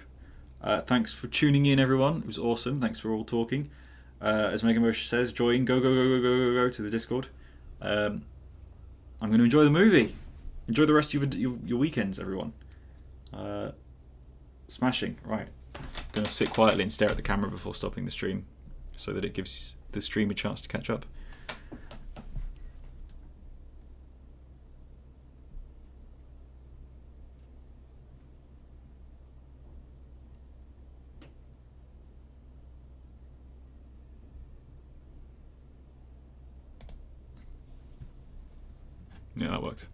Thanks for tuning in, everyone. It was awesome. Thanks for all talking. As Mega Motion says, join, go to the Discord. I'm going to enjoy the movie. Enjoy the rest of your weekends, everyone. Smashing. Right. I'm going to sit quietly and stare at the camera before stopping the stream so that it gives the stream a chance to catch up. Yeah, that worked.